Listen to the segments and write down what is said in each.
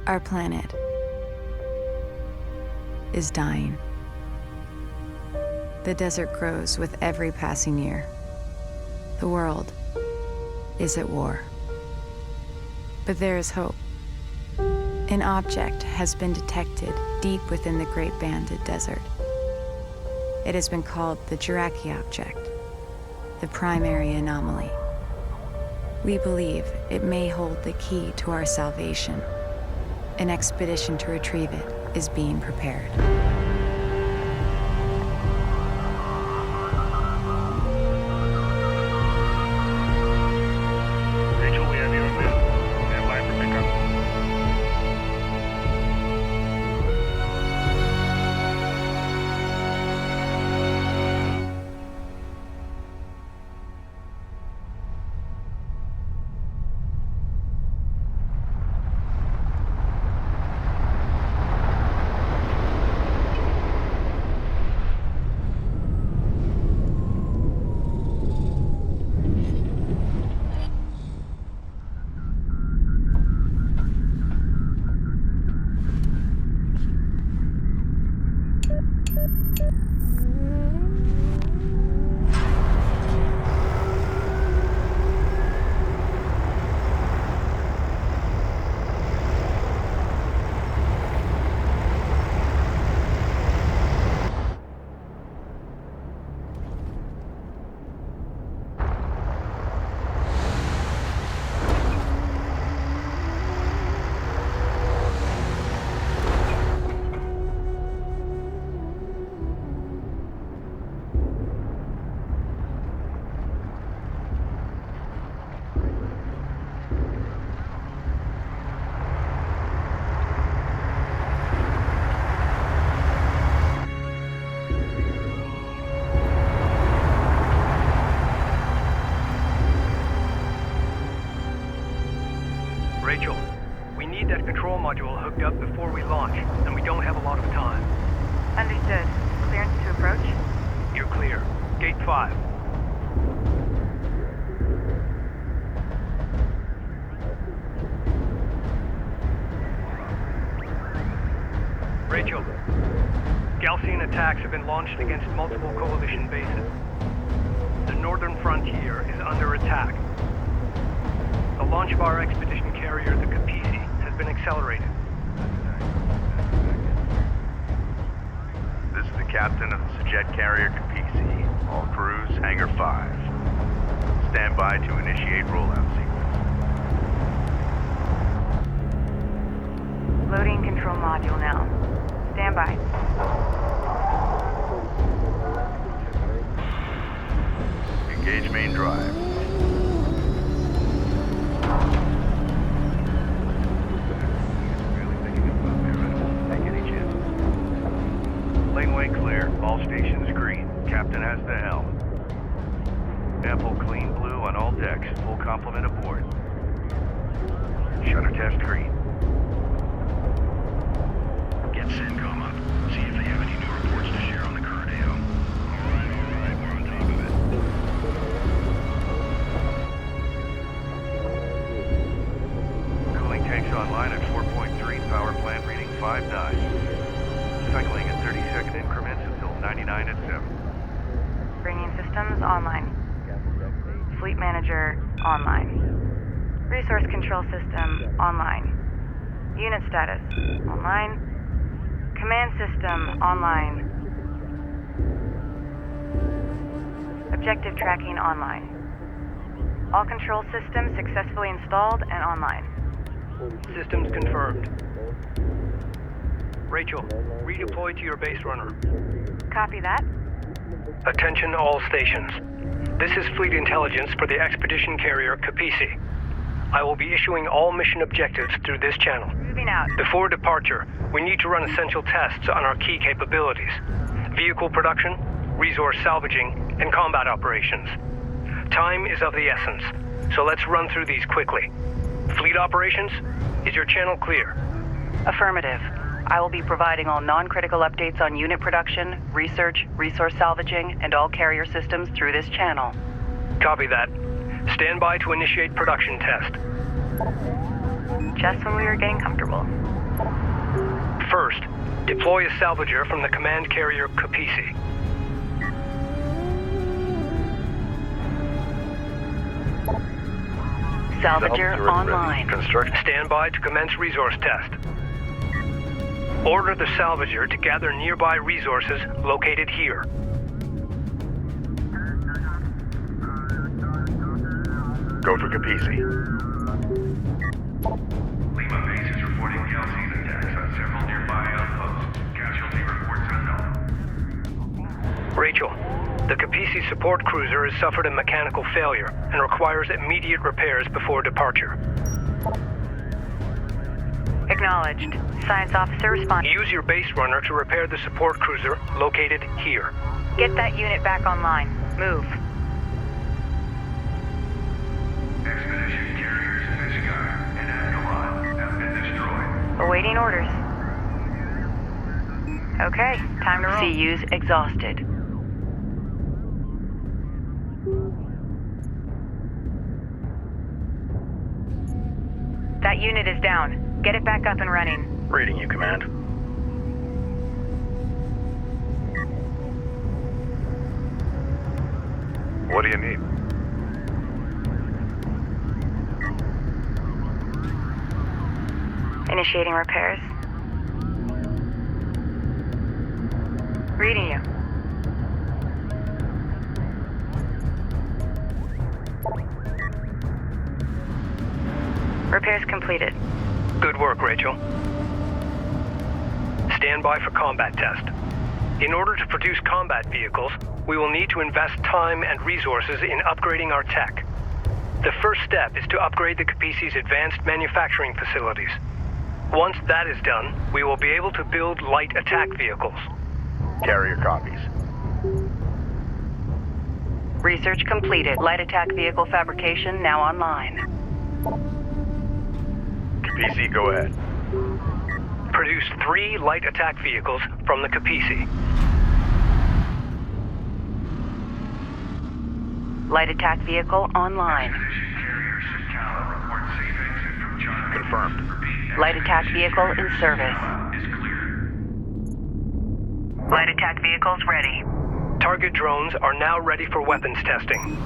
Our planet is dying. The desert grows with every passing year. The world is at war. But there is hope. An object has been detected deep within the Great Banded Desert. It has been called the Jiraki object, the primary anomaly. We believe it may hold the key to our salvation. An expedition to retrieve it is being prepared. Rachel, we have you on this. Stand by for pickup. Rachel, we need that control module hooked up before we launch, and we don't have a lot of time. Understood. Clearance to approach? You're clear. Gate 5. Rachel, Galcian attacks have been launched against multiple coalition bases. The northern frontier is under attack. The launch of our expedition carrier, the Capisi, has been accelerated. This is the captain of the jet carrier Capisi. All crews, Hangar 5. Stand by to initiate rollout sequence. Loading control module now. Stand by. Engage main drive. Laneway clear. All stations green. Captain has the helm. Ample clean blue on all decks. Full complement aboard. Shutter test green. Get CENTCOM up. See if they have any new reports to share on the current AO. All right, we're on top of it. Cooling tanks online at 4.3, power plant reading 5.9. Cycling at 30-second increments until 99 at 7. Bringing systems online. Fleet manager online. Resource control system online. Unit status online. Command system online. Objective tracking online. All control systems successfully installed and online. Systems confirmed. Rachel, redeploy to your base runner. Copy that. Attention all stations. This is fleet intelligence for the expedition carrier Capisi. I will be issuing all mission objectives through this channel. Moving out. Before departure, we need to run essential tests on our key capabilities. Vehicle production, resource salvaging, and combat operations. Time is of the essence, so let's run through these quickly. Fleet operations, is your channel clear? Affirmative. I will be providing all non-critical updates on unit production, research, resource salvaging, and all carrier systems through this channel. Copy that. Stand by to initiate production test. Just when we were getting comfortable. First, deploy a salvager from the command carrier Kapisi. Salvager online. Construction. Stand by to commence resource test. Order the salvager to gather nearby resources located here. Go for Kapisi. Lima base is reporting Kelsey's attacks on several nearby outposts. Casualty reports unknown. Rachel, the Kapisi support cruiser has suffered a mechanical failure and requires immediate repairs before departure. Acknowledged. Science officer responding. Use your base runner to repair the support cruiser located here. Get that unit back online. Move. Expedition carriers in the sky and Ascalon have been destroyed. Awaiting orders. Okay, time to roll. CU's exhausted. That unit is down. Get it back up and running. Reading you, Command. What do you need? Initiating repairs. Reading you. Repairs completed. Good work, Rachel. Stand by for combat test. In order to produce combat vehicles, we will need to invest time and resources in upgrading our tech. The first step is to upgrade the Kapisi's advanced manufacturing facilities. Once that is done, we will be able to build light attack vehicles. Carrier copies. Research completed. Light attack vehicle fabrication now online. Kapisi, go ahead. Produce 3 light attack vehicles from the Kapisi. Light attack vehicle online. Expedition carrier Sakala reports safe exit from John. Confirmed. Light attack vehicle in service. Is clear. Light attack vehicles ready. Target drones are now ready for weapons testing.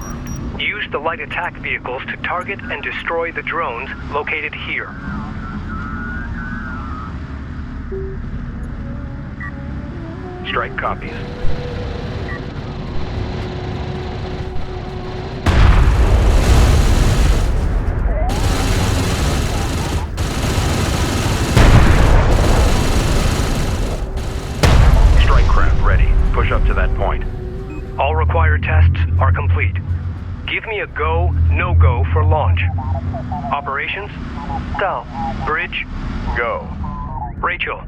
Use the light attack vehicles to target and destroy the drones located here. Strike copies. Strike craft ready. Push up to that point. All required tests are complete. Give me a go, no-go for launch. Operations? Go. Bridge? Go. Rachel?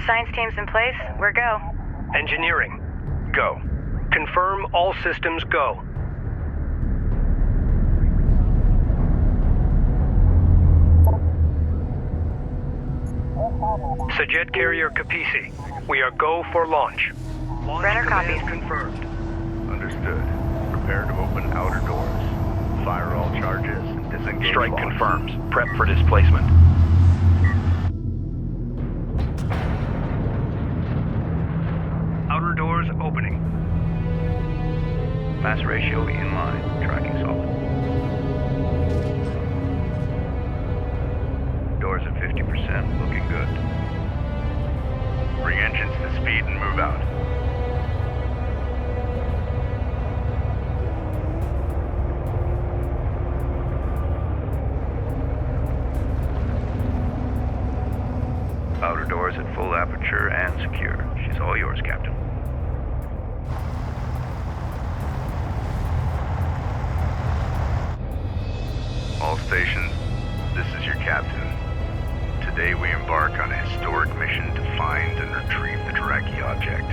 Science team's in place. We're go. Engineering? Go. Confirm all systems go. Sajet carrier Kapisi. We are go for launch. Launch Runner command copies. confirmed. Understood. Prepare to open outer doors. Fire all charges and disengage. Strike launch. confirms. Prep for displacement. Outer doors opening. Mass ratio in line. Tracking solid. Doors at 50%. Looking good. Bring engines to speed and move out. Outer doors at full aperture and secure. She's all yours, Captain. All stations, Captain. Today we embark on a historic mission to find and retrieve the Kharaki object.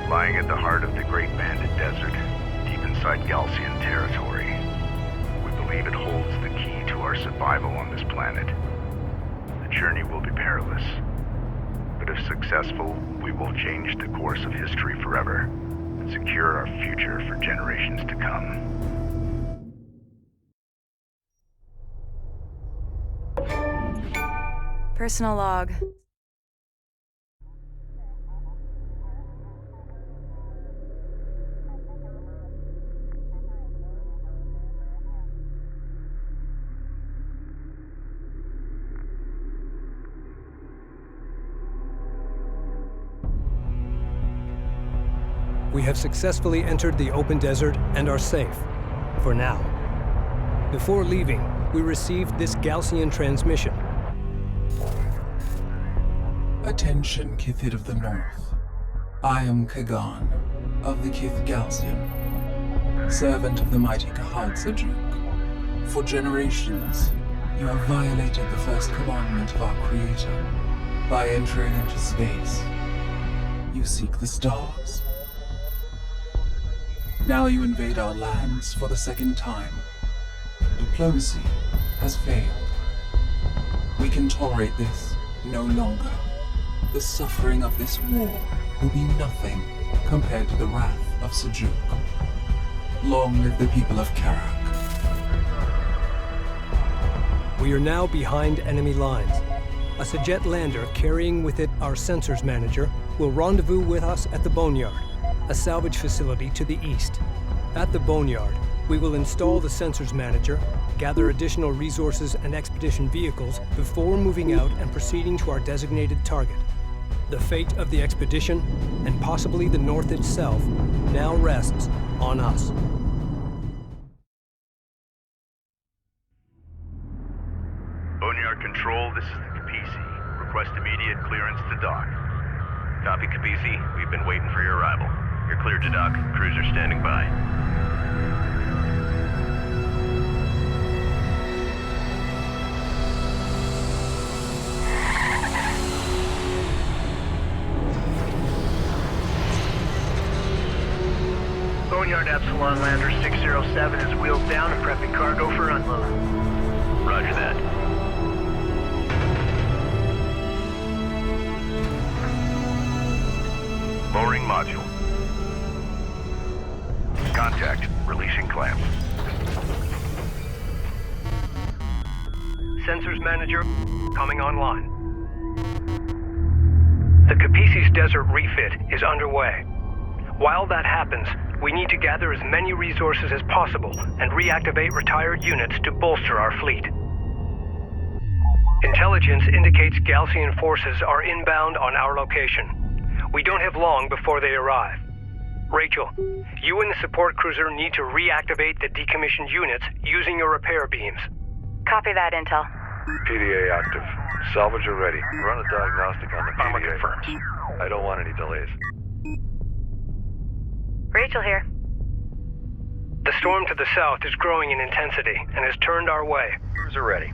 Lying at the heart of the Great Banded Desert, deep inside Galcian territory, we believe it holds the key to our survival on this planet. The journey will be perilous, but if successful, we will change the course of history forever and secure our future for generations to come. Personal log. We have successfully entered the open desert and are safe, for now. Before leaving, we received this Galcian transmission. Attention, Kithid of the North. I am Kagan, of the Kith Galcian, servant of the mighty Kahad Sajuk. For generations, you have violated the first commandment of our Creator. By entering into space, you seek the stars. Now you invade our lands for the second time. Diplomacy has failed. We can tolerate this no longer. The suffering of this war will be nothing compared to the wrath of Sajuk. Long live the people of Kharak. We are now behind enemy lines. A Sajet lander carrying with it our sensors manager will rendezvous with us at the Boneyard, a salvage facility to the east. At the Boneyard, we will install the sensors manager, gather additional resources and expedition vehicles before moving out and proceeding to our designated target. The fate of the expedition, and possibly the North itself, now rests on us. Boneyard Control, this is the Kapisi. Request immediate clearance to dock. Copy, Kapisi. We've been waiting for your arrival. You're cleared to dock. Cruiser standing by. Boneyard Epsilon Lander 607 is wheeled down and prepping cargo for unload. Roger that. Lowering module. Contact. Releasing clamps. Sensors manager coming online. The Kapisi's desert refit is underway. While that happens, we need to gather as many resources as possible and reactivate retired units to bolster our fleet. Intelligence indicates Galcian forces are inbound on our location. We don't have long before they arrive. Rachel, you and the support cruiser need to reactivate the decommissioned units using your repair beams. Copy that, Intel. PDA active. Salvage are ready. Run a diagnostic on the PDA. Armor confirms. I don't want any delays. Rachel here. The storm to the south is growing in intensity and has turned our way. Cruiser ready.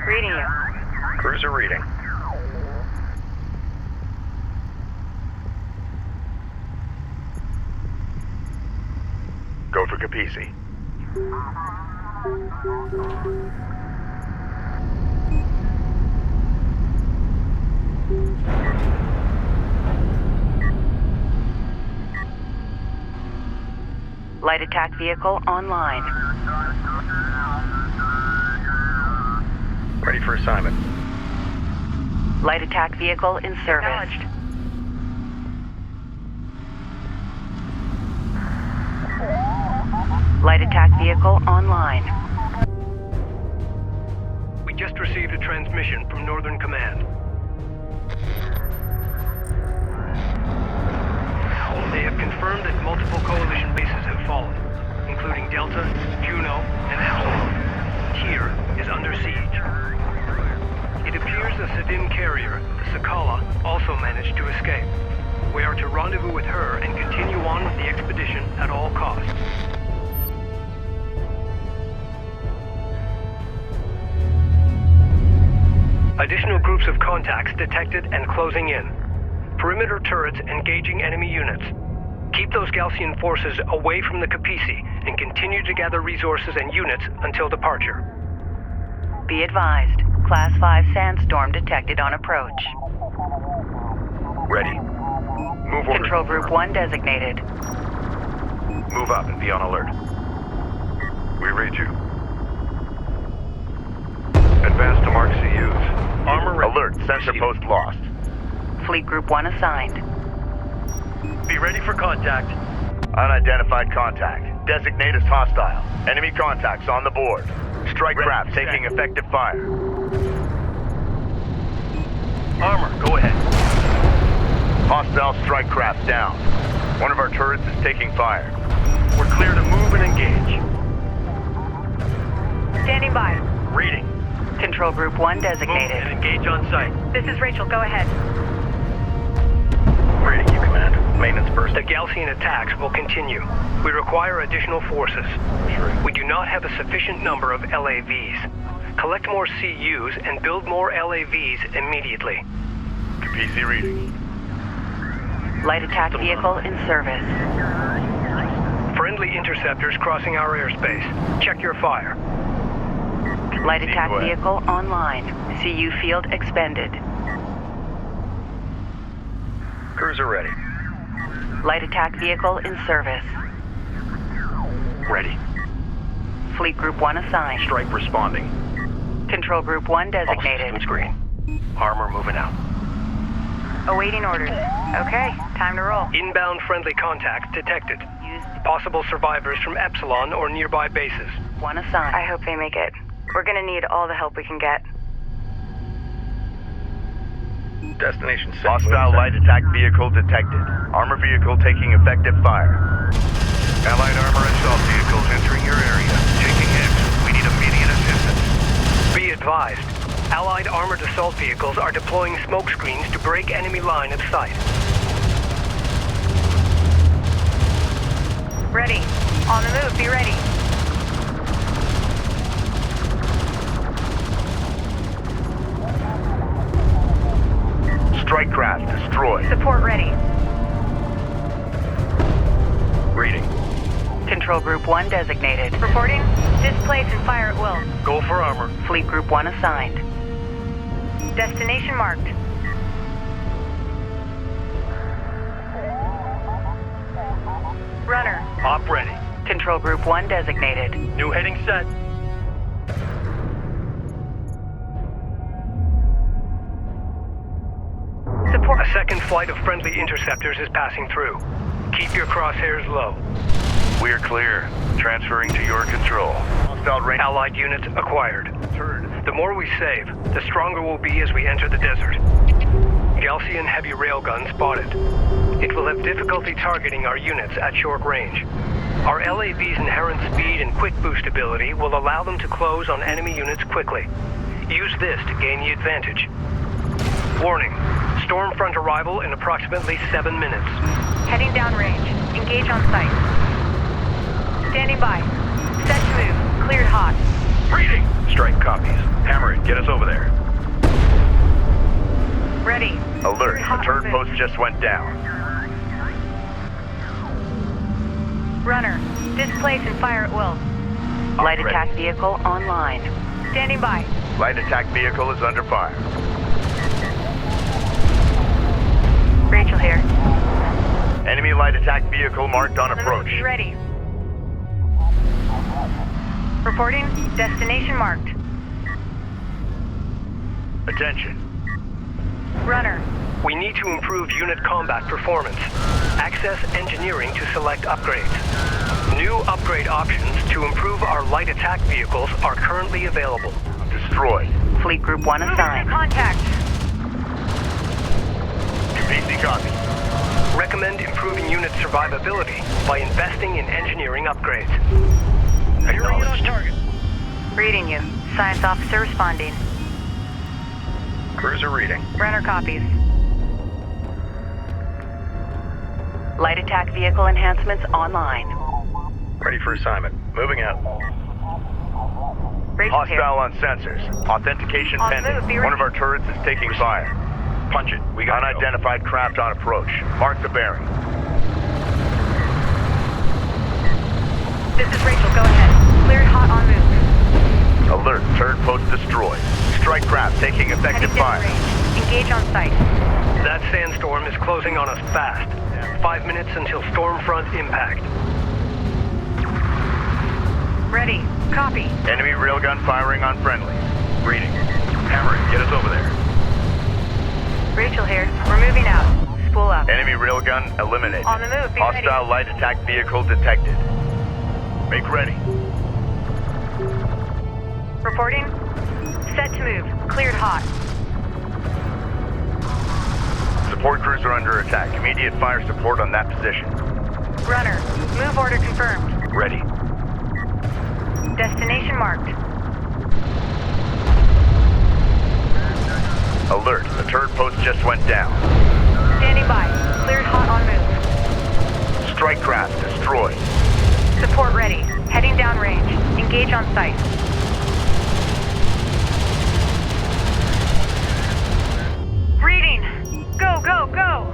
Reading you. Cruiser reading. Go for Kapisi. Light attack vehicle online. Ready for assignment. Light attack vehicle in service. Light attack vehicle online. We just received a transmission from Northern Command. They have confirmed that multiple coalition bases have fallen, including Delta, Juno, and Homeworld. Tyr is under siege. It appears the Sadim carrier, the Sakala, also managed to escape. We are to rendezvous with her and continue on with the expedition at all costs. groups of contacts detected and closing in. Perimeter turrets engaging enemy units. Keep those Galcian forces away from the Capisi and continue to gather resources and units until departure. Be advised. Class 5 sandstorm detected on approach. Ready. Move orders. Control Group 1 designated. Move up and be on alert. We read you. Advance to mark CUs. Armor ready. Alert, sensor post lost. Fleet Group 1 assigned. Be ready for contact. Unidentified contact. Designate as hostile. Enemy contacts on the board. Strike Ready. craft taking effective fire. Armor, go ahead. Hostile strike craft down. One of our turrets is taking fire. We're clear to move and engage. Standing by. Reading. Control Group 1 Move and designated. engage on site. This is Rachel. Go ahead. Reading you, Command. Maintenance burst. The Galcian attacks will continue. We require additional forces. We do not have a sufficient number of LAVs. Collect more CUs and build more LAVs immediately. PC reading. Light attack vehicle in service. Friendly interceptors crossing our airspace. Check your fire. Light attack go ahead. vehicle online. CU field expended. Cruiser ready. Light attack vehicle in service. Ready. Fleet Group 1 assigned. Strike responding. Control Group 1 All designated. systems green. Armor moving out. Awaiting orders. Okay, time to roll. Inbound friendly contacts detected. Use Possible survivors from Epsilon or nearby bases. 1 assigned. I hope they make it. We're gonna need all the help we can get. Destination set. Hostile light attack vehicle detected. Armor vehicle taking effective fire. Allied armor assault vehicles entering your area. Taking X. We need immediate assistance. Be advised, Allied armored assault vehicles are deploying smoke screens to break enemy line of sight. Ready. On the move. Be ready. Strike craft destroyed. Support ready. Reading. Control Group 1 designated. Reporting. Displace and fire at will. Go for armor. Fleet Group 1 assigned. Destination marked. Runner. Op ready. Control Group 1 designated. New heading set. Support. A second flight of friendly interceptors is passing through. Keep your crosshairs low. We are clear. Transferring to your control. Hostile range. Allied units acquired. The more we save, the stronger we'll be as we enter the desert. Galcian heavy railgun spotted. It will have difficulty targeting our units at short range. Our LAV's inherent speed and quick boost ability will allow them to close on enemy units quickly. Use this to gain the advantage. Warning, storm front arrival in approximately 7 minutes. Heading downrange. Engage on sight. Standing by. Set to move. Cleared hot. Reading. Strike copies. Hammer it. Get us over there. Ready. Alert, Cleared hot the turret for post just went down. Runner. Displace and fire at will. Light Ready. attack vehicle online. Standing by. Light attack vehicle is under fire. Rachel here. Enemy light attack vehicle marked on approach. Be ready. Reporting. Destination marked. Attention. Runner. We need to improve unit combat performance. Access engineering to select upgrades. New upgrade options to improve our light attack vehicles are currently available. Destroyed. Fleet Group 1 Moving to assigned. contact. PC copy. Recommend improving unit survivability by investing in engineering upgrades. Acknowledged. Target. Reading you. Science officer responding. Cruiser reading. Runner copies. Light attack vehicle enhancements online. Ready for assignment. Moving out. Rachel here. Hostile on sensors. Authentication On the pending. move, be One ready. of our turrets is taking fire. Punch it. We got Unidentified craft on approach. Mark the bearing. This is Rachel, go ahead. Cleared hot on move. Alert. Turret post destroyed. Strike craft taking effective Heading down fire. range. Engage on site. That sandstorm is closing on us fast. 5 minutes until stormfront impact. Ready. Copy. Enemy railgun firing on friendly. Reading. Hammer it. Get us over there. Rachel here. We're moving out. Spool up. Enemy railgun eliminated. On the move, be ready. Hostile light attack vehicle detected. Make ready. Reporting. Set to move. Cleared hot. Support crews are under attack. Immediate fire support on that position. Runner. Move order confirmed. Ready. Destination marked. Alert. The turret post just went down. Standing by. Cleared hot on move. Strike craft destroyed. Support ready. Heading down range. Engage on site. Reading. Go, go, go!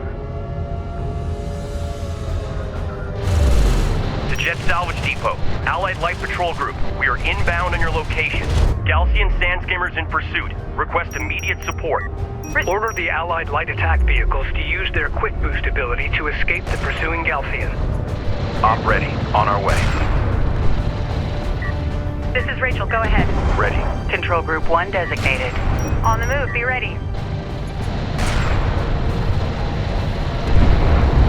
To Jet Salvage Depot. Allied Light Patrol Group. We are inbound on your location. Galcian Sandskimmers in pursuit. Request immediate support. Order the Allied light attack vehicles to use their quick boost ability to escape the pursuing Galcian. Op ready. On our way. This is Rachel. Go ahead. Ready. Control Group 1 designated. On the move. Be ready.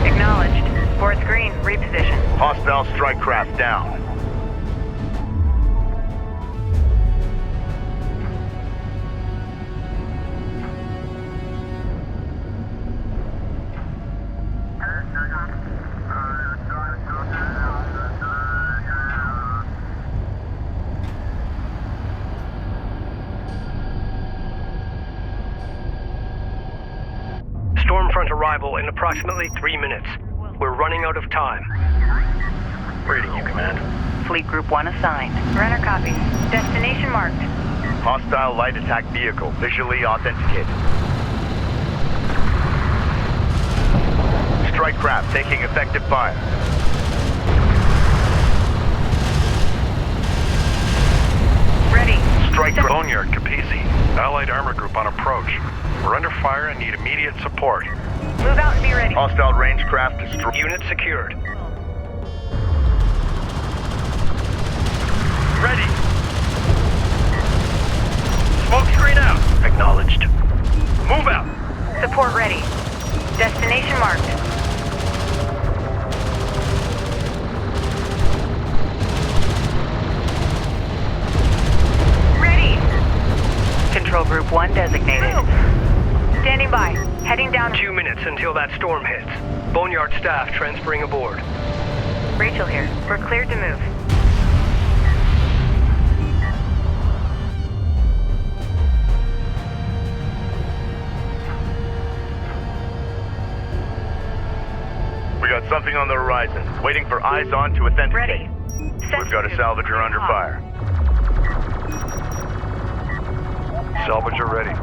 Acknowledged. Force green. Reposition. Hostile strike craft down. Stormfront arrival in approximately 3 minutes. We're running out of time. Reading you, Command. Fleet Group 1 assigned. Runner copies. Destination marked. Hostile light attack vehicle visually authenticated. Strike craft taking effective fire. Ready. Strike craft. Boneyard, Capisi. Allied Armor Group on approach. We're under fire and need immediate support. Move out and be ready. Hostile range craft destroyed. Unit secured. Ready. Smoke screen out. Acknowledged. Move out. Support ready. Destination marked. Ready. Control Group 1 designated. Move. Standing by. Heading down. 2 minutes until that storm hits. Boneyard staff transferring aboard. Rachel here. We're cleared to move. We got something on the horizon. Waiting for eyes on to authenticate. Ready. Set We've got a to salvager under fire. Salvager ready.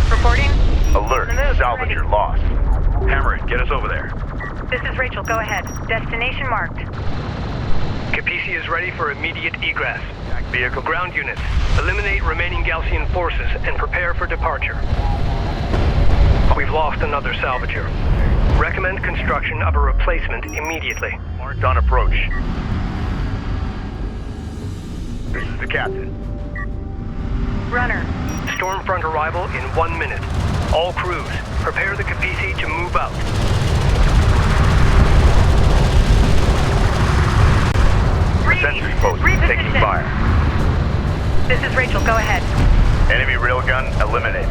Reporting. Alert. On the move, Salvager ready. lost. Hammer it. Get us over there. This is Rachel. Go ahead. Destination marked. Capisi is ready for immediate egress. Attack vehicle. Ground units, eliminate remaining Galcian forces and prepare for departure. We've lost another salvager. Recommend construction of a replacement immediately. Marked on approach. This is the captain. Runner. Stormfront arrival in 1 minute. All crews, prepare the Capisi to move out. Sentry post Reposition. taking fire. This is Rachel. Go ahead. Enemy railgun eliminated.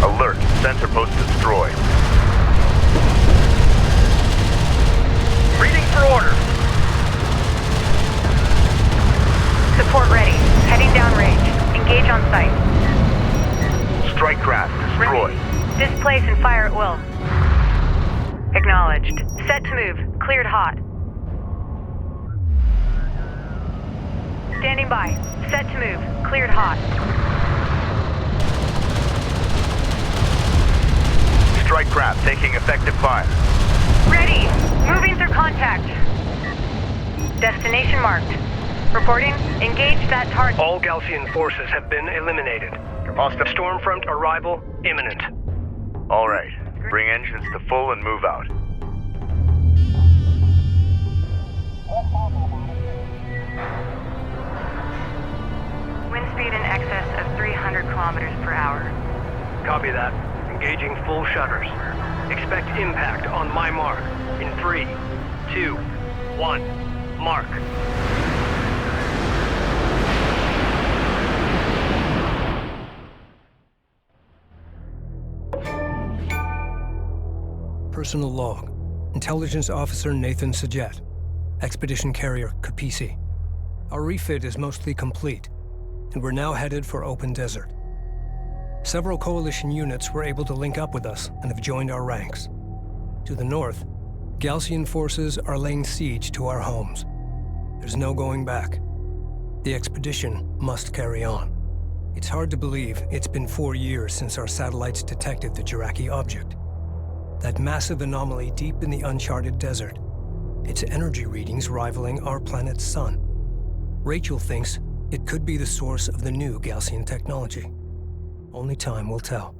Alert. Sensor post destroyed. Reading for order. Support ready. Heading down range. Engage on site. Strike craft destroyed. Displace and fire at will. Acknowledged. Set to move. Cleared hot. Standing by. Set to move. Cleared hot. Strike craft taking effective fire. Ready. Moving through contact. Destination marked. Reporting. Engage that target. All Galcian forces have been eliminated. Stormfront arrival imminent. All right. Bring engines to full and move out. Wind speed in excess of 300 kilometers per hour. Copy that. Engaging full shutters. Expect impact on my mark. In 3, 2, 1. Mark. Personal log. Intelligence Officer Nathan Sajet. Expedition Carrier Kapisi. Our refit is mostly complete, and we're now headed for open desert. Several Coalition units were able to link up with us and have joined our ranks. To the north, Galcian forces are laying siege to our homes. There's no going back. The expedition must carry on. It's hard to believe it's been 4 years since our satellites detected the Jiraki object. That massive anomaly deep in the uncharted desert. Its energy readings rivaling our planet's sun. Rachel thinks it could be the source of the new Galcian technology. Only time will tell.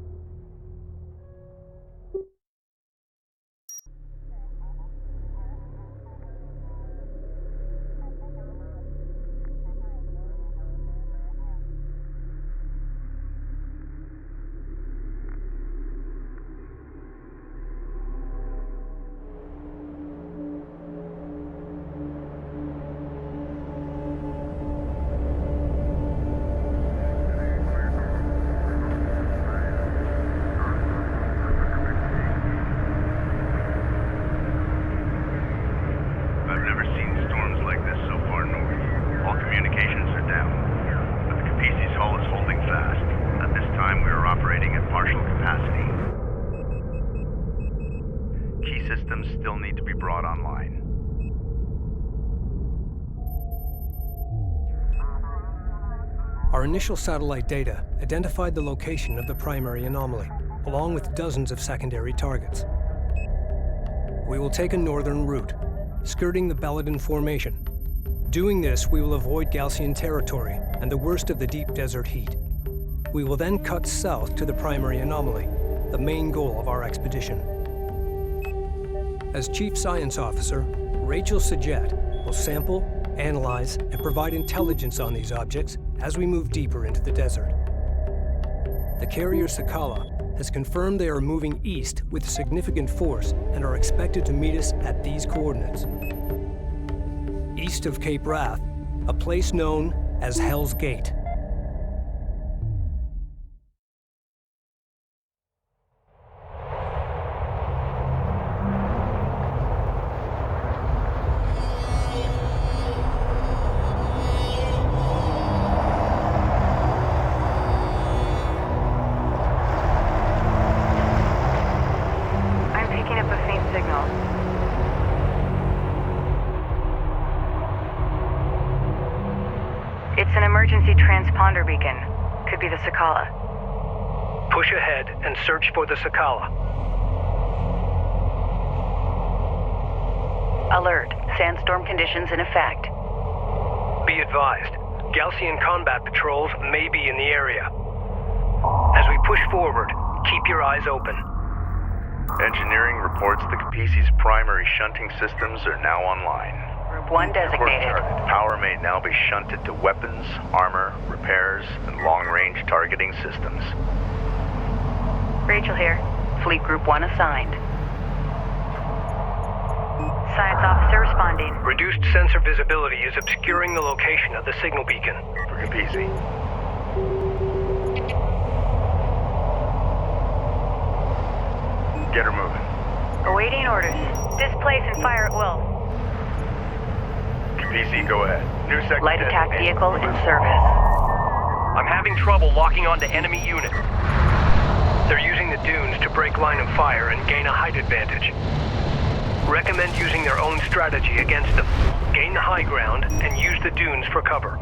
Systems still need to be brought online. Our initial satellite data identified the location of the primary anomaly, along with dozens of secondary targets. We will take a northern route, skirting the Baladin Formation. Doing this, we will avoid Galcian territory and the worst of the deep desert heat. We will then cut south to the primary anomaly, the main goal of our expedition. As Chief Science Officer, Rachel Sajet will sample, analyze, and provide intelligence on these objects as we move deeper into the desert. The carrier Sakala has confirmed they are moving east with significant force and are expected to meet us at these coordinates. East of Cape Wrath, a place known as Hell's Gate. It's an emergency transponder beacon. Could be the Sakala. Push ahead and search for the Sakala. Alert. Sandstorm conditions in effect. Be advised, Galcian combat patrols may be in the area. As we push forward, keep your eyes open. Engineering reports the Kapisi's primary shunting systems are now online. Group 1 designated. Power may now be shunted to weapons, armor, repairs, and long-range targeting systems. Rachel here. Fleet Group 1 assigned. Science officer responding. Reduced sensor visibility is obscuring the location of the signal beacon. For Kapisi. Get her moving. Awaiting orders. Displace and fire at will. Kapisi, go ahead. New sector. Light attack vehicle in service. I'm having trouble locking onto enemy units. They're using the dunes to break line of fire and gain a height advantage. Recommend using their own strategy against them. Gain the high ground and use the dunes for cover.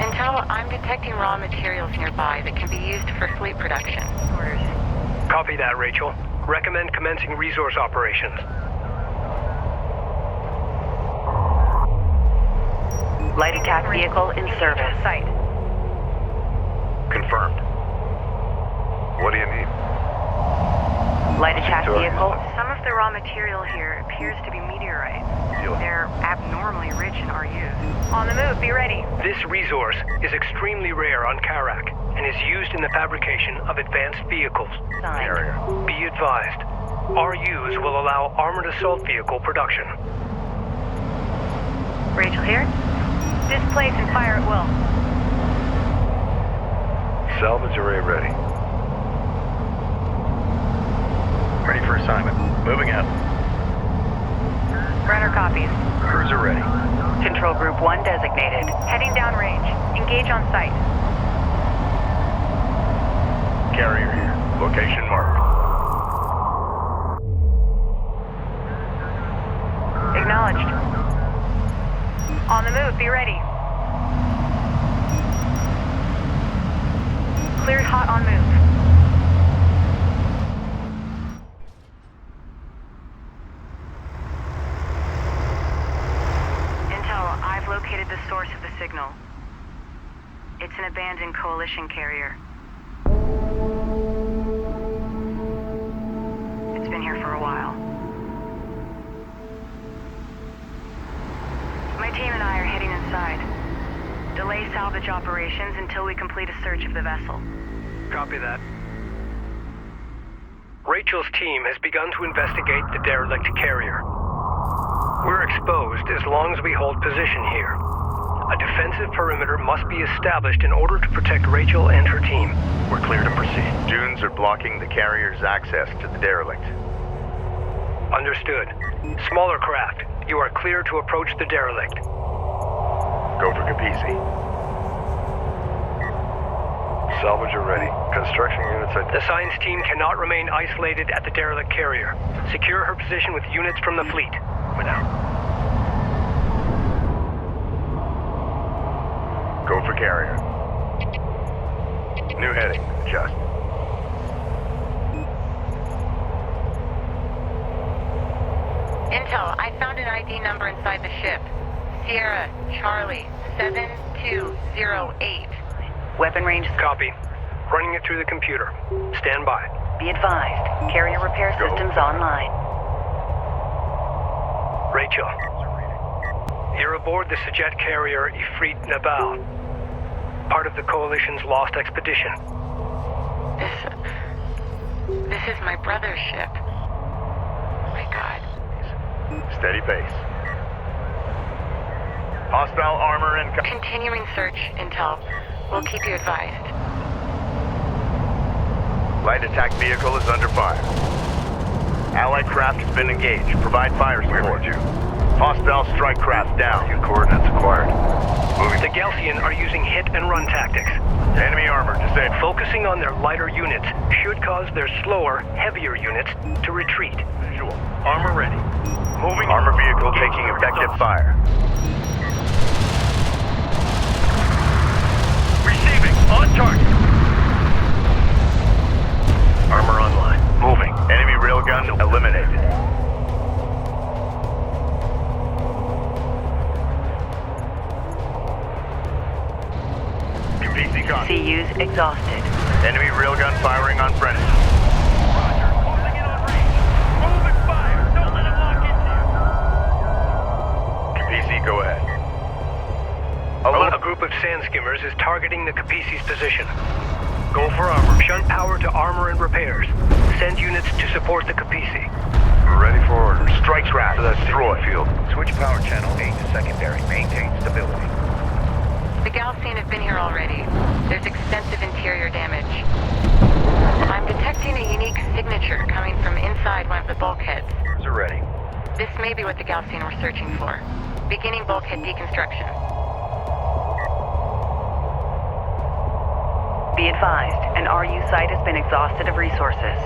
Intel, I'm detecting raw materials nearby that can be used for fleet production. Orders. Copy that, Rachel. Recommend commencing resource operations. Light attack vehicle in service. Site. Confirmed. What do you need? Light attack vehicle. Some of the raw material here appears to be meteorite. They're abnormally rich in RUs. On the move, be ready. This resource is extremely rare on Kharak and is used in the fabrication of advanced vehicles. Sign. Be advised, RUs will allow armored assault vehicle production. Rachel here. Displace and fire at will. Salvage array ready. Ready for assignment. Moving out. Runner copies. Cruiser ready. Control Group 1 designated. Heading downrange. Engage on site. Carrier here. Location marked. Acknowledged. On the move, be ready. Cleared hot on move. Intel, I've located the source of the signal. It's an abandoned coalition carrier. It's been here for a while. My team and I are heading inside. Delay salvage operations until we complete a search of the vessel. Copy that. Rachel's team has begun to investigate the derelict carrier. We're exposed as long as we hold position here. A defensive perimeter must be established in order to protect Rachel and her team. We're clear to proceed. Dunes are blocking the carrier's access to the derelict. Understood. Smaller craft, you are clear to approach the derelict. Go for Capisi. Salvage are ready. Construction units are... The science team cannot remain isolated at the derelict carrier. Secure her position with units from the fleet. We're out. Go for carrier. New heading. Adjust. Intel, I found an ID number inside the ship. Sierra Charlie 7208. Weapon range. Copy. Running it through the computer. Stand by. Be advised. Carrier repair systems online. Rachel. You're aboard the Sajet carrier Ifrit Nabal, part of the Coalition's lost expedition. This is my brother's ship. Oh my God. Steady pace. Hostile armor and... Continuing search, Intel. We'll keep you advised. Light attack vehicle is under fire. Allied craft has been engaged. Provide fire support. Hostile strike craft down. Coordinates acquired. Moving. The Galcian are using hit and run tactics. Enemy armor disabled. Focusing on their lighter units should cause their slower, heavier units to retreat. Visual. Armor ready. Moving. Armor vehicle taking effective fire. Receiving. On target. Armor online. Moving. Enemy railgun eliminated. PC con. CUs exhausted. Enemy railgun firing on friendly. Roger. Closing in on range. Move and fire. Don't let him lock into you. PC, go ahead. A group of sand skimmers is targeting the Capisi's position. Go for armor. Shunt power to armor and repairs. Send units to support the Capisi. We're ready for orders. Strike craft. Destroy. Field. Switch power channel A to secondary. Maintain stability. The Galcian have been here already. There's extensive interior damage. I'm detecting a unique signature coming from inside one of the bulkheads. Cruiser ready. This may be what the Galcian were searching for. Beginning bulkhead deconstruction. Be advised, an RU site has been exhausted of resources.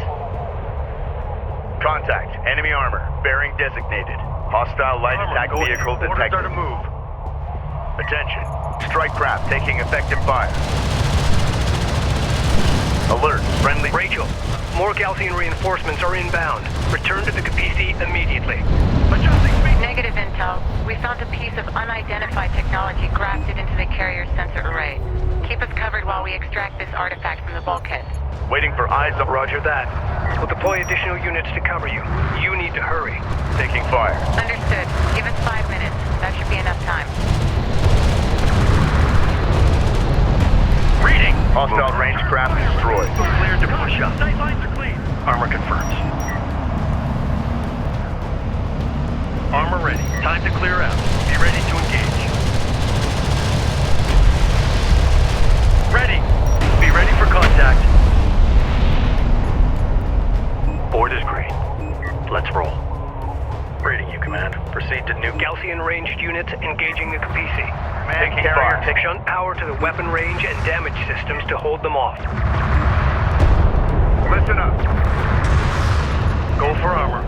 Contact. Enemy armor. Bearing designated. Hostile light attack vehicle detected. Orders are to move. Attention. Strike craft taking effective fire. Alert. Friendly. Rachel, more Galcian reinforcements are inbound. Return to the Capisi immediately. Adjusting speed. Negative intel. We found a piece of unidentified technology grafted into the carrier's sensor array. Keep us covered while we extract this artifact from the bulkhead. Waiting for eyes up. Roger that. We'll deploy additional units to cover you. You need to hurry. Taking fire. Understood. Give us 5 minutes. That should be enough time. Reading! Hostile range craft destroyed. Cleared to push up. Sight lines are clean. Armor confirms. Armor ready. Time to clear out. Be ready to engage. Ready. Be ready for contact. Board is green. Let's roll. Reading you, Command. Proceed to new Galcian ranged units engaging the Capisi. Taking fire. Shunt power to the weapon range and damage systems to hold them off. Listen up. Go for armor.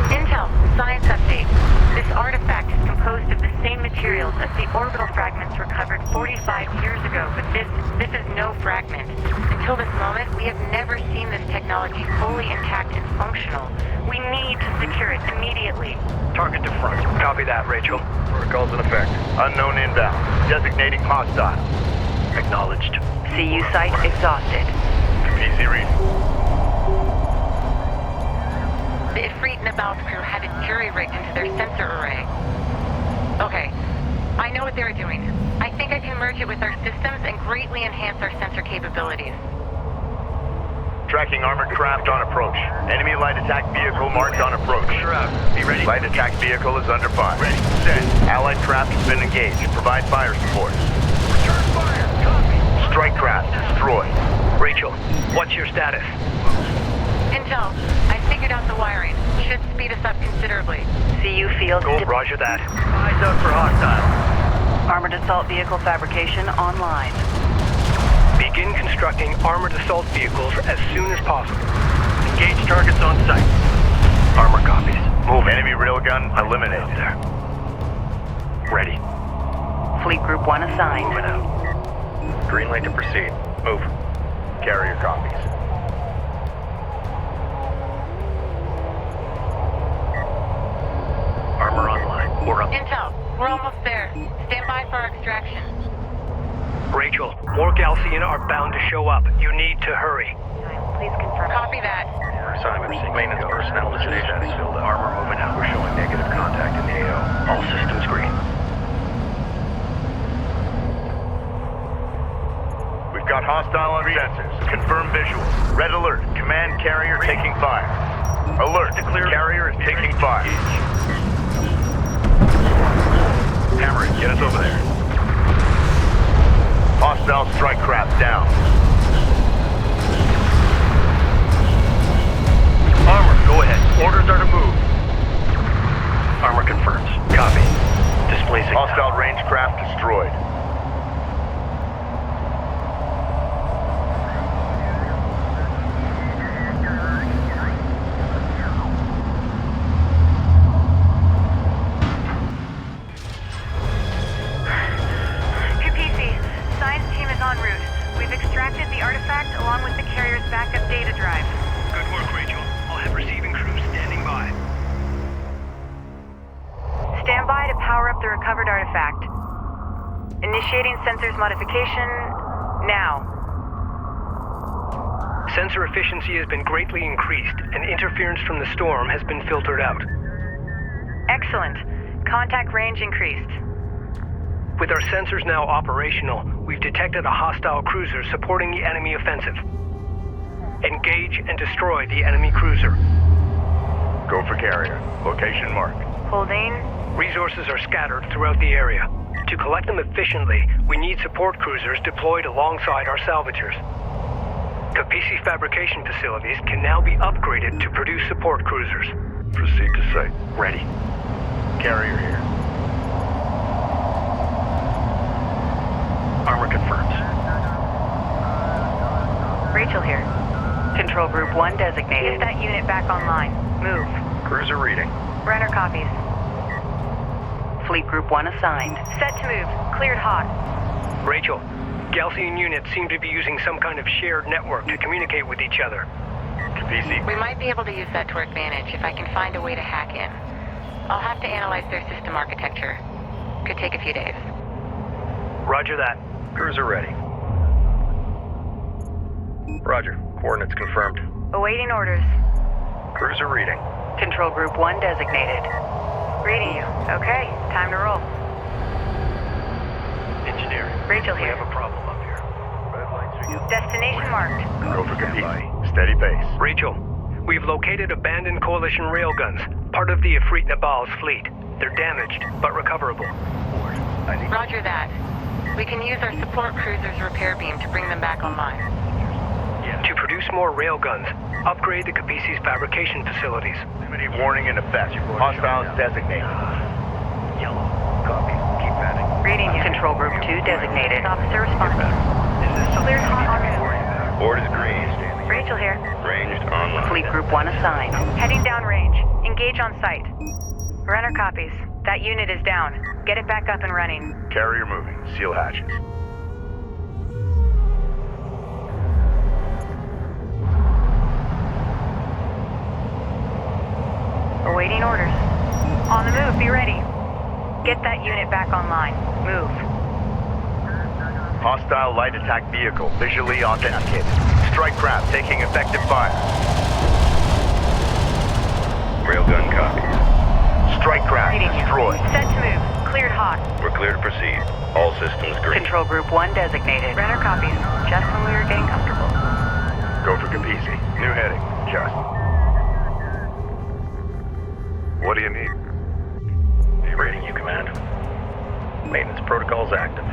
Intel, science update. This artifact is composed of the same materials as the orbital fragments recovered 45 years ago, but this is no fragment. Until this moment, we have never seen this technology fully intact and functional. We need to secure it immediately. Target to front. Copy that, Rachel. Protocols in effect. Unknown inbound. Designating hostile. Acknowledged. CU site exhausted. PC reading. The Ifrit and About crew had it jury-rigged into their sensor array. Okay, I know what they were doing. I think I can merge it with our systems and greatly enhance our sensor capabilities. Tracking armored craft on approach. Enemy light attack vehicle marked on approach. Clear out. Be ready. Light attack vehicle is under fire. Ready. Set. Allied craft has been engaged. Provide fire support. Return fire. Copy. Strike craft destroyed. Rachel, what's your status? Intel, I figured out the wiring. Should speed us up considerably. CU field. Roger that. Eyes out for hostile. Armored assault vehicle fabrication online. Begin constructing armored assault vehicles as soon as possible. Engage targets on sight. Armor copies. Move. Enemy railgun eliminated. There. Ready. Fleet Group 1 assigned. Moving out. Green light to proceed. Move. Carrier copies. Armor online. We're up. Intel, we're almost there. Stand by for our extraction. Rachel, more Galcian are bound to show up. You need to hurry. Please confirm. Copy that. Assignment maintenance personnel status filled up. Armor moving out. We're showing negative contact in AO. All systems green. We've got hostile on sensors. Confirm visual. Red alert. Command carrier taking fire. Alert. Carrier is taking fire. Hammer it. Get us over there. Hostile strike craft down. Armor, go ahead. Orders are to move. Armor confirms. Copy. Displacing. Hostile range craft destroyed. En route. We've extracted the artifact along with the carrier's backup data drive. Good work, Rachel. I'll have receiving crews standing by. Stand by to power up the recovered artifact. Initiating sensors modification now. Sensor efficiency has been greatly increased, and interference from the storm has been filtered out. Excellent. Contact range increased. With our sensors now operational, we've detected a hostile cruiser supporting the enemy offensive. Engage and destroy the enemy cruiser. Go for carrier. Location marked. Holding. Resources are scattered throughout the area. To collect them efficiently, we need support cruisers deployed alongside our salvagers. Capisi fabrication facilities can now be upgraded to produce support cruisers. Proceed to site. Ready. Carrier here. Armor confirms. Rachel here. Control Group 1 Get designated. that unit back online. Move. Cruiser reading. Brenner copies. Fleet Group 1 assigned. Set to move. Cleared hot. Rachel, Galcian units seem to be using some kind of shared network to communicate with each other. Capisi. We might be able to use that to our advantage if I can find a way to hack in. I'll have to analyze their system architecture. Could take a few days. Roger that. Cruiser ready. Roger. Coordinates confirmed. Awaiting orders. Cruiser reading. Control Group 1 designated. Reading you. Okay, time to roll. Engineering. Rachel We here. have a problem up here. Red lights are yellow. Destination marked. Go for Capisi. Steady pace. Rachel, we've located abandoned Coalition railguns, part of the Ifrit Nabal's fleet. They're damaged, but recoverable. Roger that. We can use our support cruiser's repair beam to bring them back online. To produce more railguns, upgrade the Capisi's fabrication facilities. Proximity warning in effect. Hostiles designated. Yellow. Copy. Keep batting. Reading you. Control Group 2 designated. Officer responding. Cleared hot on move. Board is green. Rachel here. Ranged online. Fleet Group 1 assigned. Heading downrange. Engage on site. Brenner copies. That unit is down. Get it back up and running. Carrier moving. Seal hatches. Awaiting orders. On the move, be ready. Get that unit back online. Move. Hostile light attack vehicle visually authenticated. Strike craft taking effective fire. Railgun copies. Strike craft Reading you. destroyed. Set to move. Cleared hot. We're clear to proceed. All systems green. Control Group 1 designated. Brenner copies. Just when we were getting comfortable. Go for Capisi. New heading. Just. What do you need? Reading you, Command. Maintenance protocols active.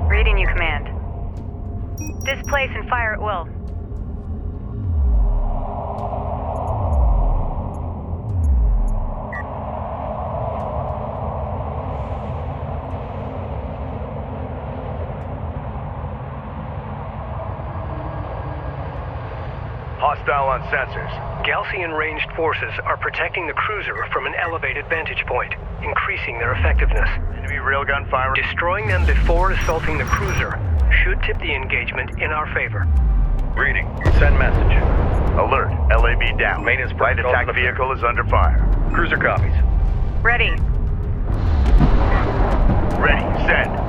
Reading you, Command. Displace and fire at will. Hostile on sensors. Galcian ranged forces are protecting the cruiser from an elevated vantage point, increasing their effectiveness. Enemy railgun fire. Destroying them before assaulting the cruiser should tip the engagement in our favor. Reading. Send message. Alert. LAV down. Maintenance Light protocols attack in effect. vehicle is under fire. Cruiser copies. Ready. Ready. Send.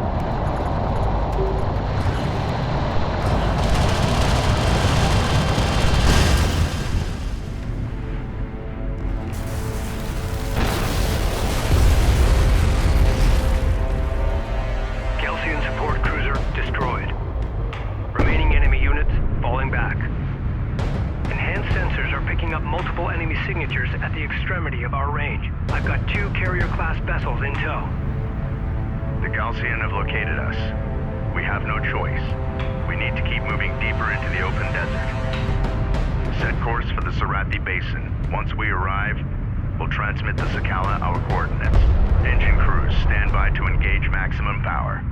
Galcian support cruiser destroyed. Remaining enemy units falling back. Enhanced sensors are picking up multiple enemy signatures at the extremity of our range. I've got 2 carrier-class vessels in tow. The Galcian have located us. We have no choice. We need to keep moving deeper into the open desert. Set course for the Sarathi Basin. Once we arrive, we'll transmit to Sakala our coordinates. Engine crews, stand by to engage maximum power.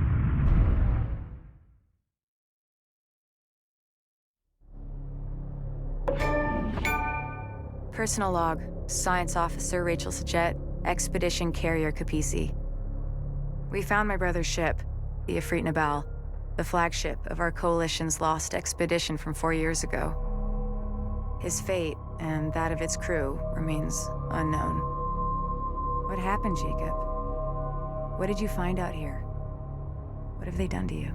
Personal log. Science Officer Rachel Sajet, Expedition Carrier Capisi. We found my brother's ship, the Ifrit Nabal, the flagship of our coalition's lost expedition from 4 years ago. His fate, and that of its crew, remains unknown. What happened, Jacob? What did you find out here? What have they done to you?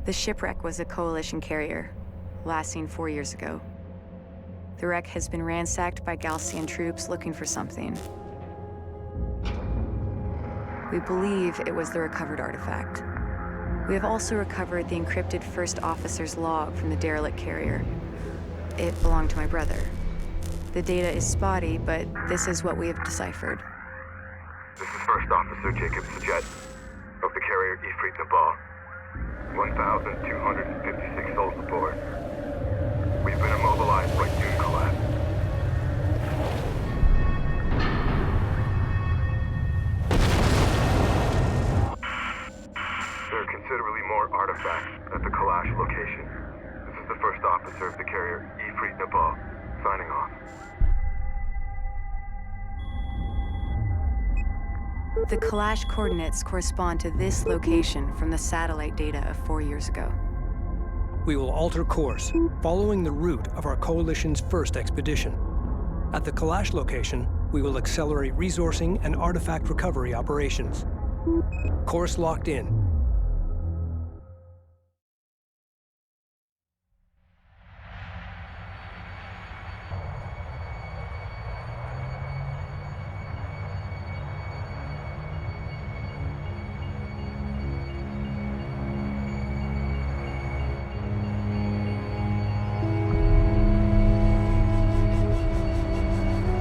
The shipwreck was a coalition carrier, last seen 4 years ago. The wreck has been ransacked by Galcian troops looking for something. We believe it was the recovered artifact. We have also recovered the encrypted first officer's log from the derelict carrier. It belonged to my brother. The data is spotty, but this is what we have deciphered. This is First Officer Jacob Sajet of the carrier Ifrit Nabal. 1,256 souls aboard. We've been immobilized by dune collapse. There are considerably more artifacts at the Kalash location. This is the First Officer of the carrier Ifrit Nabal, signing off. The Kalash coordinates correspond to this location from the satellite data of 4 years ago. We will alter course, following the route of our Coalition's first expedition. At the Kalash location, we will accelerate resourcing and artifact recovery operations. Course locked in.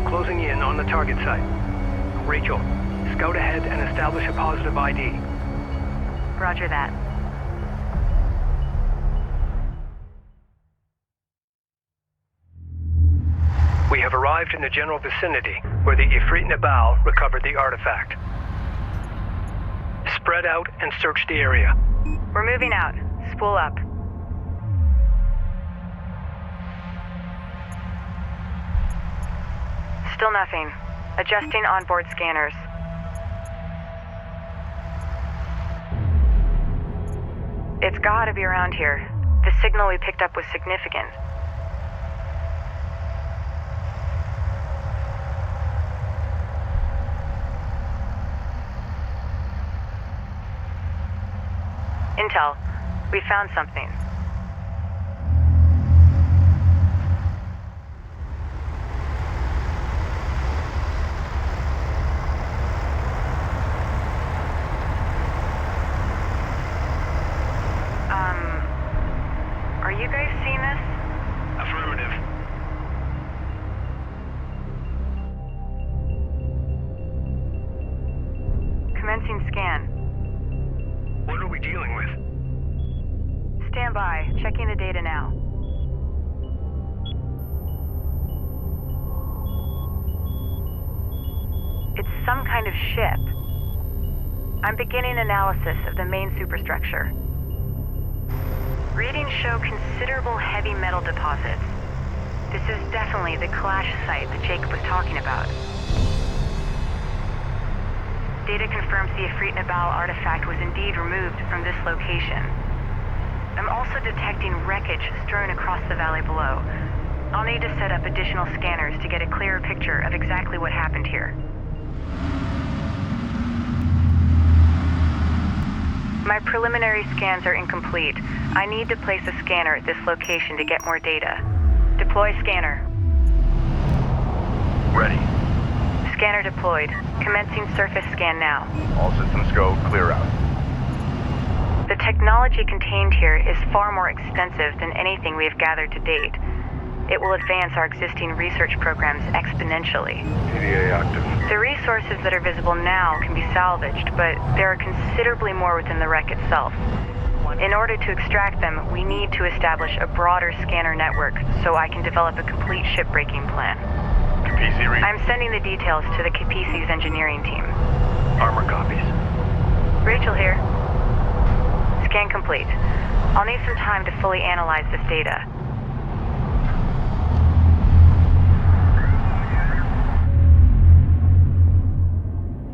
Closing in on the target site. Rachel, scout ahead and establish a positive ID. Roger that. We have arrived in the general vicinity where the Ifrit Nabal recovered the artifact. Spread out and search the area. We're moving out. Spool up. Still nothing. Adjusting onboard scanners. It's gotta be around here. The signal we picked up was significant. Intel, we found something. Are you guys seeing this? Affirmative. Commencing scan. What are we dealing with? Stand by. Checking the data now. It's some kind of ship. I'm beginning analysis of the main superstructure. Readings show considerable heavy metal deposits. This is definitely the Kalash site that Jacob was talking about. Data confirms the Ifrit Nabal artifact was indeed removed from this location. I'm also detecting wreckage strewn across the valley below. I'll need to set up additional scanners to get a clearer picture of exactly what happened here. My preliminary scans are incomplete. I need to place a scanner at this location to get more data. Deploy scanner. Ready. Scanner deployed. Commencing surface scan now. All systems go, clear out. The technology contained here is far more extensive than anything we have gathered to date. It will advance our existing research programs exponentially. PDA active. The resources that are visible now can be salvaged, but there are considerably more within the wreck itself. In order to extract them, we need to establish a broader scanner network so I can develop a complete ship-breaking plan. Capisi read. I'm sending the details to the Capisi's engineering team. Armor copies. Rachel here. Scan complete. I'll need some time to fully analyze this data.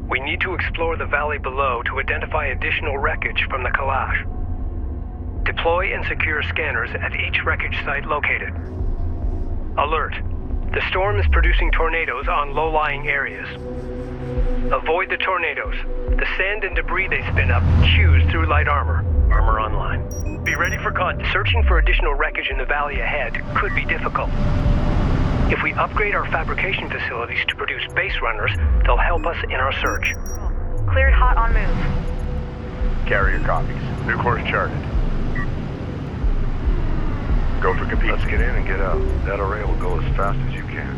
We need to explore the valley below to identify additional wreckage from the Kalash. Deploy and secure scanners at each wreckage site located. Alert. The storm is producing tornadoes on low-lying areas. Avoid the tornadoes. The sand and debris they spin up chews through light armor. Armor online. Be ready for contact. Searching for additional wreckage in the valley ahead could be difficult. If we upgrade our fabrication facilities to produce base runners, they'll help us in our search. Cleared, hot on move. Carrier copies. New course charted. Go for Capizzi. Let's get in and get out. That array will go as fast as you can.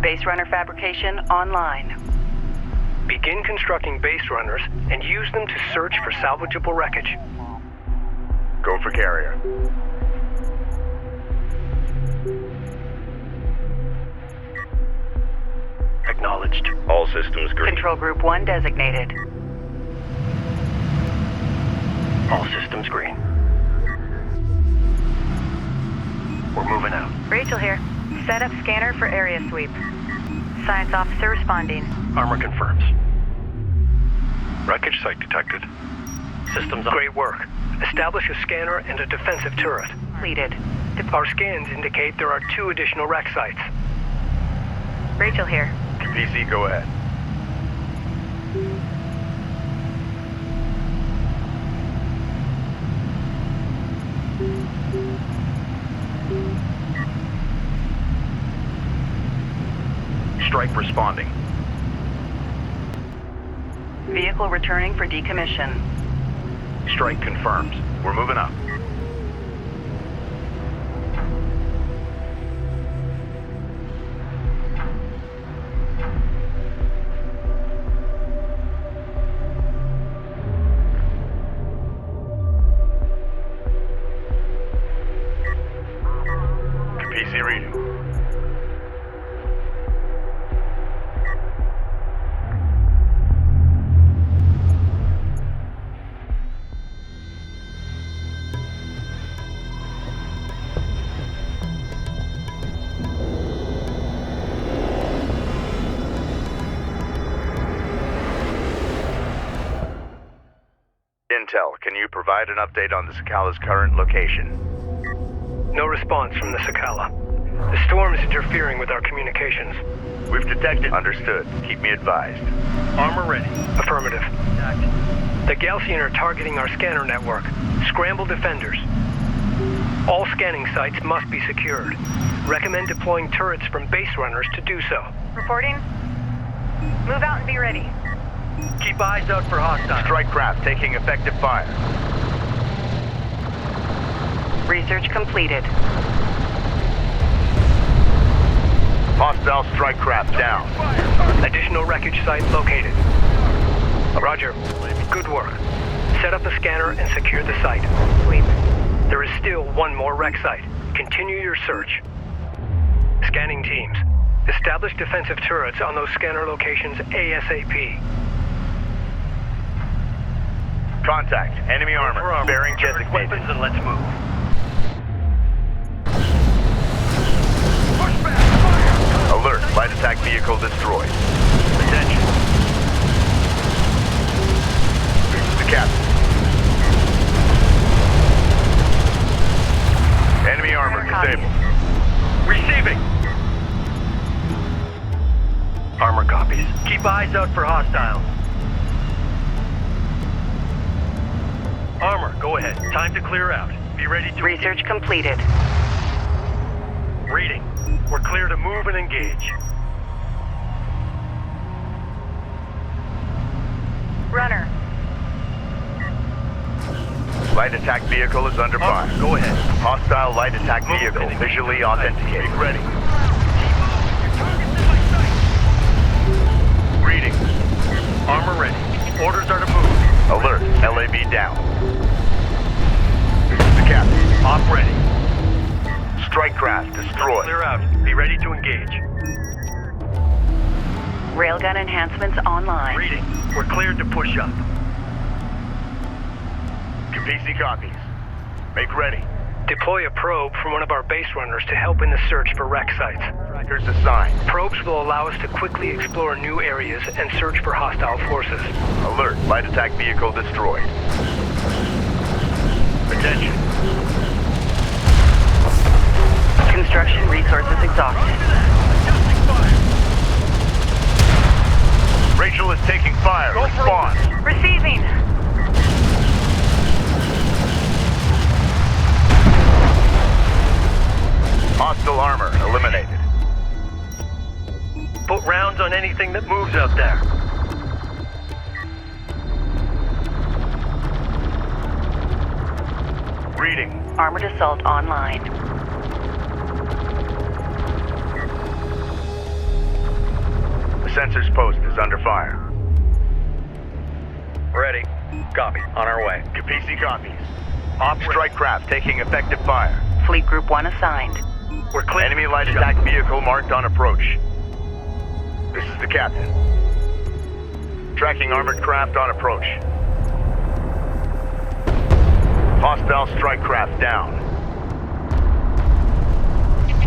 Base runner fabrication online. Begin constructing base runners and use them to search for salvageable wreckage. Go for carrier. Acknowledged. All systems green. Control Group 1 designated. All systems green. We're moving out. Rachel here. Set up scanner for area sweep. Science officer responding. Armor confirms. Wreckage site detected. Systems on. Great work. Establish a scanner and a defensive turret. Completed. Our scans indicate there are 2 additional wreck sites. Rachel here. Capizzi, go ahead. Strike responding. Vehicle returning for decommission. Strike confirms. We're moving up. Capizzi reading. Intel, can you provide an update on the Sakala's current location? No response from the Sakala. The storm is interfering with our communications. We've detected. Understood. Keep me advised. Armor ready. Affirmative. The Galcian are targeting our scanner network. Scramble defenders. All scanning sites must be secured. Recommend deploying turrets from base runners to do so. Reporting. Move out and be ready. Keep eyes out for hostiles. Strike craft taking effective fire. Research completed. Hostile strike craft down. Additional wreckage site located. Roger. Good work. Set up a scanner and secure the site. Sweep. There is still 1 more wreck site. Continue your search. Scanning teams. Establish defensive turrets on those scanner locations ASAP. Contact. Enemy armor. Bearing designated. Weapons and let's move. Alert. Light attack vehicle destroyed. Attention. This is the captain. Enemy armor disabled. Receiving. Armor copies. Keep eyes out for hostiles. Armor, go ahead. Time to clear out. Be ready to... Research completed. Reading. We're clear to move and engage. Runner. Light attack vehicle is under fire. Go ahead. Hostile light attack vehicle visually authenticated. Ready. Reading. Armor ready. Orders are to move. Alert. LAV down. This is the captain. Op ready. Strike craft destroyed. Clear out. Be ready to engage. Railgun enhancements online. Reading. We're cleared to push up. Capizzi copies. Make ready. Deploy a probe from one of our base runners to help in the search for wreck sites. Trackers assigned. Probes will allow us to quickly explore new areas and search for hostile forces. Alert. Light attack vehicle destroyed. Attention. Construction resources exhausted. Rachel is taking fire. Respond. Receiving. Hostile armor eliminated. Put rounds on anything that moves out there. Reading. Armored assault online. The sensors post is under fire. Ready. Copy. On our way. Capisi copies. Strike craft taking effective fire. Fleet Group 1 assigned. We're clear. Enemy light attack vehicle marked on approach. This is the captain. Tracking armored craft on approach. Hostile strike craft down.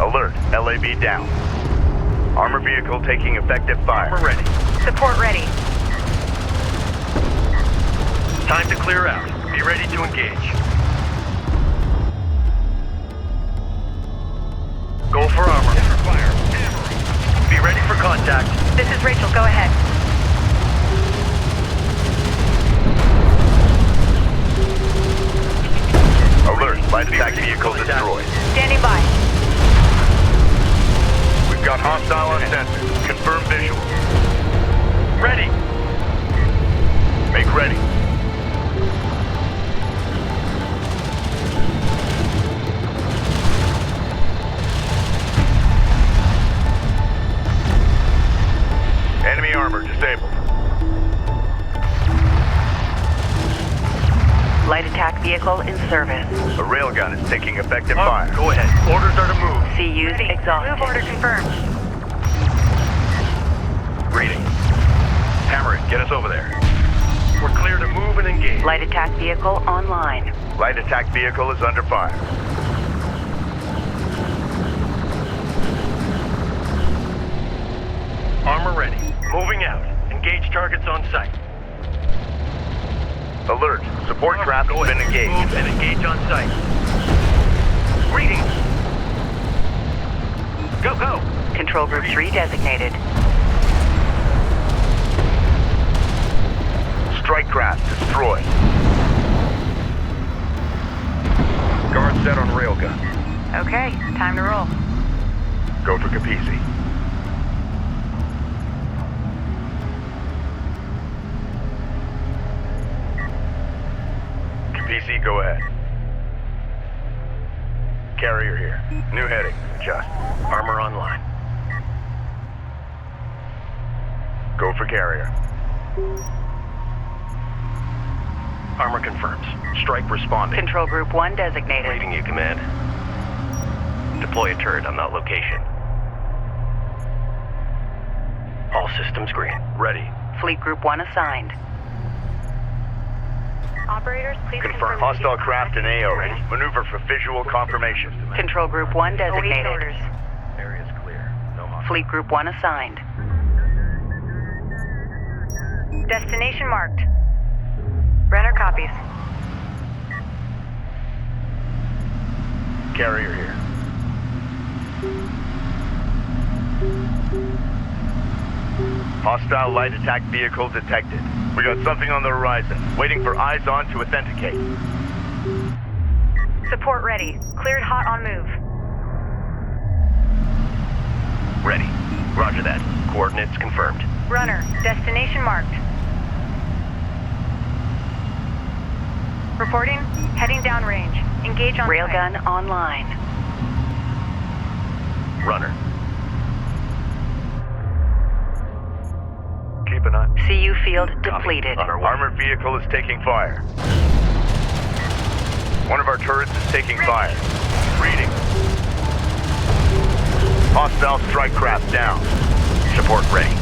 Alert, LAV down. Armor vehicle taking effective fire. We're ready. Support ready. Time to clear out. Be ready to engage. Go for armor. Be ready for contact. This is Rachel, go ahead. Alert, light attack vehicle destroyed. Standing by. We've got hostile on sensors. Confirm visual. Ready. Make ready. Enemy armor disabled. Light attack vehicle in service. A railgun is taking effective fire. Go ahead. Orders are to move. CU's Ready. exhausted. Move order confirmed. Reading. Hammer it. Get us over there. We're clear to move and engage. Light attack vehicle online. Light attack vehicle is under fire. Armor ready. Moving out. Engage targets on site. Alert, support craft has been engaged. Move and engage on site. Reading. Go, go. Control Group 3 designated. Strike craft destroyed. Guard set on railgun. Okay, time to roll. Go for Capisi. Capisi, go ahead. Carrier here. New heading. Adjust. Armor online. Go for carrier. Armor confirms. Strike responding. Control Group 1 designated. Reading you, Command. Deploy a turret on that location. All systems green. Ready. Fleet Group 1 assigned. Operators, please Confirm hostile craft in AO. Maneuver for visual confirmation. Control Group 1 Await designated. orders. Area's clear. No hostile. Fleet Group 1 assigned. Destination marked. Renner copies. Carrier here. Hostile light attack vehicle detected. We got something on the horizon. Waiting for eyes on to authenticate. Support ready. Cleared hot on move. Ready. Roger that. Coordinates confirmed. Runner, destination marked. Reporting, heading downrange. Engage on Railgun online. Runner. Keep an eye. CU field depleted. On our way. Armored vehicle is taking fire. One of our turrets is taking fire. Reading. Hostile strike craft down. Support ready.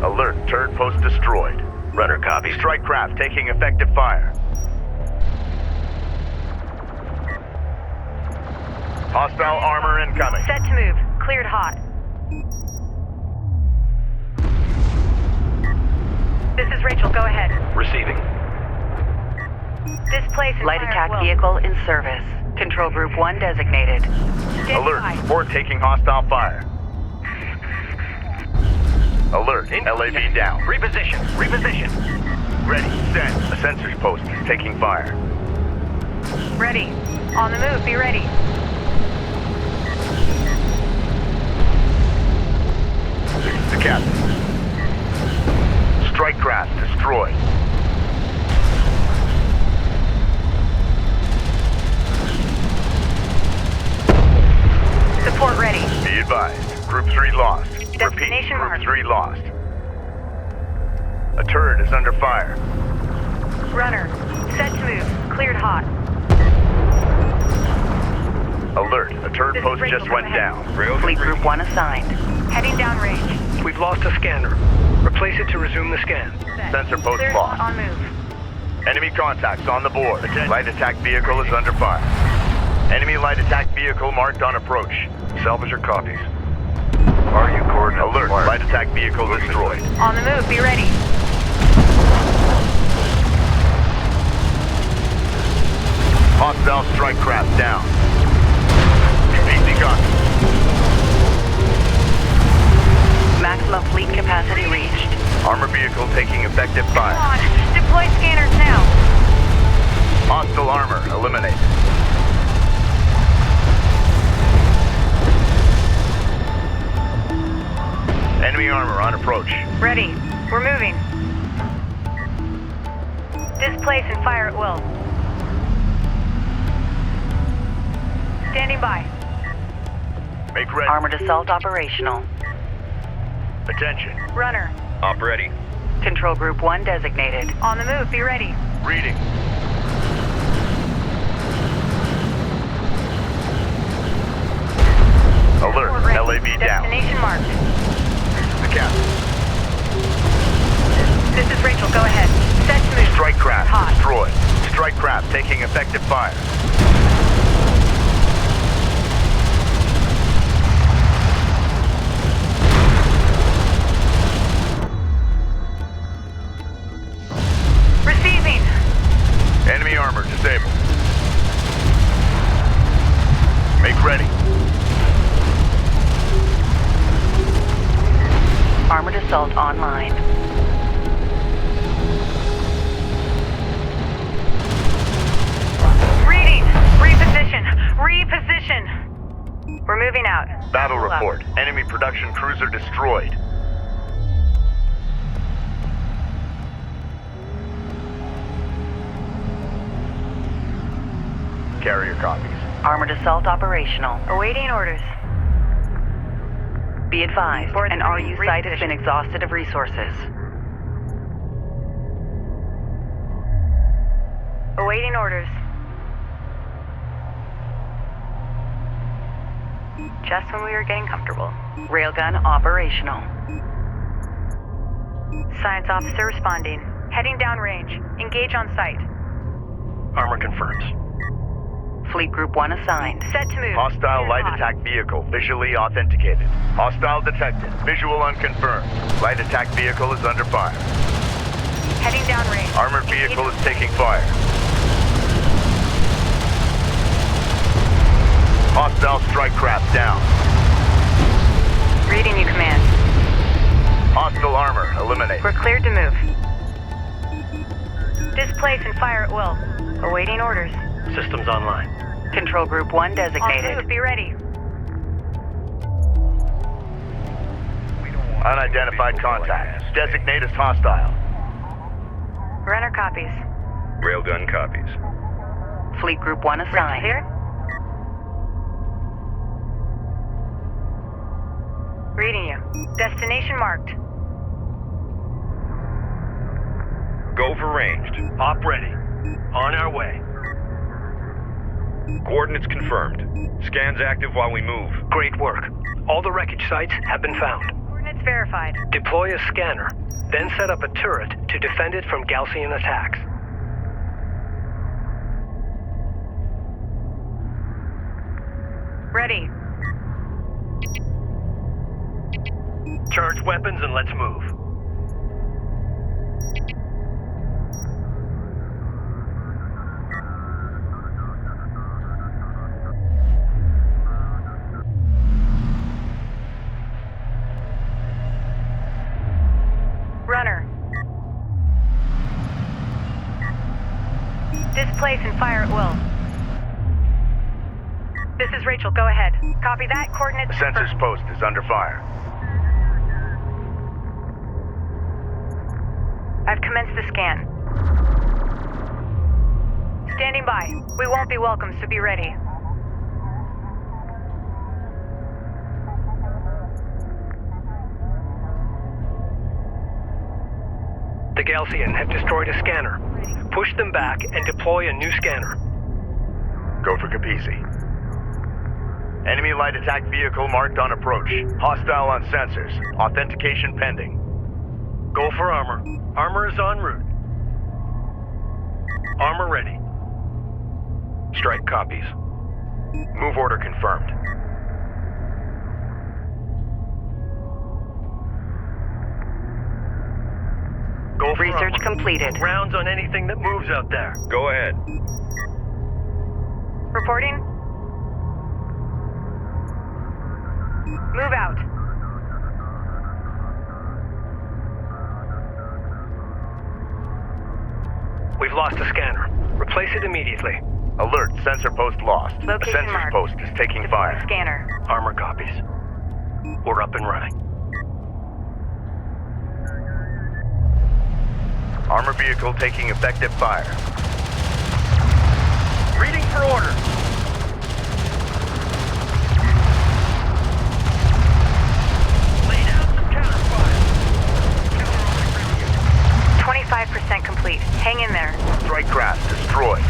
Alert, turret post destroyed. Runner copies. Strike craft taking effective fire. Hostile armor incoming. Set to move. Cleared hot. This is Rachel, go ahead. Receiving. This place is Light fire attack at will. vehicle in service. Control Group 1 designated. Stand Alert, by. support taking hostile fire. Alert, LAV down. Reposition. Reposition. Ready, send. A sensors post is taking fire. Ready. On the move, be ready. This is the captain. Strike craft destroyed. Support ready. Be advised. Group 3 lost. Repeat, Destination Group marked. 3 lost. A turret is under fire. Runner. Set to move. Cleared hot. Alert. A turret This is post Rachel, just go went ahead. down. Fleet Group 1 assigned. Heading downrange. We've lost a scanner. Replace it to resume the scan. Set. Sensor post Cleared lost. hot on move. Enemy contacts on the board. Light attack vehicle is under fire. Enemy light attack vehicle marked on approach. Salvage your copies. RU coordinates. Alert. Light attack vehicle destroyed. On the move, be ready. Hostile strike craft down. Easy gun. Maximum fleet capacity reached. Armor vehicle taking effective Come fire. on. Deploy scanners now. Hostile armor eliminated. Enemy armor on approach. Ready. We're moving. Displace and fire at will. Standing by. Make ready. Armored assault operational. Attention. Runner. Op ready. Control Group 1 designated. On the move, be ready. Reading. Alert. Report ready. LAV down. Destination marked. This is the captain. This is Rachel, go ahead. Set to move. Strike craft Hot. destroyed. Strike craft taking effective fire. Receiving. Enemy armor disabled. Make ready. Armored assault online. Reading. Reposition. Reposition. We're moving out. Battle Pull up. report. Enemy production cruiser destroyed. Carrier copies. Armored assault operational. Awaiting orders. Be advised, Board an three, RU site has been reposition. exhausted of resources. Awaiting orders. Just when we were getting comfortable. Railgun operational. Science officer responding. Heading downrange. Engage on site. Armor confirms. Fleet Group 1 assigned. Set to move. Hostile Cleared light hot. attack vehicle visually authenticated. Hostile detected. Visual unconfirmed. Light attack vehicle is under fire. Heading downrange. Armored vehicle is taking fire. Hostile strike craft down. Reading you, command. Hostile armor eliminated. We're cleared to move. Displace and fire at will. Awaiting orders. Systems online. Control Group 1 On designated. move, be ready. Unidentified contact. Designate as hostile. Runner copies. Railgun copies. Fleet Group 1 assigned. Clear? Reading you. Destination marked. Go for ranged. Op ready. On our way. Coordinates confirmed. Scans active while we move. Great work. All the wreckage sites have been found. Coordinates verified. Deploy a scanner, then set up a turret to defend it from Gaussian attacks. Ready. Charge weapons and let's move. Runner. Displace and fire at will. This is Rachel, go ahead. Copy that, coordinates... The sensors post is under fire. I've commenced the scan. Standing by. We won't be welcome, so be ready. The Galcian have destroyed a scanner. Push them back and deploy a new scanner. Go for Capisi. Enemy light attack vehicle marked on approach. Hostile on sensors. Authentication pending. Go for armor. Armor is en route. Armor ready. Strike copies. Move order confirmed. Go for Research armor. completed. Rounds on anything that moves out there. Go ahead. Reporting. Move out. We've lost a scanner. Replace it immediately. Alert, sensor post lost. The Location sensors marked. post is taking fire. Scanner. Armor copies. We're up and running. Armor vehicle taking effective fire. Reading for order. Lay down some counterfire. 25% complete. Hang in there. Strike craft destroyed.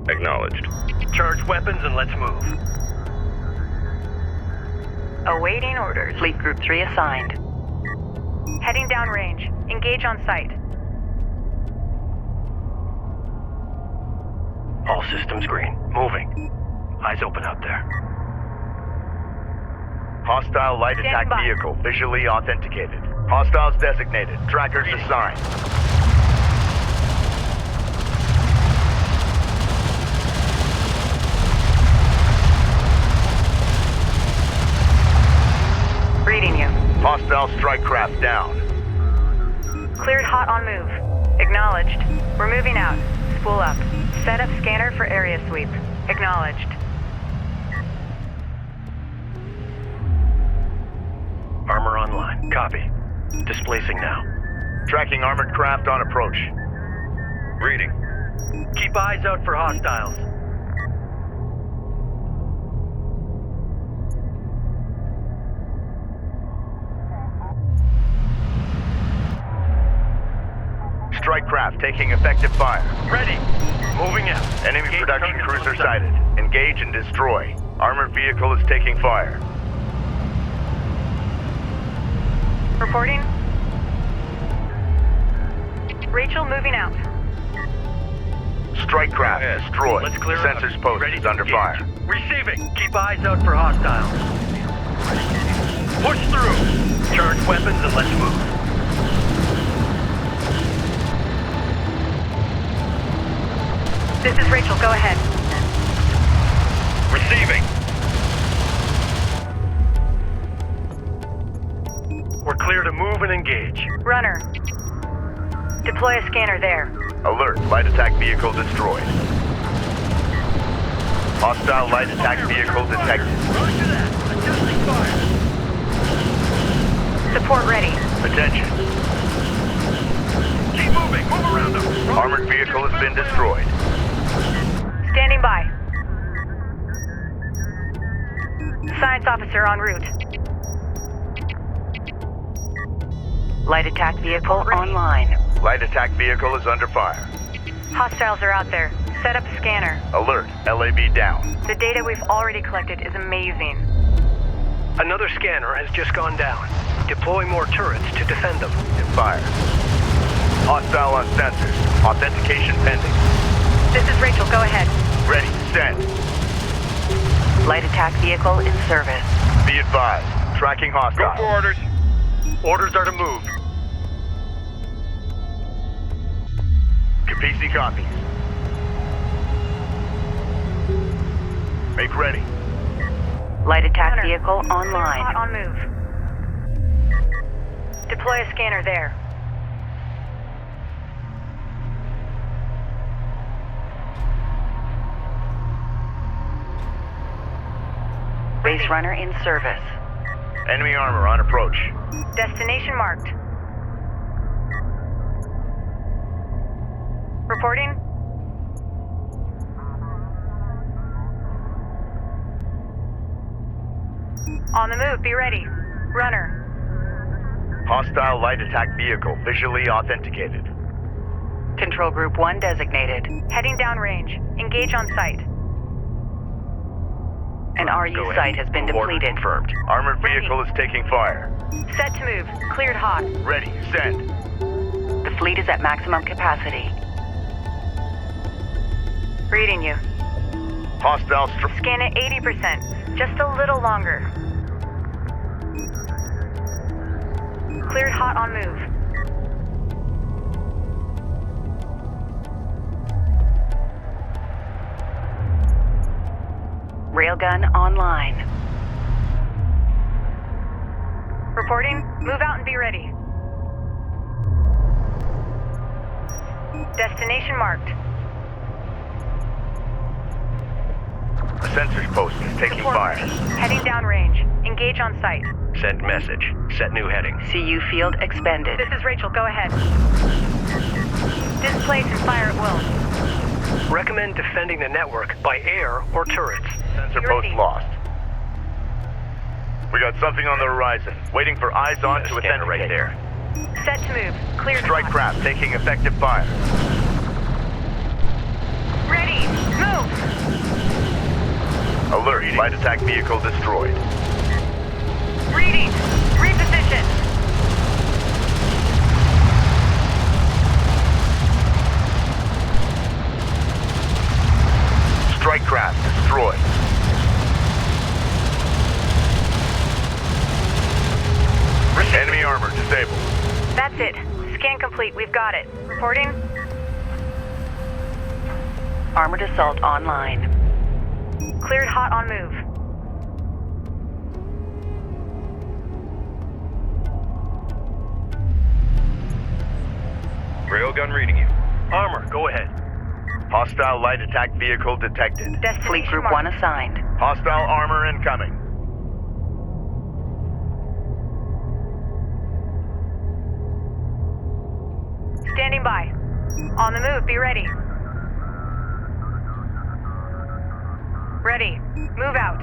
Acknowledged. Charge weapons and let's move. Awaiting orders. Fleet Group 3 assigned. Heading downrange. Engage on site. All systems green. Moving. Eyes open out there. Hostile light Standing attack by. vehicle visually authenticated. Hostiles designated. Trackers assigned. Reading you. Hostile strike craft down. Cleared hot on move. Acknowledged. We're moving out. Spool up. Set up scanner for area sweep. Acknowledged. Armor online. Copy. Displacing now. Tracking armored craft on approach. Reading. Keep eyes out for hostiles. Strike craft taking effective fire. Ready. Moving out. Enemy Engage production targets cruiser on site. sighted. Engage and destroy. Armored vehicle is taking fire. Reporting. Rachel moving out. Strike craft Go ahead. destroyed. Let's clear Sensors up. post Ready is to under engage. fire. Receiving. Keep eyes out for hostiles. Push through. Charge weapons and let's move. This is Rachel, go ahead. Receiving. We're clear to move and engage. Runner. Deploy a scanner there. Alert, light attack vehicle destroyed. Hostile light attack vehicle detected. Roger that. Adjusting fire. Support ready. Attention. Keep moving. Move around them. Armored vehicle has been destroyed. Standing by. Science officer en route. Light attack vehicle Ready. online. Light attack vehicle is under fire. Hostiles are out there. Set up scanner. Alert, LAB down. The data we've already collected is amazing. Another scanner has just gone down. Deploy more turrets to defend them. And fire. Hostile on sensors. Authentication pending. This is Rachel, go ahead. Ready, send. Light attack vehicle in service. Be advised. Tracking Go hostile. for orders. Orders are to move. Capisi copies. Make ready. Light attack Runner. vehicle Hot online. on move. Deploy a scanner there. Base runner in service. Enemy armor on approach. Destination marked. Reporting. On the move, be ready. Runner. Hostile light attack vehicle visually authenticated. Control Group 1 designated. Heading downrange. Engage on site. An RU site has been depleted. Confirmed. Armored vehicle is taking fire. Set to move. Cleared hot. Ready. Send. The fleet is at maximum capacity. Reading you. Hostile Scan at 80%. Just a little longer. Cleared hot on move. Railgun online. Reporting. Move out and be ready. Destination marked. A sensors post is taking fire. Heading downrange. Engage on site. Send message. Set new heading. CU field expended. This is Rachel. Go ahead. Displace and fire at will. Recommend defending the network by air or turrets. Sensor Your post seat. lost. We got something on the horizon. Waiting for eyes on to Scanner authenticate. right there. Set to move. Cleared Strike hot. craft taking effective fire. Ready. Move. Alert. Light attack vehicle destroyed. Reading. Reposition. Strike craft destroyed. Enemy armor disabled. That's it. Scan complete. We've got it. Reporting. Armored assault online. Cleared hot on move. Railgun reading you. Armor, go ahead. Hostile light attack vehicle detected. Destination Fleet Group marked. 1 assigned. Hostile armor incoming. Standing by. On the move. Be ready. Ready. Move out.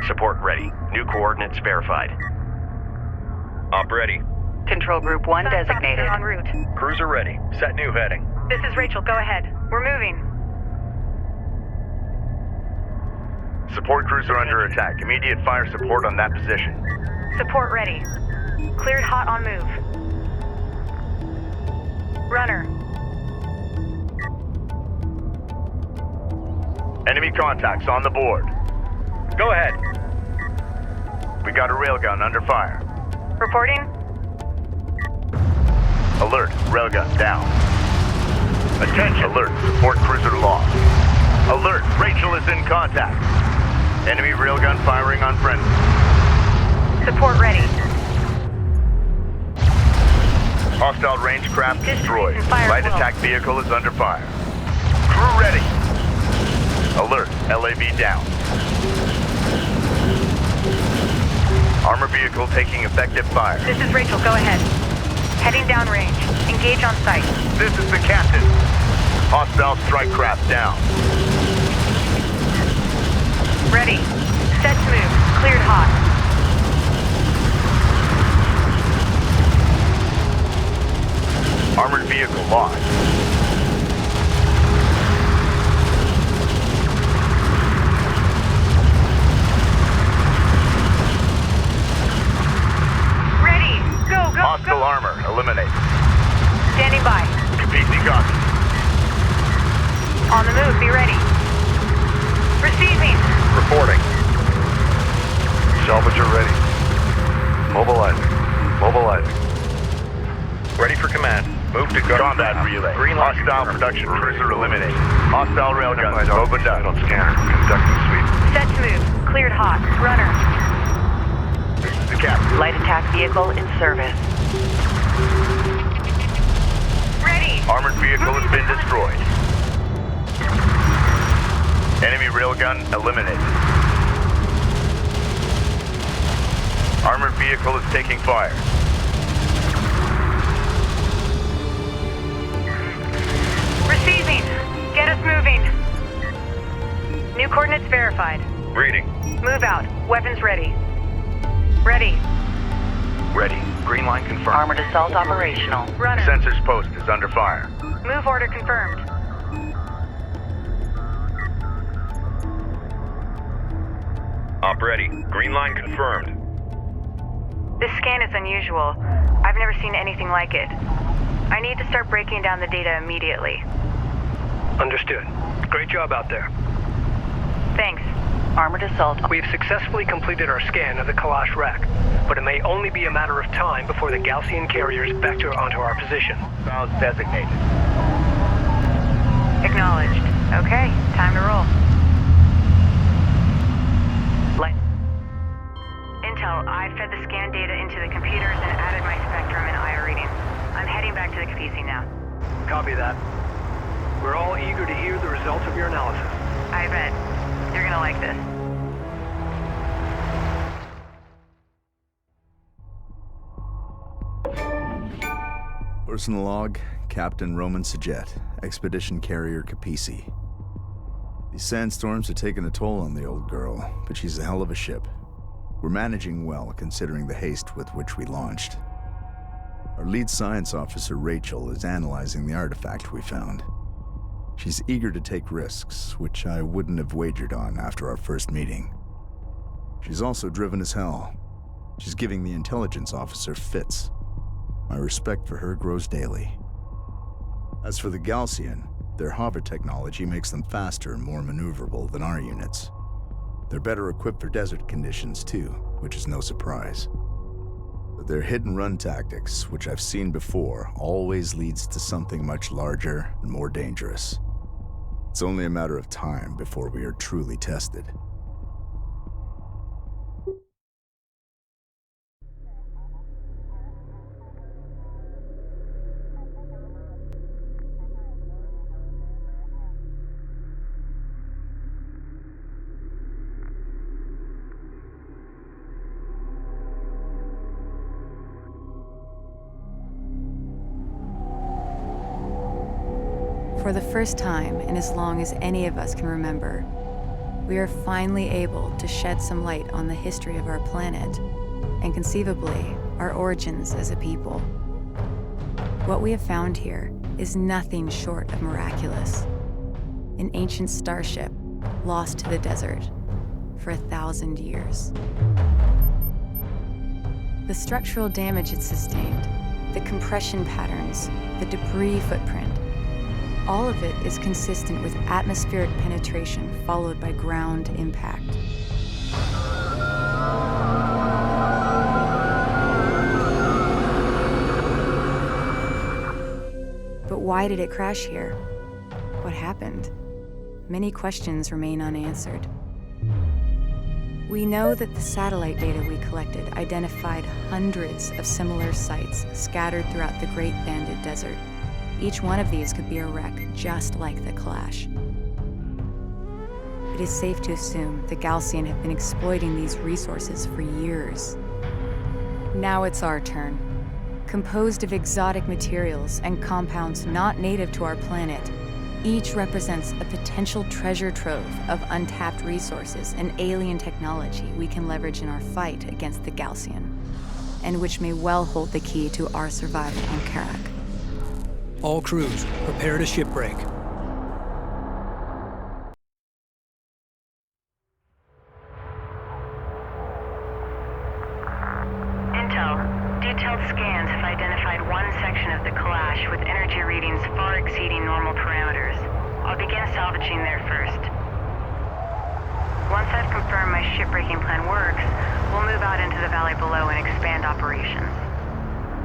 Support ready. New coordinates verified. Op ready. Control Group 1 Sun designated. en route. Cruiser ready. Set new heading. This is Rachel. Go ahead. We're moving. Support cruiser under attack. Immediate fire support on that position. Support ready. Cleared hot on move. Runner. Enemy contacts on the board. Go ahead. We got a railgun under fire. Reporting. Alert. Railgun down. Attention. Alert. Support cruiser lost. Alert. Rachel is in contact. Enemy railgun firing on friendly. Support ready. Hostile range craft destroyed. and fire Light well. attack vehicle is under fire. Crew ready. Alert. LAV down. Armor vehicle taking effective fire. This is Rachel. Go ahead. Heading downrange. Engage on site. This is the captain. Hostile strike craft down. Ready. Set to move. Cleared hot. Armored vehicle lost. Ready. Go, go, Hostile go. armor eliminated. Standing by. Capisi copy. On the move. Be ready. Receiving. Reporting. Salvager ready. Mobilizing. Mobilizing. Ready for command. Move to Combat relay. Green light. Hostile production cruiser eliminated. Hostile railguns opened up. Scanner. Conducting sweep. Set to move. Cleared hot. Runner. This is the captain. Light attack vehicle in service. Ready. Armored vehicle has been destroyed. Enemy railgun eliminated. Vehicle is taking fire. Receiving. Get us moving. New coordinates verified. Reading. Move out. Weapons ready. Ready. Ready. Green line confirmed. Armored assault operational. Runner. Sensors post is under fire. Move order confirmed. Op ready. Green line confirmed. This scan is unusual. I've never seen anything like it. I need to start breaking down the data immediately. Understood. Great job out there. Thanks. Armored assault. We've successfully completed our scan of the Kalash wreck, but it may only be a matter of time before the Gaussian carriers vector onto our position. Sounds designated. Acknowledged. Okay, time to roll. Intel, I fed the scan data into the computers and added my spectrum and IR readings. I'm heading back to the Kapisi now. Copy that. We're all eager to hear the results of your analysis. I bet. You're gonna like this. Personal log, Captain Roman Sajet, Expedition Carrier Kapisi. These sandstorms are taking a toll on the old girl, but she's a hell of a ship. We're managing well, considering the haste with which we launched. Our lead science officer, Rachel, is analyzing the artifact we found. She's eager to take risks, which I wouldn't have wagered on after our first meeting. She's also driven as hell. She's giving the intelligence officer fits. My respect for her grows daily. As for the Gaussian, their hover technology makes them faster and more maneuverable than our units. They're better equipped for desert conditions too, which is no surprise. But their hit-and-run tactics, which I've seen before, always leads to something much larger and more dangerous. It's only a matter of time before we are truly tested. For the first time in as long as any of us can remember, we are finally able to shed some light on the history of our planet, and conceivably, our origins as a people. What we have found here is nothing short of miraculous. An ancient starship lost to the desert for 1,000 years. The structural damage it sustained, the compression patterns, the debris footprint, all of it is consistent with atmospheric penetration followed by ground impact. But why did it crash here? What happened? Many questions remain unanswered. We know that the satellite data we collected identified hundreds of similar sites scattered throughout the Great Banded Desert. Each one of these could be a wreck just like the Kalash. It is safe to assume the Gaussian have been exploiting these resources for years. Now it's our turn. Composed of exotic materials and compounds not native to our planet, each represents a potential treasure trove of untapped resources and alien technology we can leverage in our fight against the Gaussian, and which may well hold the key to our survival on Kharak. All crews, prepare to shipbreak. Intel, detailed scans have identified one section of the Kalash with energy readings far exceeding normal parameters. I'll begin salvaging there first. Once I've confirmed my shipbreaking plan works, we'll move out into the valley below and expand operations.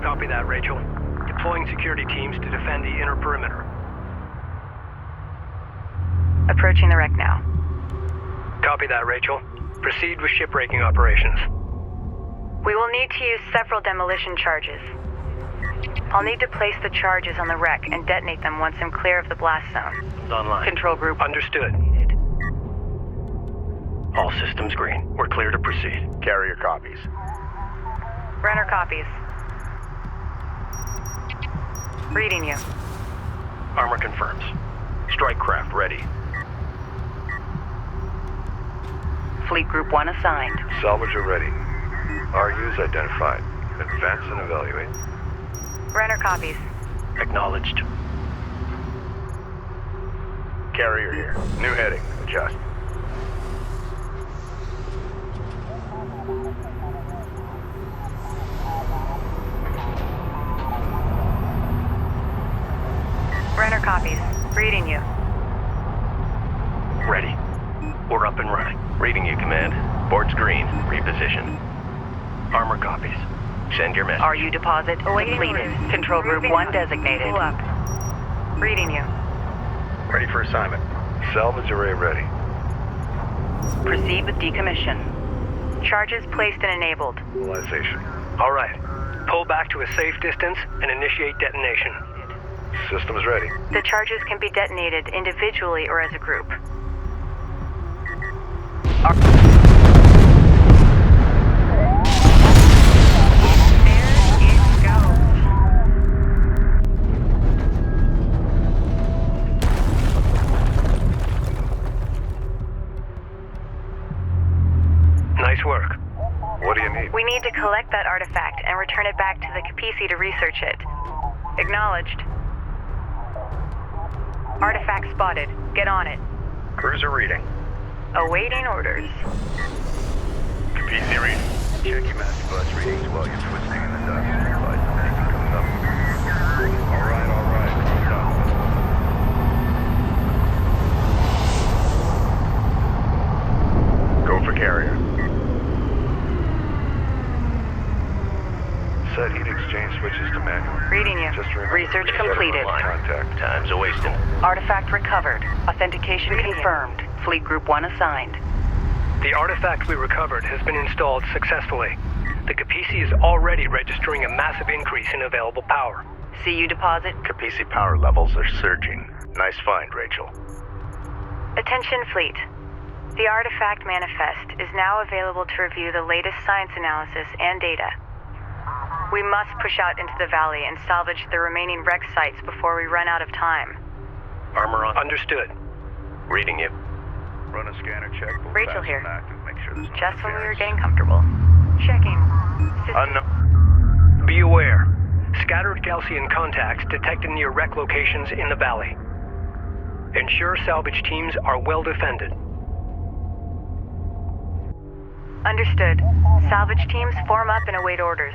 Copy that, Rachel. Deploying security teams to defend the inner perimeter. Approaching the wreck now. Copy that, Rachel. Proceed with shipbreaking operations. We will need to use several demolition charges. I'll need to place the charges on the wreck and detonate them once I'm clear of the blast zone. Online. Control group. Understood. All systems green. We're clear to proceed. Carrier copies. Brenner copies. Reading you. Armor confirms. Strike craft ready. Fleet Group 1 assigned. Salvager ready. RUs identified. Advance and evaluate. Brenner copies. Acknowledged. Carrier here. New heading. Adjust. Brenner copies. Reading you. Ready. We're up and running. Reading you, Command. Board's green. Reposition. Armor copies. Send your message. RU deposit Awaiting completed. orders. Control Group Moving 1 up. designated. Pull up. Reading you. Ready for assignment. Salvage array ready. Proceed with decommission. Charges placed and enabled. Mobilization. All right. Pull back to a safe distance and initiate detonation. Systems ready. The charges can be detonated individually or as a group. Nice work. What do you need? We need to collect that artifact and return it back to the Capisi to research it. Acknowledged. Artifact spotted. Get on it. Cruiser reading. Awaiting orders. Capisi reading. Check your master bus readings while you're twisting in the dust. Advise if anything comes up. All right. Go for carrier. Set heat exchange switches to manual. Reading you. Just remember, Research reset completed. online. Contact. Time's a wasting. Artifact recovered. Authentication Reading it. confirmed. Fleet Group 1 assigned. The artifact we recovered has been installed successfully. The Capisi is already registering a massive increase in available power. CU deposit. Capisi power levels are surging. Nice find, Rachel. Attention fleet. The artifact manifest is now available to review the latest science analysis and data. We must push out into the valley and salvage the remaining wreck sites before we run out of time. Armor on. Understood. Reading you. Run a scanner check. Both Rachel fast here. and active. Make sure there's no Just when we were interference. getting comfortable. Checking. System. Unknown. Be aware. Scattered Galcian contacts detected near wreck locations in the valley. Ensure salvage teams are well defended. Understood. Salvage teams form up and await orders.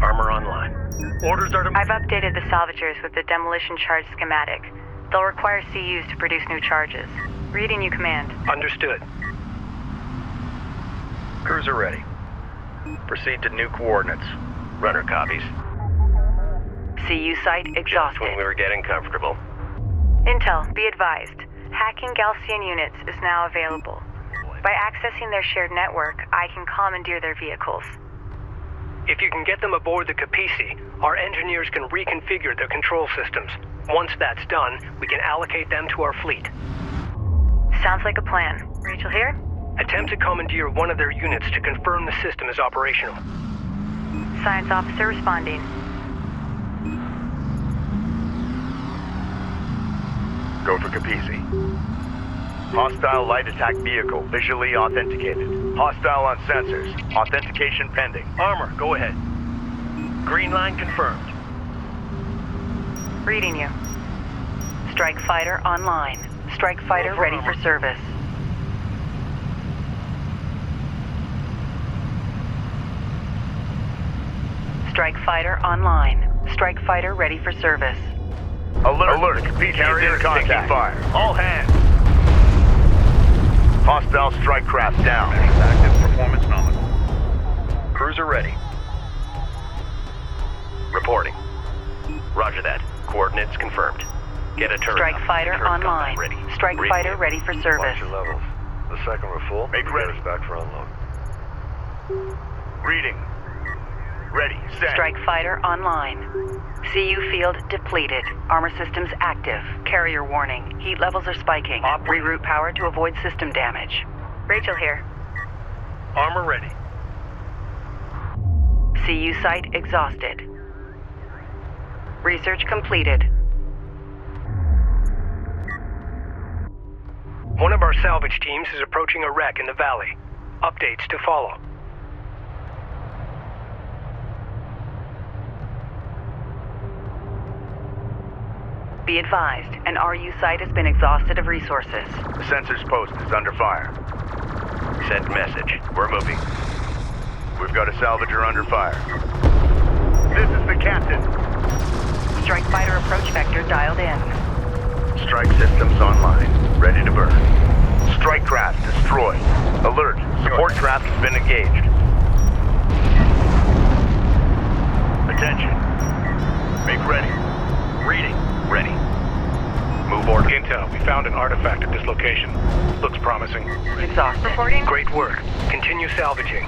Armor online. Orders are to... I've updated the salvagers with the demolition charge schematic. They'll require CUs to produce new charges. Reading you, Command. Understood. Cruiser ready. Proceed to new coordinates. Runner copies. CU site Just exhausted. when we were getting comfortable. Intel, be advised. Hacking Galcian units is now available. By accessing their shared network, I can commandeer their vehicles. If you can get them aboard the Capisi, our engineers can reconfigure their control systems. Once that's done, we can allocate them to our fleet. Sounds like a plan. Rachel here? Attempt to commandeer one of their units to confirm the system is operational. Science officer responding. Go for Capisi. Hostile light attack vehicle visually authenticated. Hostile on sensors. Authentication pending. Armor, go ahead. Green line confirmed. Reading you. Strike fighter online. Strike fighter ready for service. Strike fighter online. Strike fighter ready for service. Alert. Capisi carrier in contact. Fire. All hands. Hostile strike craft down. Active performance nominal. Cruiser ready. Reporting. Roger that. Coordinates confirmed. Get a turret. Strike fighter Turret online. combat ready. Strike Reading fighter you. ready for service. Watch your levels. The second we're full. Make ready. Back for unload. Reading. Ready. Set. Strike fighter online. CU field depleted. Armor systems active. Carrier warning. Heat levels are spiking. Reroute power to avoid system damage. Rachel here. Armor ready. CU site exhausted. Research completed. One of our salvage teams is approaching a wreck in the valley. Updates to follow. Be advised, an RU site has been exhausted of resources. The sensors post is under fire. Send message. We're moving. We've got a salvager under fire. This is the captain. Strike fighter approach vector dialed in. Strike systems online. Ready to burn. Strike craft destroyed. Alert. Support craft has been engaged. Attention. Make ready. Reading. Ready. Move order. Intel, we found an artifact at this location. Looks promising. Exhausted. Reporting. Great work. Continue salvaging.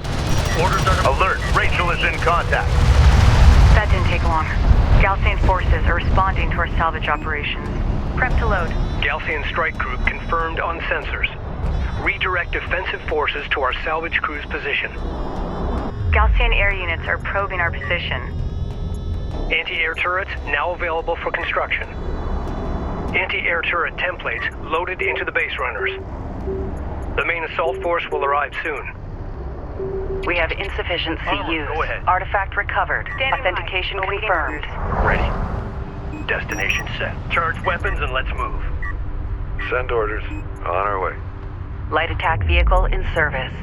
Orders are... Alert. Rachel is in contact. That didn't take long. Galcian forces are responding to our salvage operations. Prep to load. Galcian strike group confirmed on sensors. Redirect defensive forces to our salvage crew's position. Galcian air units are probing our position. Anti-air turrets now available for construction. Anti-air turret templates loaded into the base runners. The main assault force will arrive soon. We have insufficient CUs. Go ahead. Artifact recovered. Standing Authentication by. Awaiting confirmed. Ready. Destination set. Charge weapons and let's move. Send orders. On our way. Light attack vehicle in service.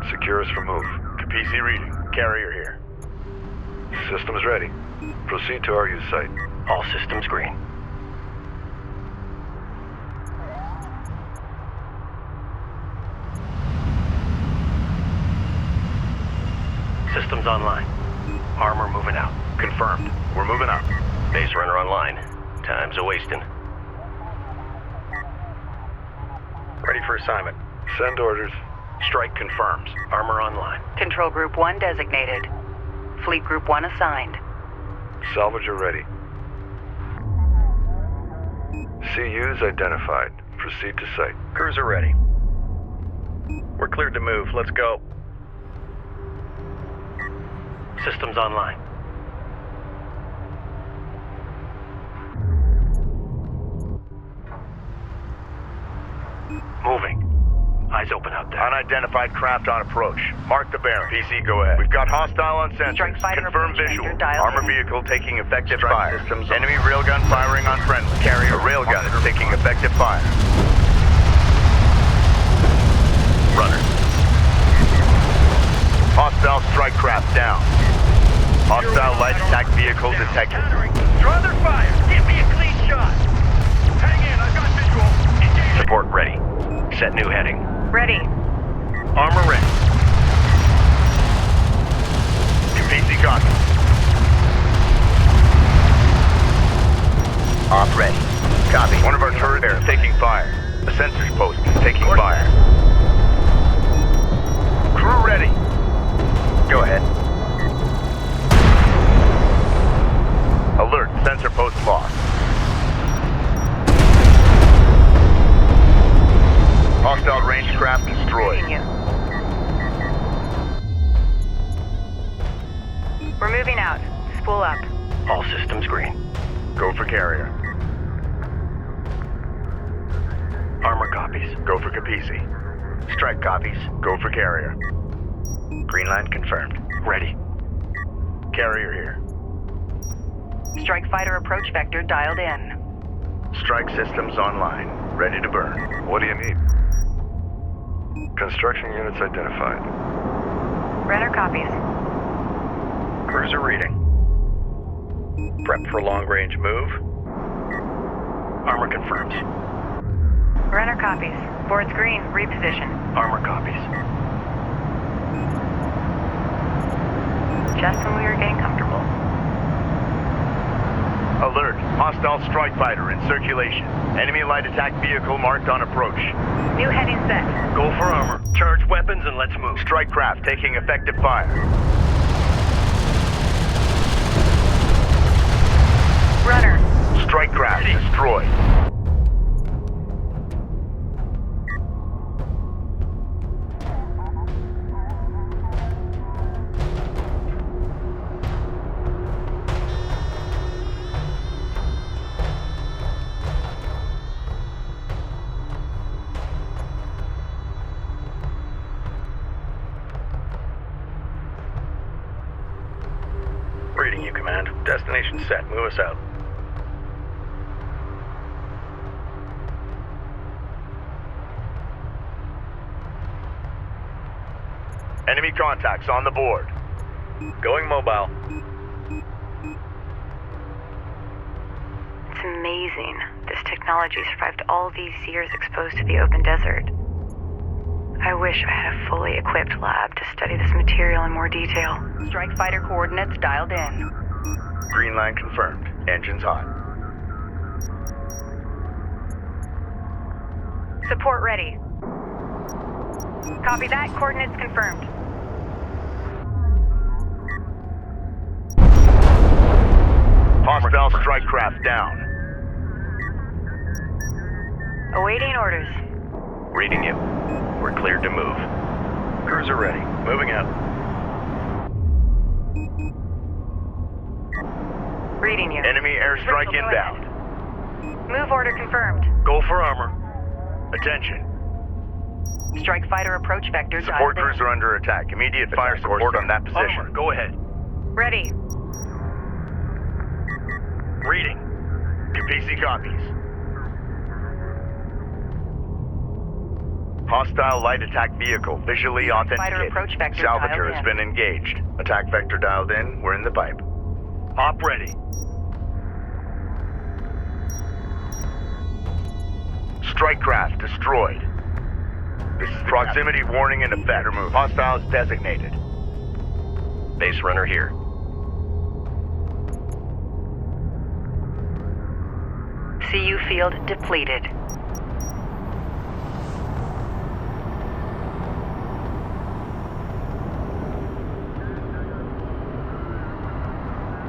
Secure us for move. Capisi reading. Carrier here. Systems ready. Proceed to RU site. All systems green. Systems online. Armor moving out. Confirmed. We're moving up. Base runner online. Time's a-wasting. Ready for assignment. Send orders. Strike confirms. Armor online. Control Group 1 designated. Fleet Group 1 assigned. Salvager ready. CUs identified. Proceed to site. Cruiser ready. We're cleared to move. Let's go. Systems online. Moving. Eyes open out there. Unidentified craft on approach. Mark the bearing. PC, go ahead. We've got hostile on sensors. Strike fighter Confirm approach visual. vector dialed Armor in. vehicle taking effective Strike fire. systems Enemy railgun firing on friendly. Carrier railgun is taking effective fire. Runner. Hostile strike craft down. Hostile light attack vehicle detected. Draw their fire. Give me a clean shot. Hang in. I've got visual. Engage. Support ready. Set new heading. Ready. Armor ready. Capisi copy. Op ready. Copy. One of our turret air taking fire. The sensors post is taking fire. Crew ready. Go ahead. Alert. Sensor post lost. Hostile range craft destroyed. Reading you. We're moving out. Spool up. All systems green. Go for carrier. Armor copies. Go for Capisi. Strike copies. Go for carrier. Green line confirmed. Ready. Carrier here. Strike fighter approach vector dialed in. Strike systems online. Ready to burn. What do you need? Construction units identified. Runner copies. Cruiser reading. Prep for long-range move. Armor confirms. Runner copies. Board's green. Reposition. Armor copies. Just when we were getting comfortable. Alert. Hostile strike fighter in circulation. Enemy light attack vehicle marked on approach. New heading set. Go for armor. Charge weapons and let's move. Strike craft taking effective fire. Runner. Strike craft destroyed. you, Command. Destination set. Move us out. Enemy contacts on the board. Going mobile. It's amazing. This technology survived all these years exposed to the open desert. I wish I had a fully equipped lab to study this material in more detail. Strike fighter coordinates dialed in. Green line confirmed. Engines hot. Support ready. Copy that. Coordinates confirmed. Hostile strike craft down. Awaiting orders. Reading you. We're cleared to move. Cruiser ready. Moving out. Reading you. Enemy airstrike Virtual inbound. Move order confirmed. Go for armor. Attention. Strike fighter approach vector Support dialed in. cruiser under attack. Immediate fire support on that position. Armor, go ahead. Ready. Reading. Capisi copies. Hostile light attack vehicle visually authenticated. approach vector Salvager dialed has in. been engaged. Attack vector dialed in. We're in the pipe. Op ready. Strike craft destroyed. This is proximity warning in effect. Remove. Hostiles designated. Base runner here. CU field depleted.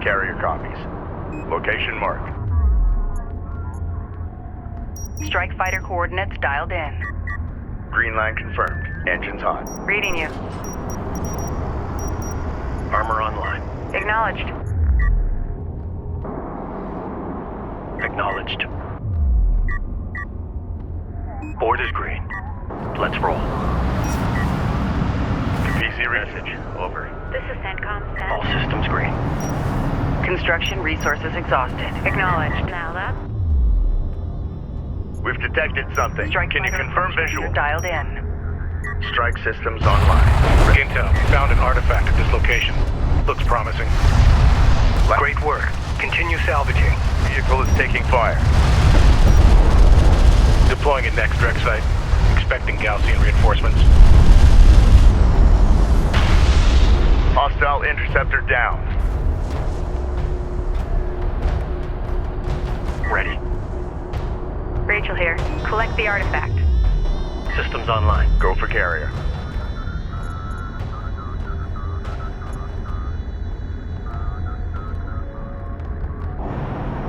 Carrier copies. Location marked. Strike fighter coordinates dialed in. Green line confirmed. Engines hot. Reading you. Armor online. Acknowledged. Acknowledged. Board is green. Let's roll. Capisi Message. Over. This is CENTCOM. All systems green. Construction resources exhausted. Acknowledged. Now that. We've detected something. Strike Can you fighter confirm approach visual? vector dialed in. Strike systems online. Intel. Found an artifact at this location. Looks promising. Great work. Continue salvaging. Vehicle is taking fire. Deploying at next wreck site. Expecting Gaussian reinforcements. Hostile interceptor down. Ready. Rachel here. Collect the artifact. Systems online. Go for carrier.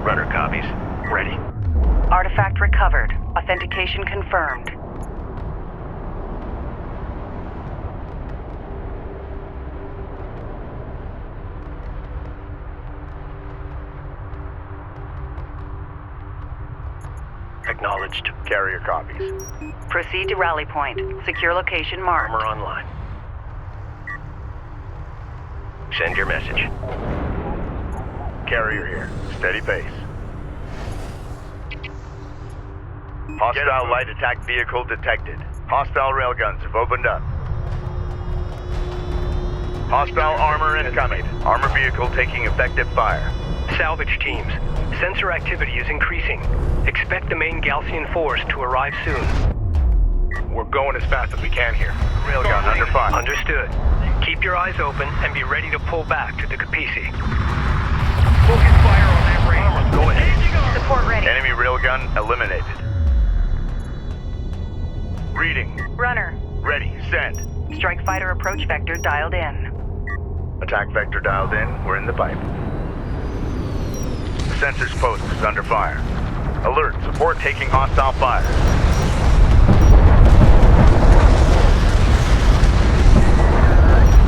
Runner copies. Ready. Artifact recovered. Authentication confirmed. Acknowledged. Carrier copies. Proceed to rally point. Secure location marked. Armor online. Send your message. Carrier here. Steady pace. Hostile light attack vehicle detected. Hostile railguns have opened up. Hostile armor incoming. Armor vehicle taking effective fire. Salvage teams. Sensor activity is increasing. Expect the main Gaussian force to arrive soon. We're going as fast as we can here. Railgun under fire. Understood. Keep your eyes open and be ready to pull back to the Capisi. Focus fire on that range. Go ahead. Support ready. Enemy railgun eliminated. Reading. Runner. Ready. Send. Strike fighter approach vector dialed in. Attack vector dialed in. We're in the pipe. The sensors post is under fire. Alert. Support taking hostile fire.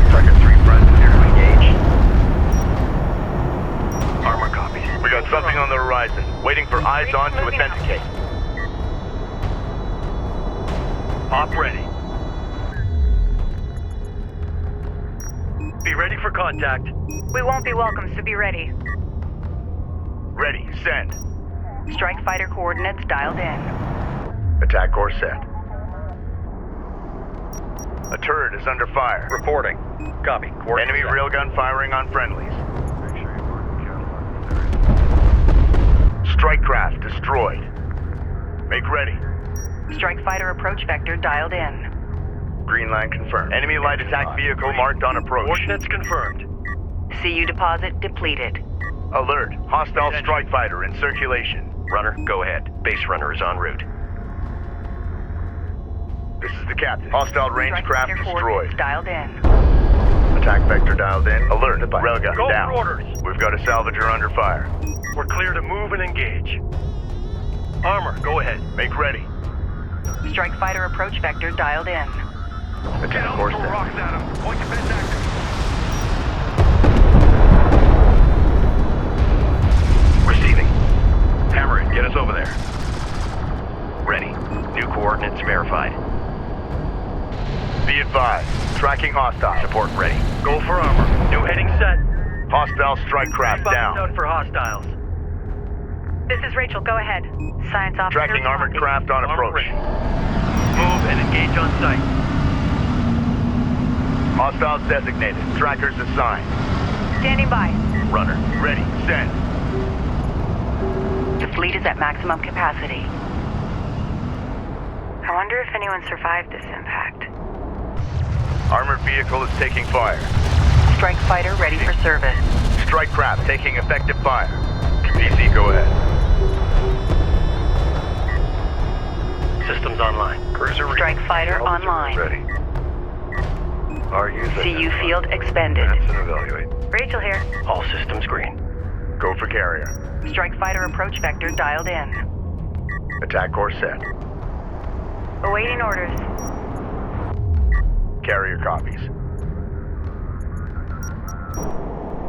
Target 3 front clear to engage. Armor copies. We got something on the horizon. Waiting for eyes on to Moving out. authenticate. Op ready. Be ready for contact. We won't be welcome, so be ready. Ready, send. Strike fighter coordinates dialed in. Attack course set. A turret is under fire. Reporting. Copy. Enemy railgun firing on friendlies. Strike craft destroyed. Make ready. Strike fighter approach vector dialed in. Green line confirmed. Enemy light attack vehicle marked on approach. Coordinates confirmed. CU deposit depleted. Alert. Hostile strike fighter in circulation. Runner, go ahead. Base runner is en route. This is the captain. Hostile range Strike craft fighter destroyed. coordinates dialed in. Attack vector dialed in. Alert. Railgun Go down. for orders. We've got a salvager under fire. We're clear to move and engage. Armor, go ahead. Make ready. Strike fighter approach vector dialed in. Attack course set. rocks at him. Point defense active. Receiving. Hammer it. Get us over there. Ready. New coordinates verified. Be advised. Tracking hostile. Support ready. Go for armor. New heading set. Hostile strike craft down. Out for hostiles. This is Rachel, go ahead. Science officer. Tracking armored craft on Armor approach. ready. Move and engage on sight. Hostiles designated. Trackers assigned. Standing by. Runner. Ready. Send. The fleet is at maximum capacity. I wonder if anyone survived this impact. Armored vehicle is taking fire. Strike fighter ready for service. Strike craft taking effective fire. PC, go ahead. Systems online. Cruiser ready. Strike fighter online. Ready. Our user. CU field expended. And evaluate. Rachel here. All systems green. Go for carrier. Strike fighter approach vector dialed in. Attack course set. Awaiting orders. Carrier copies.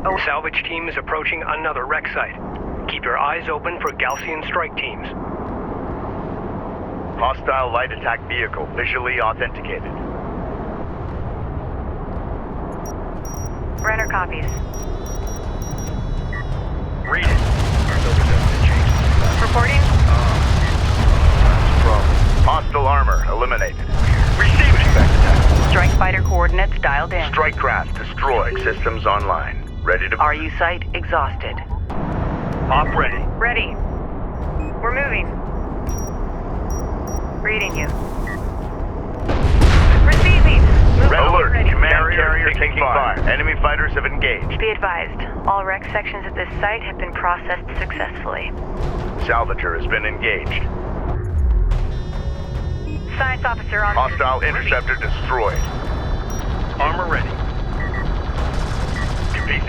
A salvage team is approaching another wreck site. Keep your eyes open for Galcian strike teams. Hostile light attack vehicle visually authenticated. Runner copies. Read it. Reporting. Hostile armor eliminated. Receiving. Strike fighter coordinates dialed in. Strike craft destroyed. Systems online. Ready to... RU site exhausted. Op ready. Ready. We're moving. Reading you. Receiving. Red alert. Ready. Command carrier taking fire. Enemy fighters have engaged. Be advised, all wreck sections at this site have been processed successfully. Salvager has been engaged. Science officer on... Hostile interceptor destroyed. Armor ready.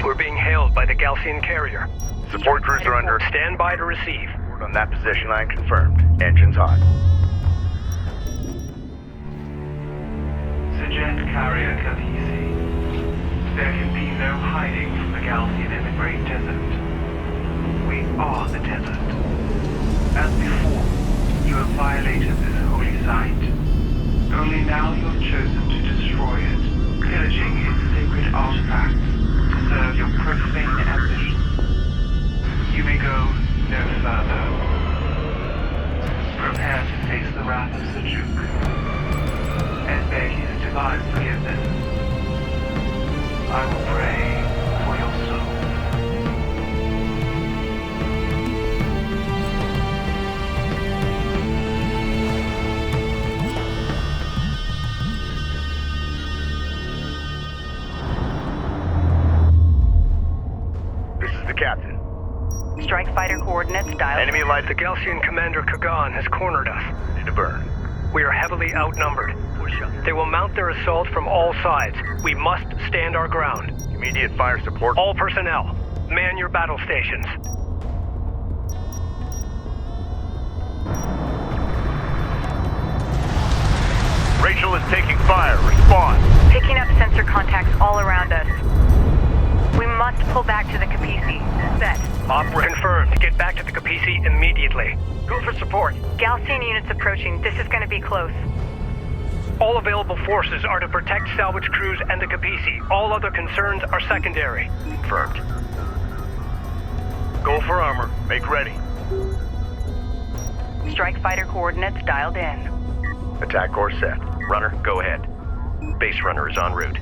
We're being hailed by the Galcian carrier. Support cruiser under... Stand by to receive. On that position line confirmed. Engines hot. Suggest carrier Khaleesi. There can be no hiding from the Galcian in the Great Desert. We are the desert. As before, you have violated this holy site. Only now you have chosen to destroy it, pillaging its sacred artifacts to serve your profane ambitions. You may go no further. Prepare to face the wrath of Sejuk and beg his divine forgiveness. I will pray for your soul. This is the captain. Strike fighter coordinates dialed. Enemy light The Galcian commander Kagan has cornered us. ready to burn. We are heavily outnumbered. They will mount their assault from all sides. We must stand our ground. Immediate fire support. All personnel, man your battle stations. Rachel is taking fire. Respond. Picking up sensor contacts all around us. We must pull back to the Capisi. Set. Opera confirmed. Get back to the Capisi immediately. Go for support. Galcian units approaching. This is going to be close. All available forces are to protect salvage crews and the Capisi. All other concerns are secondary. Confirmed. Go for armor. Make ready. Strike fighter coordinates dialed in. Attack course set. Runner, go ahead. Base runner is en route.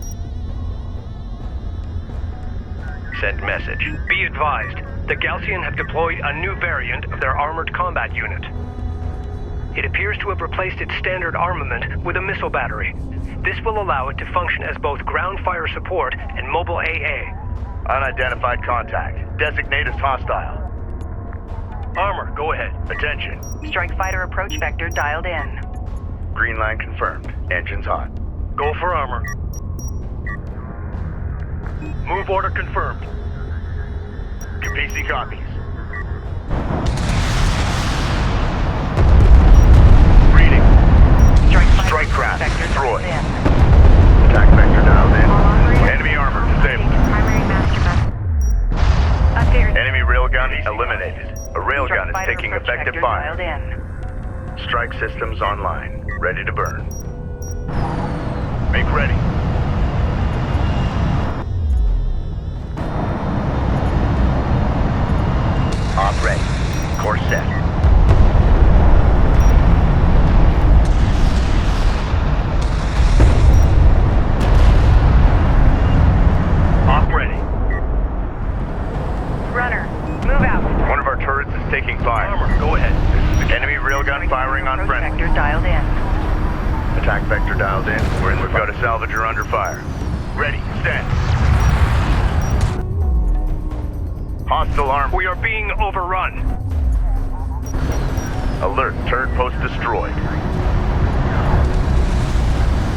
Send message. Be advised, the Galcian have deployed a new variant of their armored combat unit. It appears to have replaced its standard armament with a missile battery. This will allow it to function as both ground fire support and mobile AA. Unidentified contact. Designate as hostile. Armor, go ahead. Attention. Strike fighter approach vector dialed in. Green line confirmed. Engines hot. Go for armor. Move order confirmed. Capisi copies. Reading. Strike craft destroyed. Attack vector dialed in. Enemy armor disabled. Primary master vessel. Update. Enemy railgun eliminated. A railgun is taking effective fire. Dialed in. Strike systems online. Ready to burn. Make ready. Op ready. Course set. Op ready. Runner, move out. One of our turrets is taking fire. Armor, go ahead. Enemy railgun firing on Approach friendly. vector dialed in. Attack vector dialed in. We've got a salvager under fire. Ready. Stand. Hostile arm. We are being overrun. Alert. Turret post destroyed.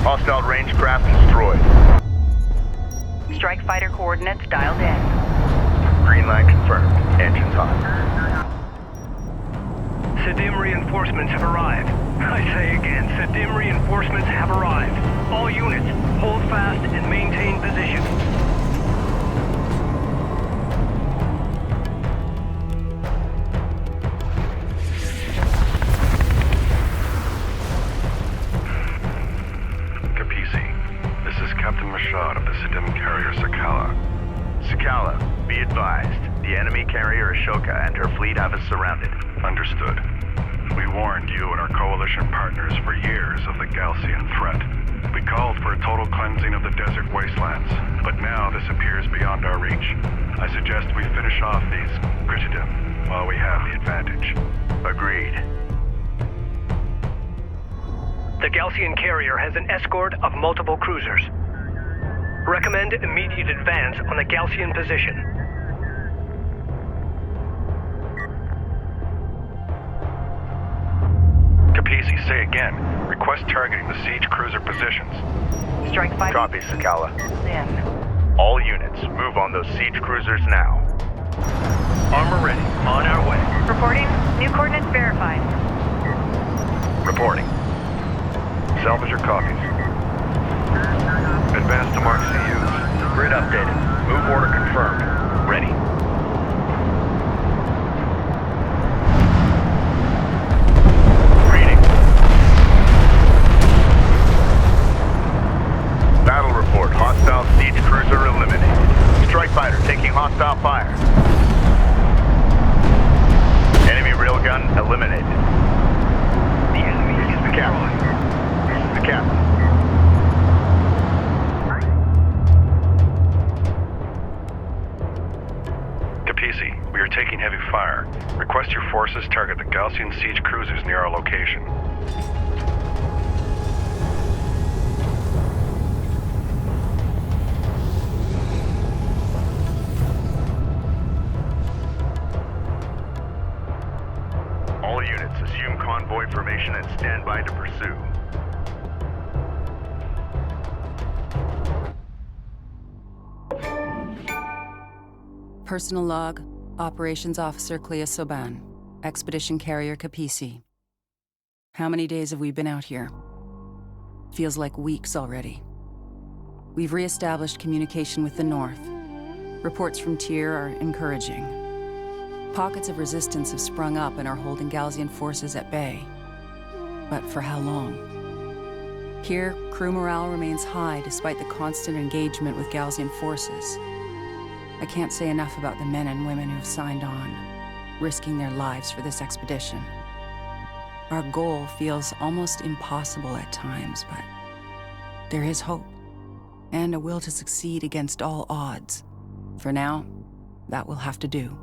Hostile range craft destroyed. Strike fighter coordinates dialed in. Green line confirmed. Engines hot. Sedim reinforcements have arrived. I say again, Sedim reinforcements have arrived. All units, hold fast and maintain position. Capisi, this is Captain Mashad of the Sedim carrier Sakala. Sakala, be advised. The enemy carrier Ashoka and her fleet have us surrounded. Understood. We warned you and our coalition partners for years of the Galcian threat. We called for a total cleansing of the desert wastelands, but now this appears beyond our reach. I suggest we finish off these Gritidim while we have the advantage. Agreed. The Galcian carrier has an escort of multiple cruisers. Recommend immediate advance on the Galcian position. Capisi, say again. Request targeting the siege cruiser positions. Strike fighter Copy, Sakala. in. All units, move on those siege cruisers now. Armor ready. On our way. Reporting. New coordinates verified. Reporting. Salvager copies. Advance to mark CUs. Grid updated. Move order confirmed. Ready. Reading. Battle report. Hostile siege cruiser eliminated. Strike fighter taking hostile fire. Enemy railgun eliminated. The enemy is the captain. This is the captain. Capisi, we are taking heavy fire. Request your forces target the Galcian siege cruisers near our location. All units, assume convoy formation and stand by to pursue. Personal log, Operations Officer Clea Soban, Expedition Carrier Capisi. How many days have we been out here? Feels like weeks already. We've re-established communication with the North. Reports from Tyr are encouraging. Pockets of resistance have sprung up and are holding Galcian forces at bay. But for how long? Here, crew morale remains high despite the constant engagement with Galsian forces. I can't say enough about the men and women who've signed on, risking their lives for this expedition. Our goal feels almost impossible at times, but there is hope, and a will to succeed against all odds. For now, that will have to do.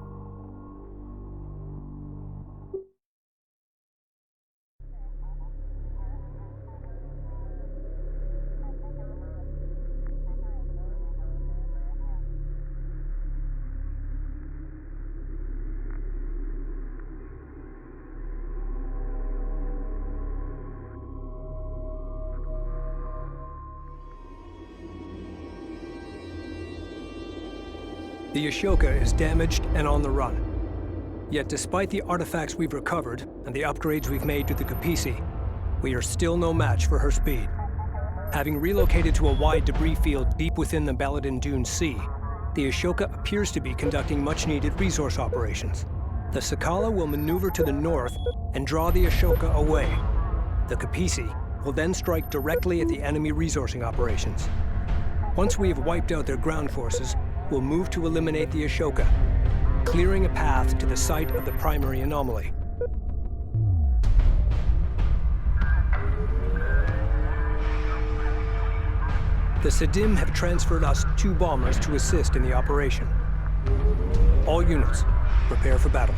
The Ashoka is damaged and on the run. Yet despite the artifacts we've recovered and the upgrades we've made to the Kapisi, we are still no match for her speed. Having relocated to a wide debris field deep within the Baladin Dune Sea, the Ashoka appears to be conducting much-needed resource operations. The Sakala will maneuver to the north and draw the Ashoka away. The Kapisi will then strike directly at the enemy resourcing operations. Once we have wiped out their ground forces, we'll move to eliminate the Ashoka, clearing a path to the site of the primary anomaly. The Sadim have transferred us 2 bombers to assist in the operation. All units, prepare for battle.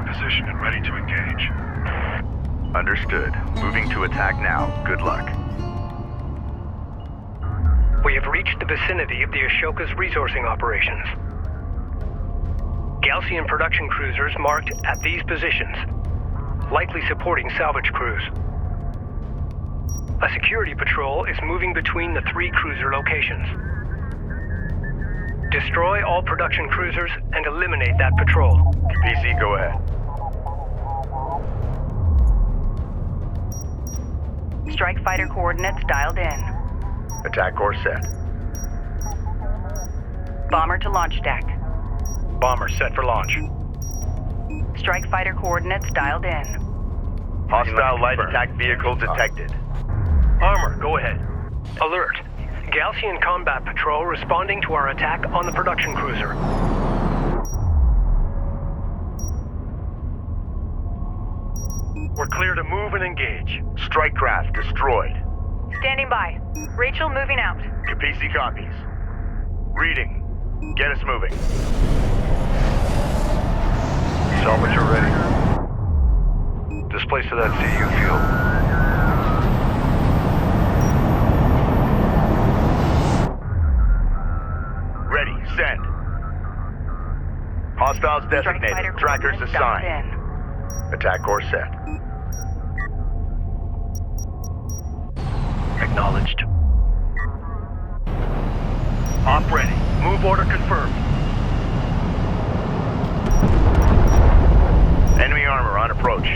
Position and ready to engage. Understood. Moving to attack now. Good luck. We have reached the vicinity of the Ashoka's resourcing operations. Galsian production cruisers marked at these positions, likely supporting salvage crews. A security patrol is moving between the 3 cruiser locations. Destroy all production cruisers and eliminate that patrol. PC, go ahead. Strike fighter coordinates dialed in. Attack course set. Bomber to launch deck. Bomber set for launch. Strike fighter coordinates dialed in. Hostile light attack vehicle detected. Armor, go ahead. Alert. Galsian combat patrol responding to our attack on the production cruiser. We're clear to move and engage. Strike craft destroyed. Standing by. Rachel moving out. Kapisi copies. Reading. Get us moving. Salvager ready. Displace to that CU field. Ready. Send. Hostiles designated. Trackers assigned. Attack course set. Acknowledged. Op ready. Move order confirmed. Enemy armor on approach.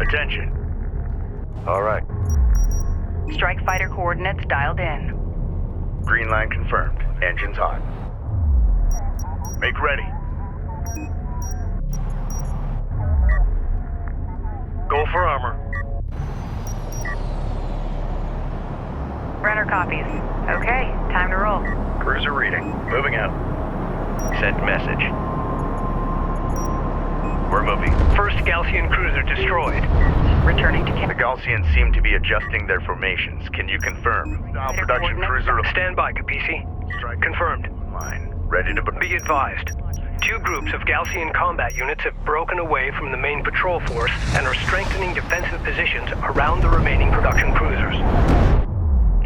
Attention. All right. Strike fighter coordinates dialed in. Green line confirmed. Engines hot. Make ready. Go for armor. Runner copies. Okay, time to roll. Cruiser reading. Moving out. Sent message. We're moving. First Galsian cruiser destroyed. Returning to The Galsians seem to be adjusting their formations. Can you confirm? Now production cruiser. Stand by, Kapisi. Strike Confirmed. line. Ready to Be advised. 2 groups of Galsian combat units have broken away from the main patrol force and are strengthening defensive positions around the remaining production cruisers.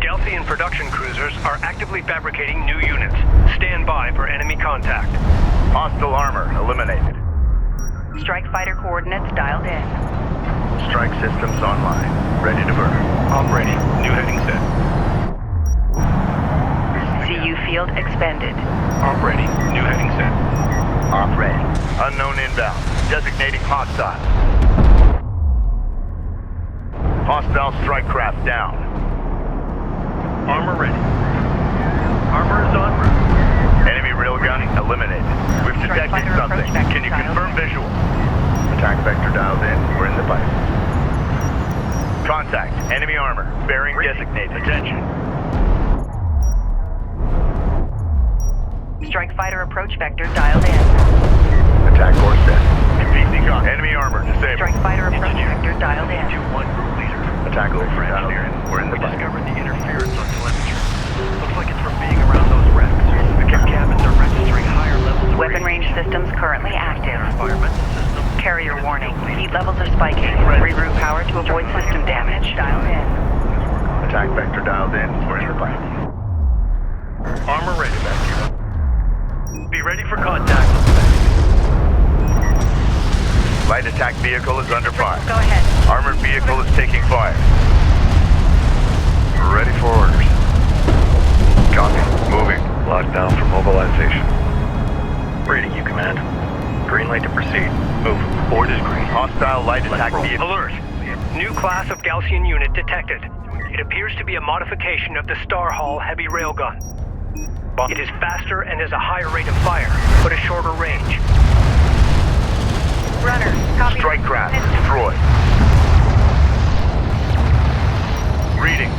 Galsian production cruisers are actively fabricating new units. Stand by for enemy contact. Hostile armor eliminated. Strike fighter coordinates dialed in. Strike systems online. Ready to burn. Op ready. New heading set. CU field expended. Op ready. New heading set. Op ready. Unknown inbound. Designating hostile. Hostile strike craft down. Armor ready. Armor is en route. Enemy railgun eliminated. We've Strike detected fighter something. approach vector Can you dialed confirm in. visual? Attack vector dialed in. We're in the pipe. Contact. Enemy armor. Bearing designated. Attention. Strike fighter approach vector dialed in. Attack course set. PC con. Enemy armor disabled. Strike fighter approach vector dialed in. 2-1 group leader. Attack Go vector for dialed engineering. in. We're in the We pipe. discovered the interference on telemetry. Looks like it's from being around those wrecks. The cabins are registering higher levels of Weapon range systems currently active. environmental system. Carrier warning. Heat levels are spiking. Reroute power to avoid system damage. Dialed in. Attack vector dialed in. We're in the pipe. Armor ready, Matthew. Be ready for contact. Light attack vehicle is under fire. Go ahead. Armored vehicle is taking fire. Ready for orders. Copy. Moving. Locked down for mobilization. Reading you, Command. Green light to proceed. Move. Board is green. Hostile light attack vehicle. Alert. New class of Gaussian unit detected. It appears to be a modification of the Star Hall heavy railgun. It is faster and has a higher rate of fire, but a shorter range. Runner, copy. Strike craft destroyed. Reading.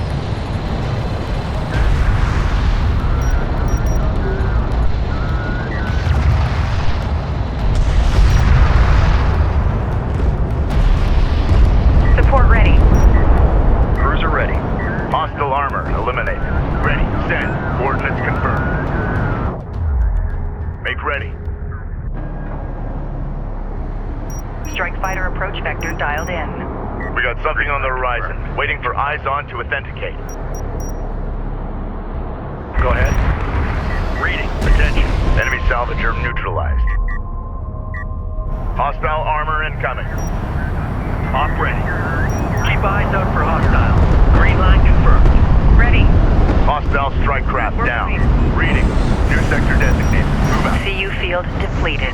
Support ready. Cruiser ready. Hostile armor eliminated. Ready. Send. Coordinates confirmed. Make ready. Strike fighter approach vector dialed in. We got something on the horizon. Waiting for eyes on to authenticate. Go ahead. Reading. Attention. Enemy salvager neutralized. Hostile armor incoming. Op ready. Keep eyes out for hostile. Green line confirmed. Ready. Hostile strike craft down. Reading. New sector designated. Move out. CU field depleted.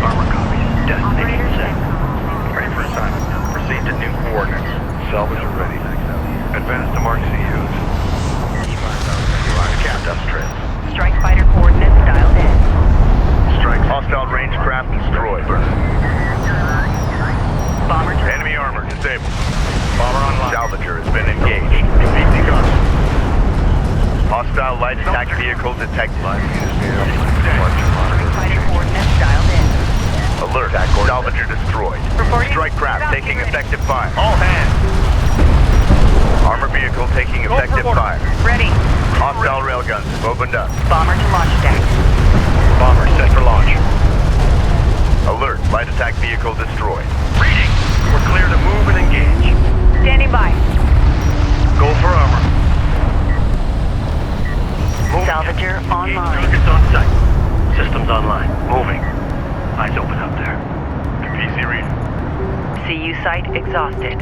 Armor copies. Destination Operator set. set. Ready for assignment. Proceed to new coordinates. Salvage are ready. Advance to mark CUs. Line cap dust trails. Strike fighter coordinates dialed in. Strike. Hostile range craft destroyed. Bomber to Enemy armor disabled. Bomber online. Salvager has been engaged. PC guns. Hostile light attack vehicle detected. fighter coordinates dialed in. Alert. Salvager destroyed. Reporting. Strike craft Stop, taking get ready. effective fire. All hands. Armor vehicle taking effective fire. Ready. Hostile railguns have opened up. Bomber to launch deck. Bomber set for launch. Alert. Light attack vehicle destroyed. Reading. We're clear to move and engage. Standing by. Go for armor. Moving. Salvager Engage online. targets on site. Systems online. Moving. Eyes open up there. PC reading. CU site exhausted.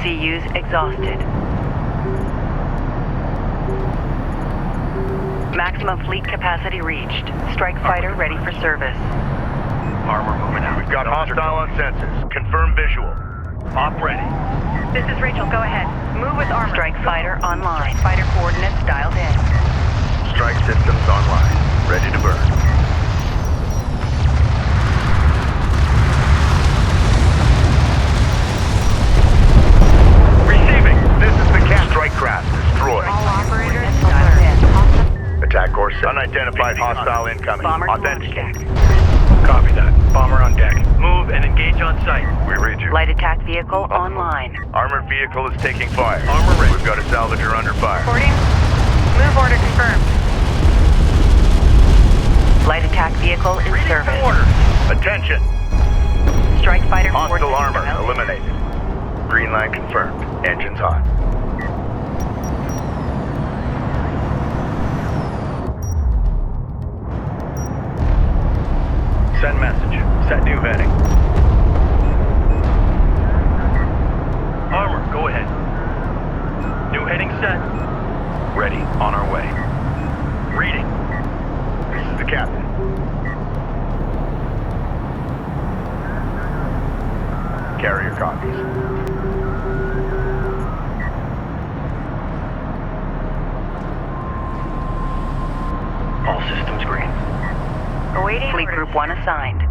CUs exhausted. Maximum fleet capacity reached. Strike fighter ready for service. Armor moving out. We've got hostile on sensors. Confirm visual. Op ready. This is Rachel. Go ahead. Move with armor. Strike fighter online. Fighter coordinates dialed in. Strike systems online. Ready to burn. Receiving. This is the cap. Strike craft destroyed. All operators Dialed in. Attack course set. Unidentified hostile incoming. Bomber to launch Authenticate. deck. Copy that. Bomber on deck. Move and engage on site. We read you. Light attack vehicle online. Armored vehicle is taking fire. Armor ready. We've got a salvager under fire. Reporting. Move order confirmed. Light attack vehicle in Reading service. for orders. Attention. Strike fighter Hostile coordinates armor dialed in. eliminated. Green line confirmed. Engines hot. Send message. Set new heading. Armor, go ahead. New heading set. Ready, on our way. Reading. This is the captain. Carrier copies. Awaiting Fleet orders. Group 1 assigned.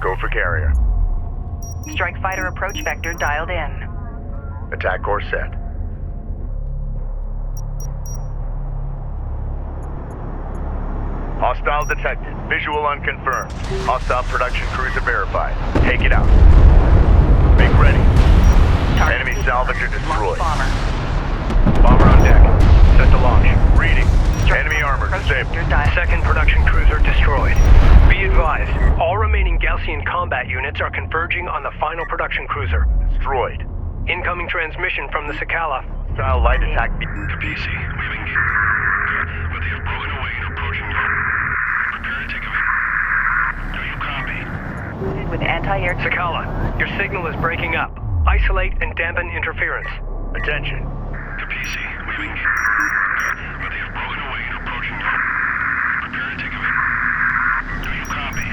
Go for carrier. Strike fighter approach vector dialed in. Attack course set. Hostile detected. Visual unconfirmed. Hostile production cruiser verified. Take it out. Make ready. Target Enemy salvager destroyed. Launch bomber. Bomber on deck. Set to launch. Reading. Strike Enemy armor approach disabled. vector dialed. Second production cruiser destroyed. Be advised, all remaining Gaussian combat units are converging on the final production cruiser. Destroyed. Incoming transmission from the Sakala. Hostile light attack. PC, we've engaged. But they have broken away and approaching you. Prepare to take a... Do you copy? With anti-air... Sakala, your signal is breaking up. Isolate and dampen interference. Attention. To PC, we've engaged. But they have broken away and approaching you. Prepare to take a... Do you copy?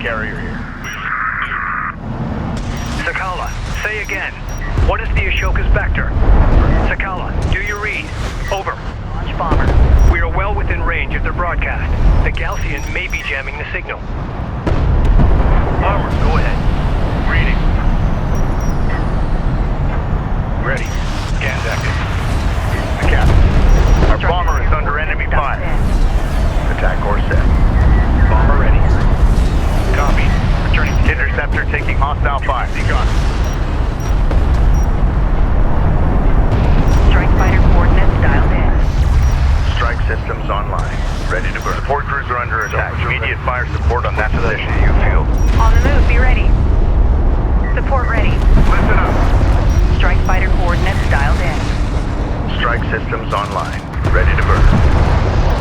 Carrier here. Sakala, say again. What is the Ashoka's vector? Sakala, do you read? Over. Launch bomber. We are well within range of their broadcast. The Gaussian may be jamming the signal. Armor, go ahead. Reading. Ready. Scans active. The captain. Our bomber is under enemy fire. Attack course set. Bomber ready. Copy. Returning to interceptor taking hostile fire. Begun. Strike fighter coordinates dialed in. Strike systems online. Ready to burn. Support cruiser under attack. Immediate fire support on that position. You feel. On the move, be ready. Support ready. Listen up. Strike fighter coordinates dialed in. Strike systems online. Ready to burn.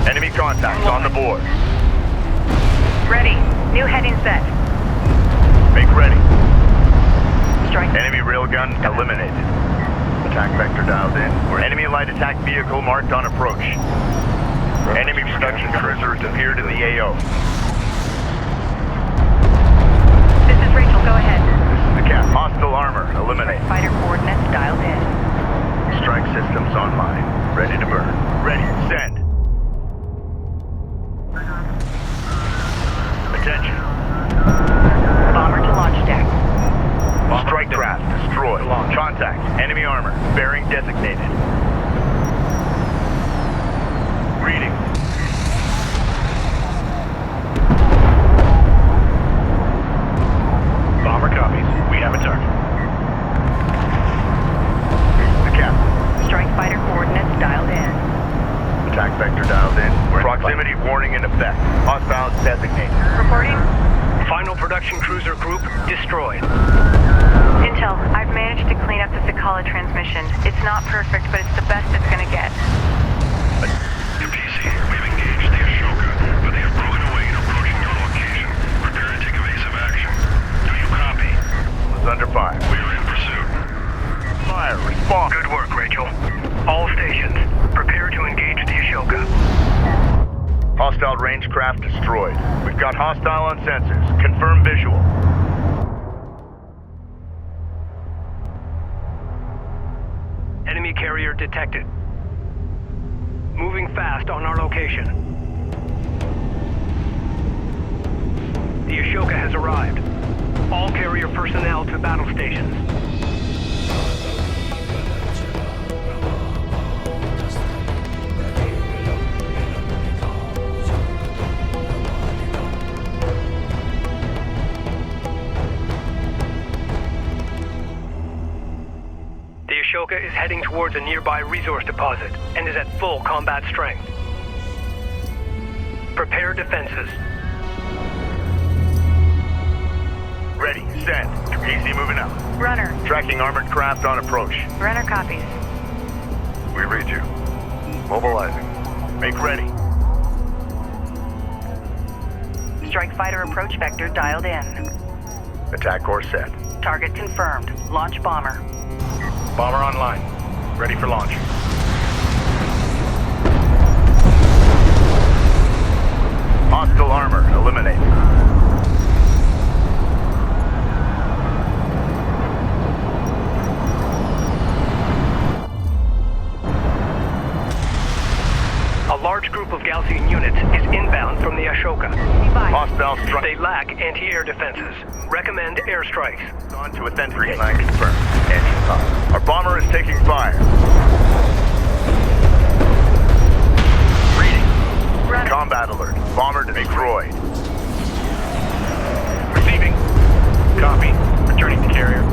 Enemy contacts on the board. Ready. New heading set. Make ready. Strike. Enemy railgun eliminated. Attack vector dialed in. Enemy light attack vehicle marked on approach. Enemy production cruiser has appeared in the AO. This is Rachel, go ahead. This is the cap. Hostile armor eliminated. Strike fighter coordinates dialed in. Strike systems online. Ready to burn. Ready. Send. Attention. Bomber to launch deck. Strike craft destroyed. Contact. Enemy armor. Bearing designated. Reading. Bomber copies. We have a target. The captain. Strike fighter coordinates dialed in. Attack vector dialed in. Proximity warning in effect. Hostiles designated. Reporting. Final production cruiser group destroyed. Intel, I've managed to clean up the Sakala transmission. It's not perfect, but it's the best it's gonna get. To PC, we've engaged the Ashoka, but they have broken away and approaching your location. Prepare to take evasive action. Do you copy? It's under fire. We are in pursuit. Fire. Respond. Good work, Rachel. All stations, prepare to engage the Ashoka. Hostile range craft destroyed. We've got hostile on sensors. Confirm visual. Enemy carrier detected. Moving fast on our location. The Ashoka has arrived. All carrier personnel to battle stations. The Ashoka is heading towards a nearby resource deposit and is at full combat strength. Prepare defenses. Ready. Send. PC moving out. Runner. Tracking armored craft on approach. Runner copies. We read you. Mobilizing. Make ready. Strike fighter approach vector dialed in. Attack course set. Target confirmed. Launch bomber. Bomber online. Ready for launch. Hostile armor eliminated. Ashoka. Hostile strike. They lack anti-air defenses. Recommend airstrikes. On to authentic. Green line confirmed. Engines on. Our bomber is taking fire. Reading. Runner. Combat alert. Bomber destroyed. Receiving. Copy. Returning to carrier.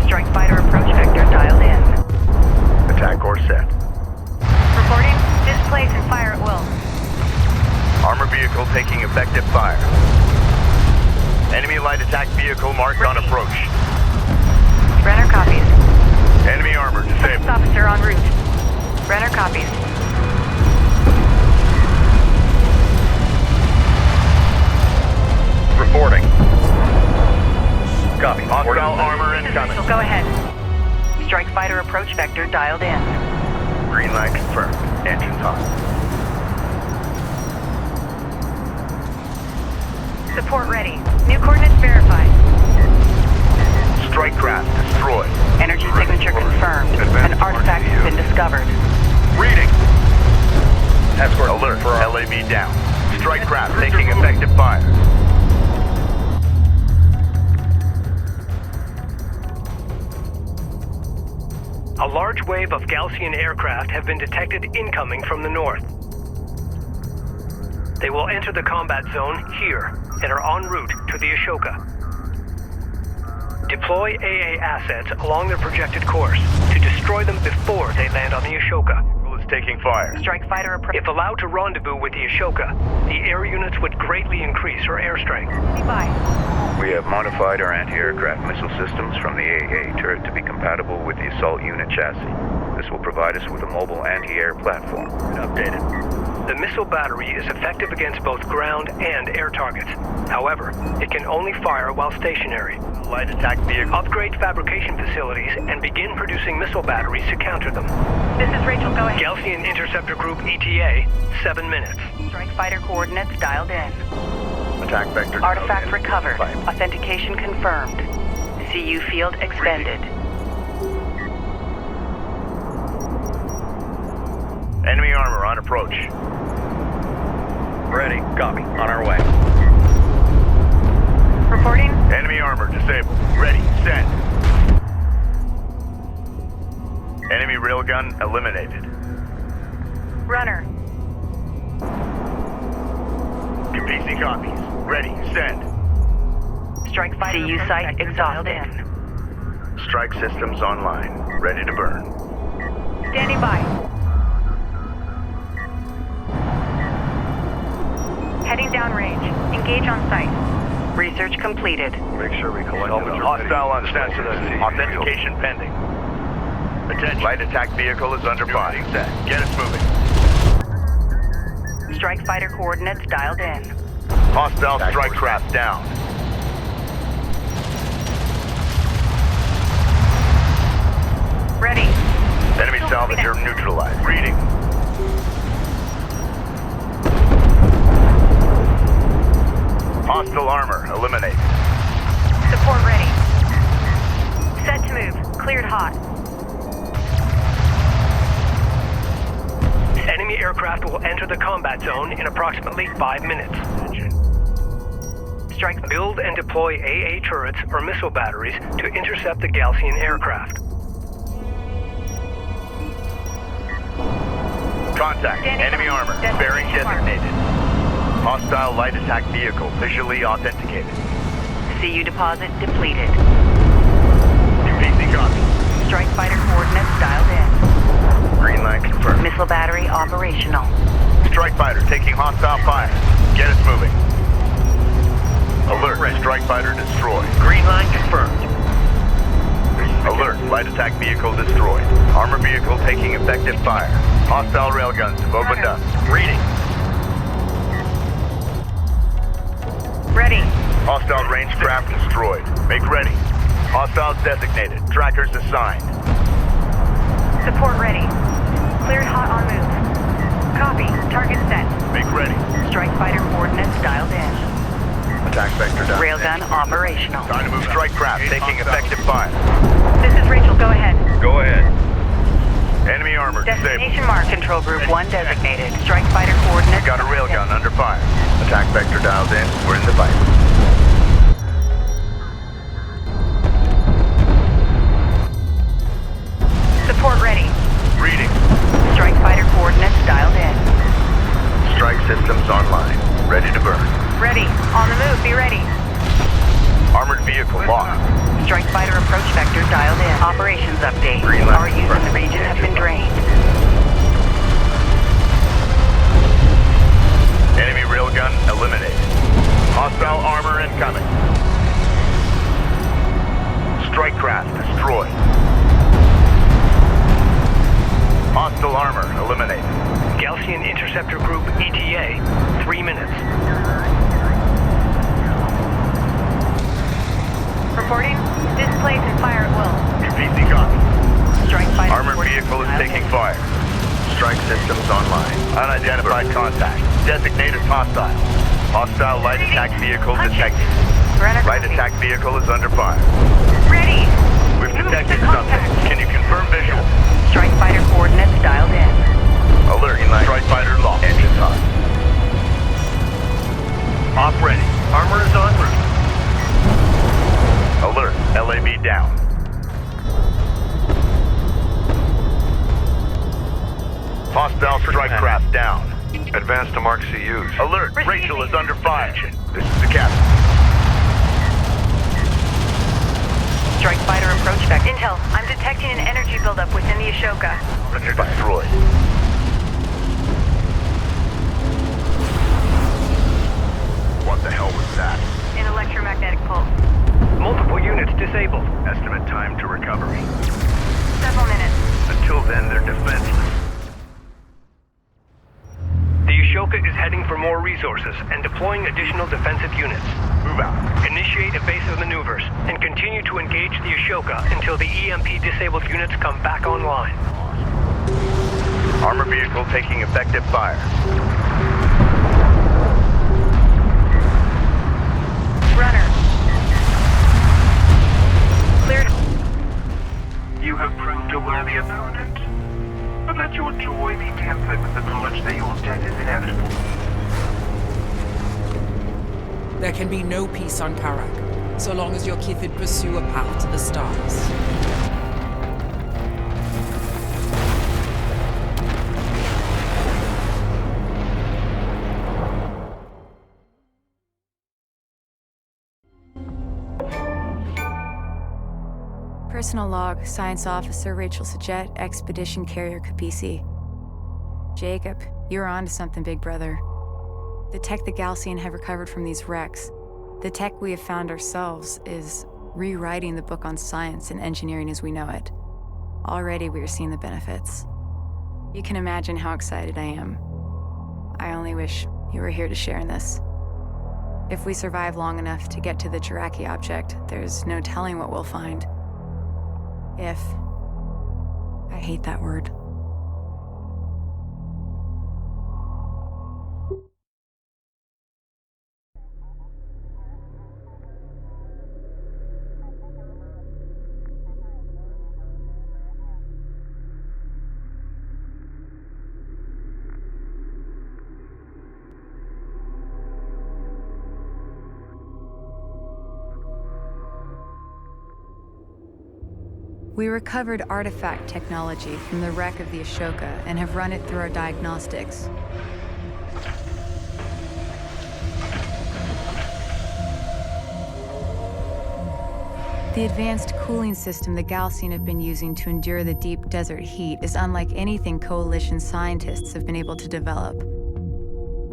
Strike fighter approach vector dialed in. Attack course set. Reporting. Displace and fire at will. Armor vehicle taking effective fire. Enemy light attack vehicle marked on approach. Brenner copies. Enemy armor Police disabled. officer en route. Brenner copies. Reporting. Copy. Hostile armor This is incoming. Rachel. Go ahead. Strike fighter approach vector dialed in. Green light confirmed. Engines on. Support ready. New coordinates verified. Strike craft destroyed. Energy signature confirmed. An artifact has been discovered. Reading. Escort alert. LAV down. Strike craft taking effective fire. A large wave of Gaussian aircraft have been detected incoming from the north. They will enter the combat zone here and are en route to the Ashoka. Deploy AA assets along their projected course to destroy them before they land on the Ashoka. Is taking fire. Strike fighter approach. If allowed to rendezvous with the Ashoka, the air units would greatly increase her air strength. Goodbye. We have modified our anti-aircraft missile systems from the AA turret to be compatible with the assault unit chassis. This will provide us with a mobile anti-air platform. Updated. The missile battery is effective against both ground and air targets. However, it can only fire while stationary. Light attack vehicle. Upgrade fabrication facilities and begin producing missile batteries to counter them. This is Rachel. Go ahead. Gaussian Interceptor Group ETA, 7 minutes. Strike fighter coordinates dialed in. Attack vector. Artifact dialed in. recovered. 5. Authentication confirmed. CU field expended. Enemy armor on approach. Ready. Copy. On our way. Reporting. Enemy armor disabled. Ready. Send. Enemy railgun eliminated. Runner. PC copies. Ready. Send. Strike fighter CU approach site vector exhausted. dialed in. Strike systems online. Ready to burn. Standing by. Heading downrange. Engage on site. Research completed. Make sure we collect Hostile on sensor. Authentication pending. Attention. Light attack vehicle is under fire. Get us moving. Strike fighter coordinates dialed in. Hostile strike craft down. Ready. Enemy salvager neutralized. Reading. Hostile armor eliminated. Support ready. Set to move. Cleared hot. Enemy aircraft will enter the combat zone in approximately 5 minutes. Strike, build and deploy AA turrets or missile batteries to intercept the Gaussian aircraft. Contact. Standing Enemy by. armor. Destination Bearing marked. designated. Hostile light attack vehicle visually authenticated. CU deposit depleted. PC copy. Strike fighter coordinates dialed in. Green line confirmed. Missile battery operational. Strike fighter taking hostile fire. Get us moving. Alert. Strike fighter destroyed. Green line confirmed. Alert. Light attack vehicle destroyed. Armor vehicle taking effective fire. Hostile railguns have opened up. Reading. Ready. Hostile range craft destroyed. Make ready. Hostiles designated. Trackers assigned. Support ready. Cleared hot on move. Copy. Target set. Make ready. Strike fighter coordinates dialed in. Attack vector down. Railgun operational. Time to move strike craft taking effective fire. This is Rachel. Go ahead. Go ahead. Patrol Group 1 designated. Strike fighter coordinates. We got a railgun under fire. Attack vector dialed in. We're in the fight. Support ready. Reading. Strike fighter coordinates dialed in. Strike systems online. Ready to burn. Ready. On the move. Be ready. Armored vehicle locked. Strike fighter approach vector dialed in. Operations update. Green light. Our use in the region have been drained. Enemy railgun eliminated. Hostile armor incoming. Strike craft destroyed. Hostile armor eliminated. Gaussian Interceptor Group ETA, 3 minutes. Reporting. Displace and fire at will. PC copy. Strike fighter Armored coordinates vehicle is dialed taking in. fire. Strike systems online. Unidentified contact. Designated hostile. Hostile light attack vehicle detected. Light attack vehicle is under fire. Ready. We've detected something. Can you confirm visual? Strike fighter coordinates dialed in. Alert. Strike fighter locked. Engines on. Op ready. Armor is en route. Alert. LAB down. Hostile strike craft down. Advance to mark CUs. Alert. Rachel is under fire. This is the captain. Strike fighter approach vector. Intel. I'm detecting an energy buildup within the Ashoka. Destroyed. What the hell was that? An electromagnetic pulse. Multiple units disabled. Estimate time to recovery. Several minutes. Until then, they're defenseless. The Ashoka is heading for more resources and deploying additional defensive units. Move out. Initiate evasive maneuvers and continue to engage the Ashoka until the EMP disabled units come back online. Armor vehicle taking effective fire. Runner. Cleared. You have proved a worthy opponent, but let your joy be tempered with the knowledge that your death is inevitable. There can be no peace on Kharak, so long as your Kithid pursue a path to the stars. Personal log, Science Officer Rachel Sajet, Expedition Carrier Capisi. Jacob, you're on to something, big brother. The tech the Gaussian have recovered from these wrecks, the tech we have found ourselves, is rewriting the book on science and engineering as we know it. Already we are seeing the benefits. You can imagine how excited I am. I only wish you were here to share in this. If we survive long enough to get to the Jiraki object, there's no telling what we'll find. If. I hate that word. We recovered artifact technology from the wreck of the Ashoka and have run it through our diagnostics. The advanced cooling system the Gaussian have been using to endure the deep desert heat is unlike anything Coalition scientists have been able to develop.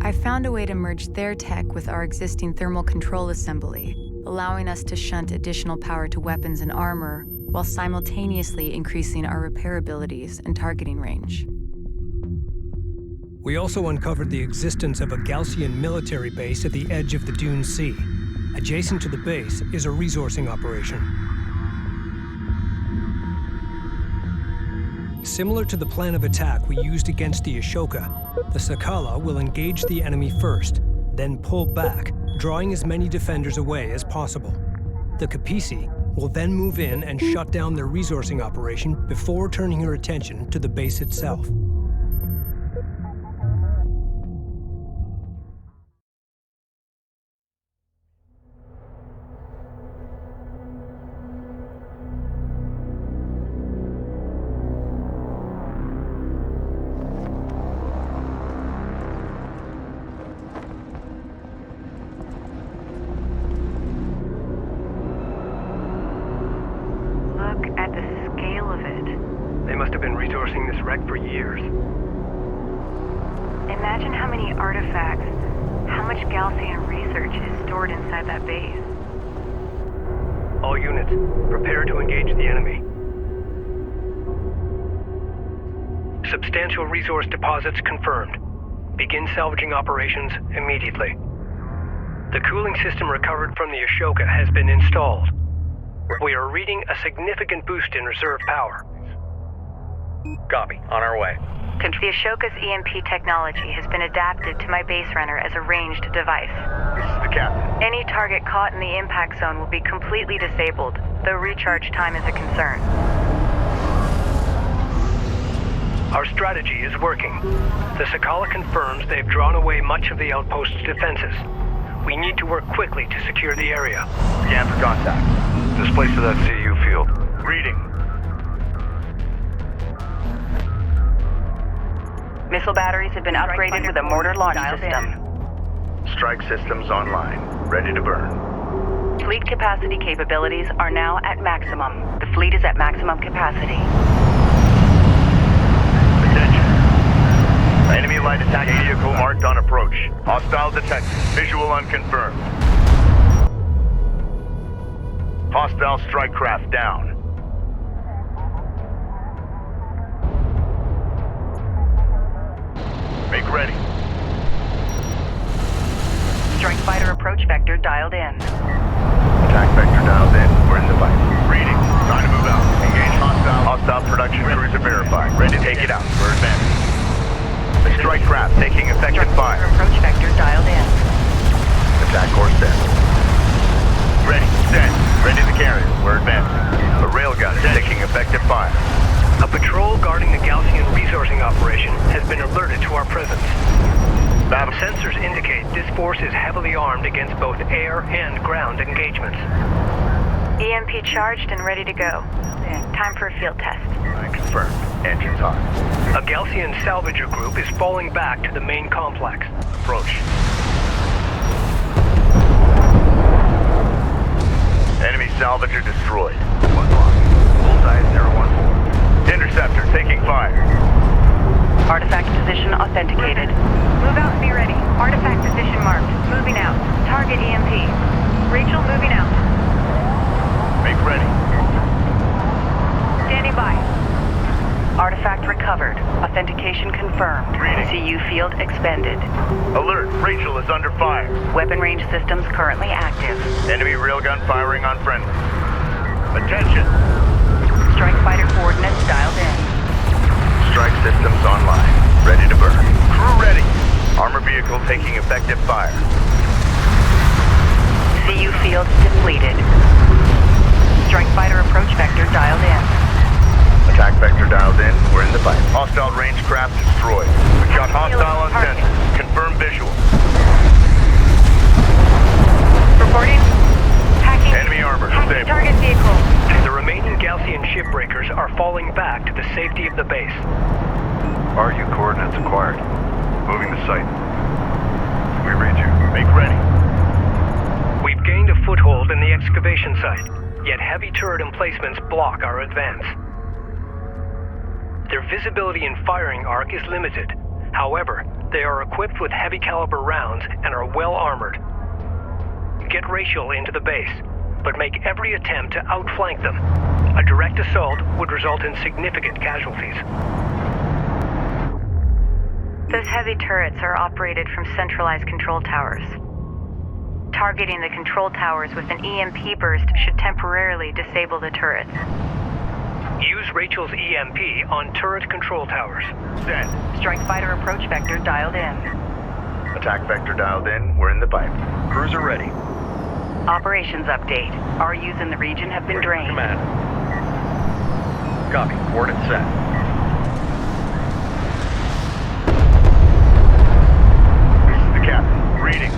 I found a way to merge their tech with our existing thermal control assembly, allowing us to shunt additional power to weapons and armor, while simultaneously increasing our repair abilities and targeting range. We also uncovered the existence of a Gaussian military base at the edge of the Dune Sea. Adjacent to the base is a resourcing operation. Similar to the plan of attack we used against the Ashoka, the Sakala will engage the enemy first, then pull back, drawing as many defenders away as possible. The Capisi will then move in and shut down their resourcing operation before turning her attention to the base itself. must have been resourcing this wreck for years. Imagine how many artifacts, how much Galcian research is stored inside that base. All units, prepare to engage the enemy. Substantial resource deposits confirmed. Begin salvaging operations immediately. The cooling system recovered from the Ashoka has been installed. We are reading a significant boost in reserve power. Copy. On our way. The Ashoka's EMP technology has been adapted to my base runner as a ranged device. This is the captain. Any target caught in the impact zone will be completely disabled, though recharge time is a concern. Our strategy is working. The Sakala confirms they've drawn away much of the outpost's defenses. We need to work quickly to secure the area. Scan for contact. Displace to that CU field. Reading. Missile batteries have been upgraded with a mortar launch system. Strike systems online. Ready to burn. Fleet capacity capabilities are now at maximum. The fleet is at maximum capacity. Attention. Enemy light attack vehicle marked on approach. Hostile detected. Visual unconfirmed. Hostile strike craft down. Make ready. Strike fighter approach vector dialed in. Attack vector dialed in. We're in the fight. Reading. Time to move out. Engage hostile. Hostile production cruiser verified. Ready to take it out. We're advancing. The strike craft taking effective fire. Approach vector dialed in. Attack course set. Ready. Set. Ready to carry. We're advancing. The railgun is taking effective fire. A patrol guarding the Galcian resourcing operation has been alerted to our presence. Battle Sensors indicate this force is heavily armed against both air and ground engagements. EMP charged and ready to go. Time for a field test. confirmed. Engines on. A Galcian salvager group is falling back to the main complex. Approach. Enemy salvager destroyed. One block. Bullseye 014. Interceptor taking fire. Artifact position authenticated. Move out and be ready. Artifact position marked. Moving out. Target EMP. Rachel moving out. Make ready. Standing by. Artifact recovered. Authentication confirmed. Reading. CU field expended. Alert. Rachel is under fire. Weapon range systems currently active. Enemy railgun firing on friendly. Attention. Strike fighter coordinates dialed in. Strike systems online. Ready to burn. Crew ready. Armor vehicle taking effective fire. CU field depleted. Strike fighter approach vector dialed in. Attack vector dialed in. We're in the fight. Hostile range craft destroyed. We've got hostile on sensor. Confirm visual. Reporting. Hacking. Enemy armor Hacking stable. target vehicle. The remaining Galcian shipbreakers are falling back to the safety of the base. RU coordinates acquired. Moving the site. We read you. Make ready. We've gained a foothold in the excavation site, yet heavy turret emplacements block our advance. Their visibility and firing arc is limited. However, they are equipped with heavy caliber rounds and are well armored. Get Rachel into the base, but make every attempt to outflank them. A direct assault would result in significant casualties. Those heavy turrets are operated from centralized control towers. Targeting the control towers with an EMP burst should temporarily disable the turrets. Use Rachel's EMP on turret control towers. Set. Strike fighter approach vector dialed in. Attack vector dialed in. We're in the pipe. Cruiser ready. Operations update. RUs in the region have been drained. Command. Copy. Coordinates set. This is the captain. Reading.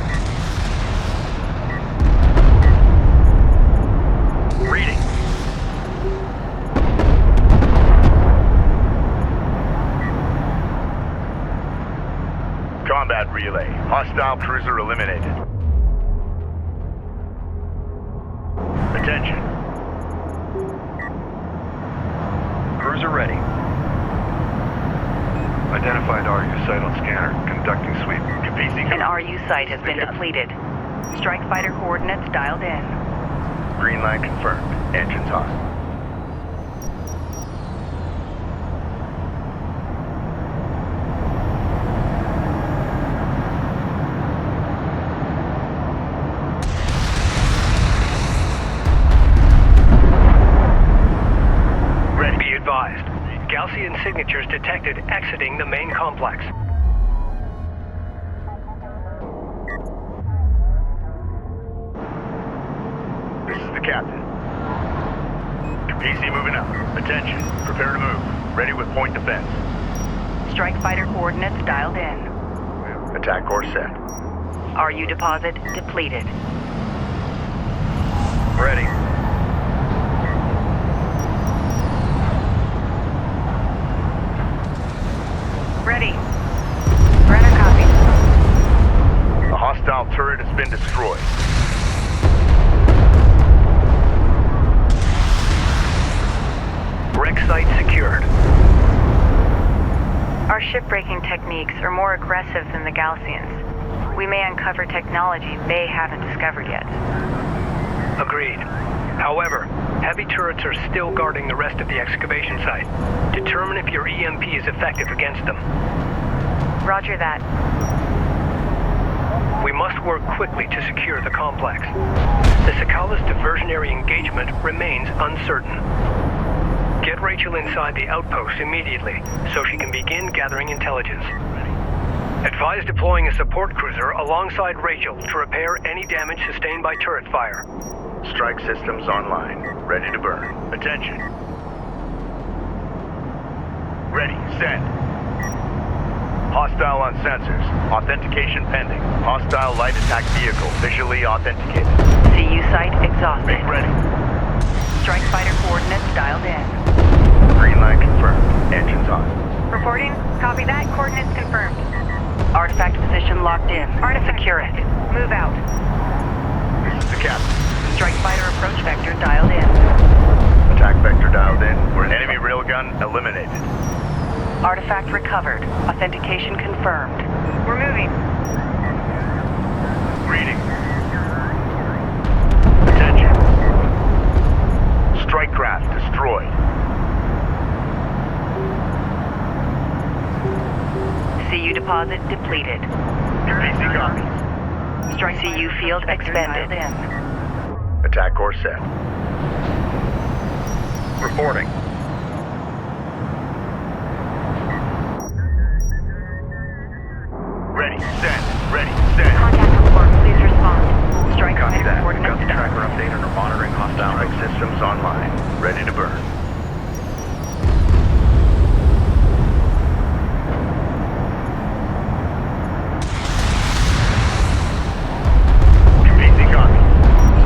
Reading. Combat relay. Hostile cruiser eliminated. Attention. Cruiser ready. Identified RU site on scanner. Conducting sweep. An RU site has been depleted. Strike fighter coordinates dialed in. Green line confirmed. Engines hot. Be advised. Gaussian signatures detected exiting the main complex. This is the captain. PC moving up. Attention. Prepare to move. Ready with point defense. Strike fighter coordinates dialed in. Attack course set. RU deposit depleted. Ready. Ready. Brenner copy. A hostile turret has been destroyed. Wreck site secured. Our shipbreaking techniques are more aggressive than the Gaussians. We may uncover technology they haven't discovered yet. Agreed. However, heavy turrets are still guarding the rest of the excavation site. Determine if your EMP is effective against them. Roger that. We must work quickly to secure the complex. The Sakala's diversionary engagement remains uncertain. Get Rachel inside the outpost immediately, so she can begin gathering intelligence. Advise deploying a support cruiser alongside Rachel to repair any damage sustained by turret fire. Strike systems online. Ready to burn. Attention. Ready. Send. Hostile on sensors. Authentication pending. Hostile light attack vehicle visually authenticated. CU site exhausted. Make ready. Strike fighter coordinates dialed in. Green line confirmed. Engines on. Reporting. Copy that. Coordinates confirmed. Artifact position locked in. Artifact. Secure it. Move out. This is the captain. Strike fighter approach vector dialed in. Attack vector dialed in. We're an enemy railgun eliminated. Artifact recovered. Authentication confirmed. We're moving. Reading. Attention. Strike craft destroyed. CU deposit depleted. PC copies. Strike CU field expended. Attack course set. Reporting. Ready. Send. Ready. Send. Contact report. Please respond. Strike Copy fighter that. Got coordinates the dialed. tracker update and are monitoring hostile strike systems online. Ready to burn. PC copy.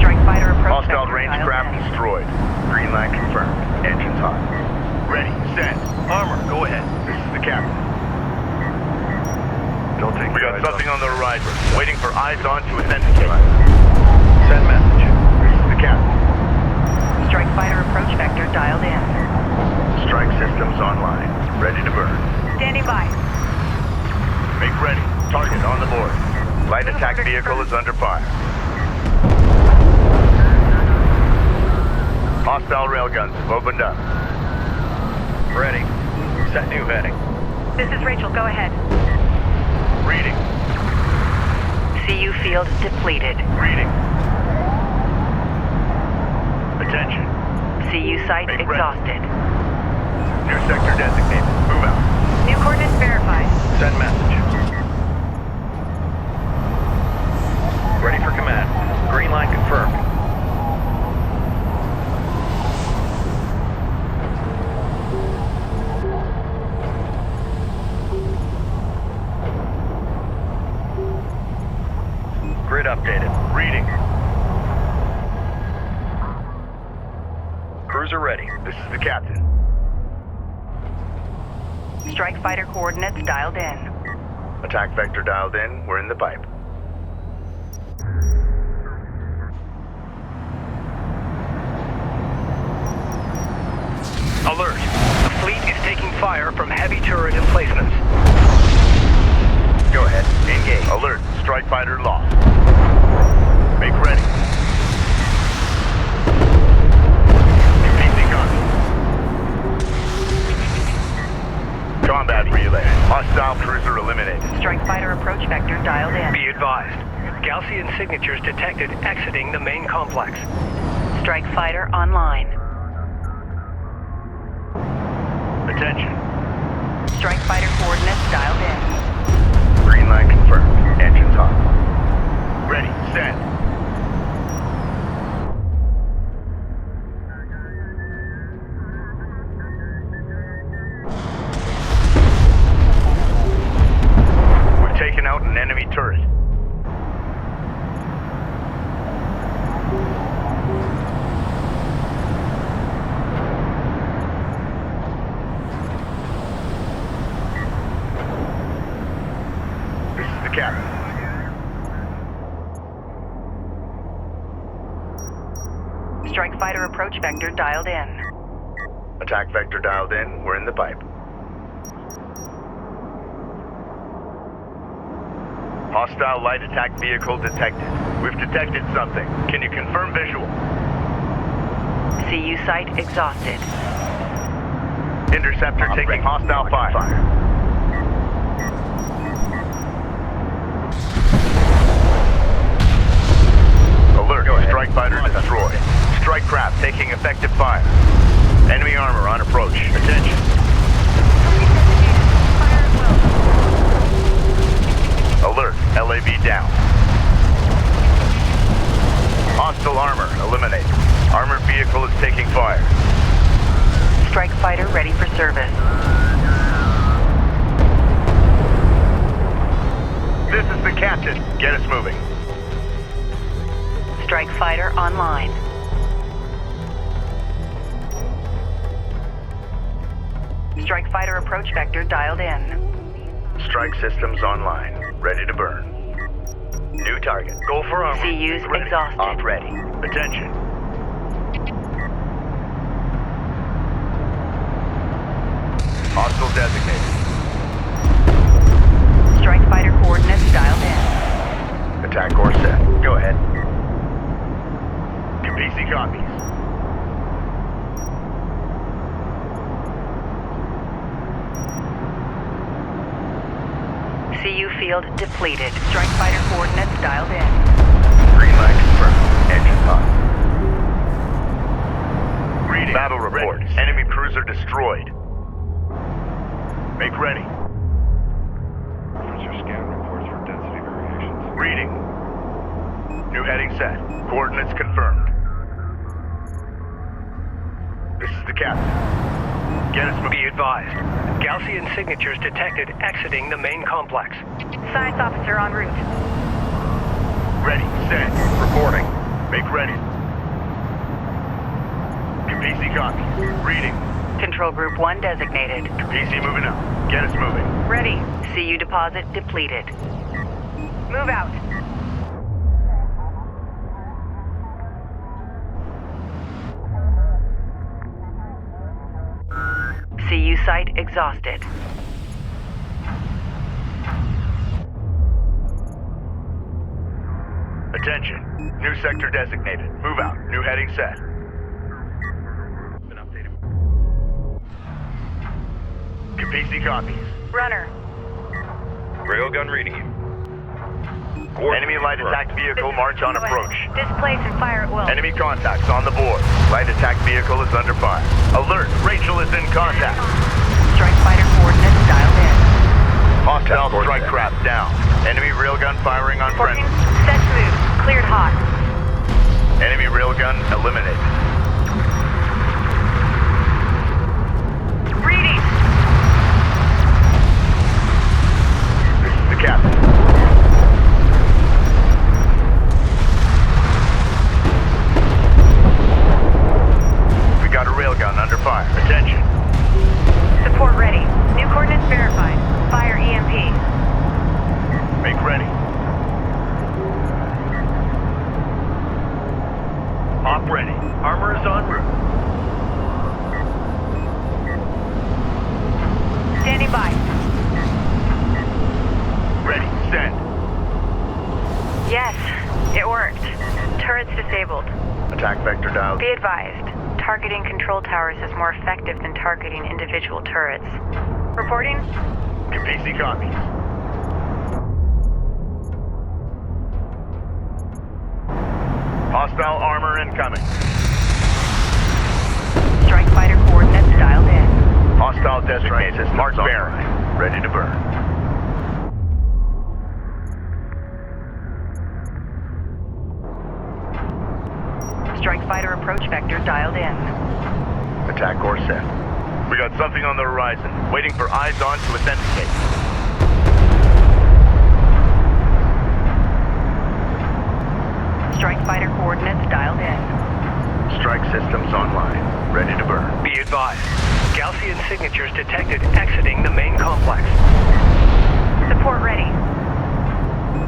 Strike fighter approach Hostile vector range dialed craft in. destroyed. Green line confirmed. Engines hot. Ready. Send. Armor, go ahead. This is the captain. Don't take We your got eyes something off. on the horizon. Waiting for eyes on to authenticate. Send message. This is the captain. Strike fighter approach vector dialed in. Strike systems online. Ready to burn. Standing by. Make ready. Target on the board. Light attack vehicle is under fire. Hostile railguns have opened up. Ready. Set new heading. This is Rachel. Go ahead. Reading. CU field depleted. Reading. Attention. CU site Make ready. exhausted. New sector designated. Move out. New coordinates verified. Send message. Ready for command. Green line confirmed. Grid updated. Reading. Cruiser ready. This is the captain. Strike fighter coordinates dialed in. Attack vector dialed in. We're in the pipe. Alert. The fleet is taking taking fire from heavy turret emplacements. Go ahead. Engage. Alert. Strike fighter lost. Make ready. PC copy. Combat relay. Hostile cruiser eliminated. Strike fighter approach vector dialed in. Be advised. Gaussian signatures detected exiting the main complex. Strike fighter online. Attention. Strike fighter coordinates dialed in. Green line confirmed. Engines hot. Ready. Send. We've taken out an enemy turret. This is the captain. Strike fighter approach vector dialed in. Attack vector dialed in. We're in the pipe. Hostile light attack vehicle detected. We've detected something. Can you confirm visual? CU site exhausted. Interceptor taking hostile fire. Alert. Strike fighter destroyed. Strike craft taking effective fire. Enemy armor on approach. Attention. Alert. LAV down. Hostile armor eliminated. Armored vehicle is taking fire. Strike fighter ready for service. This is the captain. Get us moving. Strike fighter online. Strike fighter approach vector dialed in. Strike systems online. Ready to burn. New target. Go for armor. CU's ready. exhausted. Op ready. Attention. Hostile designated. Strike fighter coordinates dialed in. Attack course set. Go ahead. PC copies. CU field depleted. Strike fighter coordinates dialed in. Green light confirmed. Engine hot. Reading. Battle report. Ready. Enemy cruiser destroyed. Make ready. Scan reports for density variations. Reading. New heading set. Coordinates confirmed. This is the captain. Get us Be advised. Gaussian signatures detected exiting the main complex. Science officer en route. ready. Send. Reporting. Make ready. PC copy. Reading. Control Group 1 designated. PC moving up. Get us moving. Ready. CU deposit depleted. Move out. CU site exhausted. Attention. New sector designated. Move out. New heading set. Been updated. PC copies. Runner. Railgun reading you. Enemy light attack vehicle march on approach. Displace and fire at will. Enemy contacts on the board. Light attack vehicle is under fire. Alert! Rachel is in contact. Strike fighter coordinates dialed in. Hostile strike craft down. Enemy railgun firing on friendly. Set to move. Cleared hot. Enemy railgun eliminated. Reading. This is the captain. We got a railgun under fire. Attention. Support ready. New coordinates verified. Fire EMP. Make ready. Op ready. Armor advised, targeting control towers is more effective than targeting individual turrets. Reporting? Kapisi copies. Hostile armor incoming. Strike fighter coordinates dialed in. Hostile designated Mark Baron. Ready to burn. Strike fighter approach vector dialed in. Attack course set. We got something on the horizon. Waiting for eyes on to authenticate. Strike fighter coordinates dialed in. Strike systems online. Ready to burn. Be advised. Gaussian signatures detected exiting the main complex. Support ready.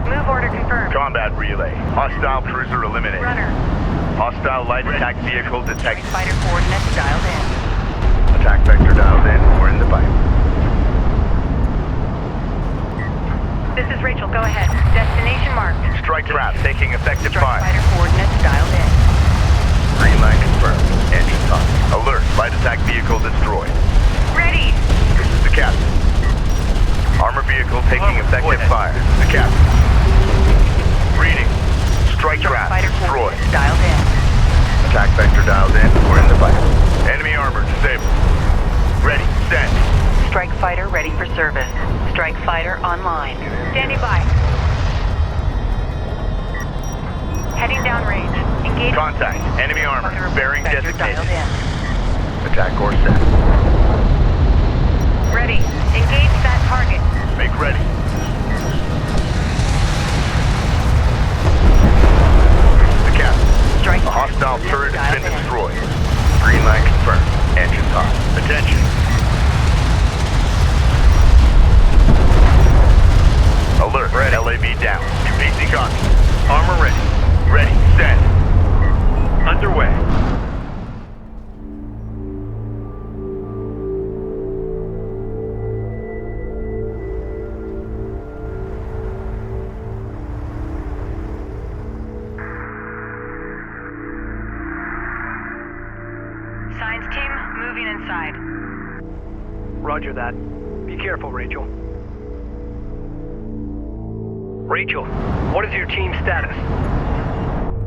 Move order confirmed. Combat relay. Hostile cruiser eliminated. Runner. Hostile light attack vehicle detected. Strike fighter coordinates dialed in. Attack vector dialed in. We're in the fight. This is Rachel. Go ahead. Destination marked. Strike trap taking effective Strike fire. fighter coordinates dialed in. Green line confirmed. Engine on. Alert. Light attack vehicle destroyed. Ready. This is the captain. Armor vehicle taking effective fire. The captain. Reading. Strike trap Fighter destroyed. coordinates dialed in. Attack vector dialed in. We're in the fight. Enemy armor disabled. Ready. Send. Strike fighter ready for service. Strike fighter online. Standing by. Heading downrange. Engage. Contact. Enemy armor. Bearing Vector designated. dialed in. Attack course set. Ready. Engage that target. Make ready. The captain. Strike A hostile turret has been dialed in. destroyed. Green line confirmed. Engines on. Attention. Alert. Ready. LAV down. PC copy. Armor ready. Ready. Send. Underway. Science team, moving inside. Roger that. Be careful, Rachel. Rachel, what is your team's status?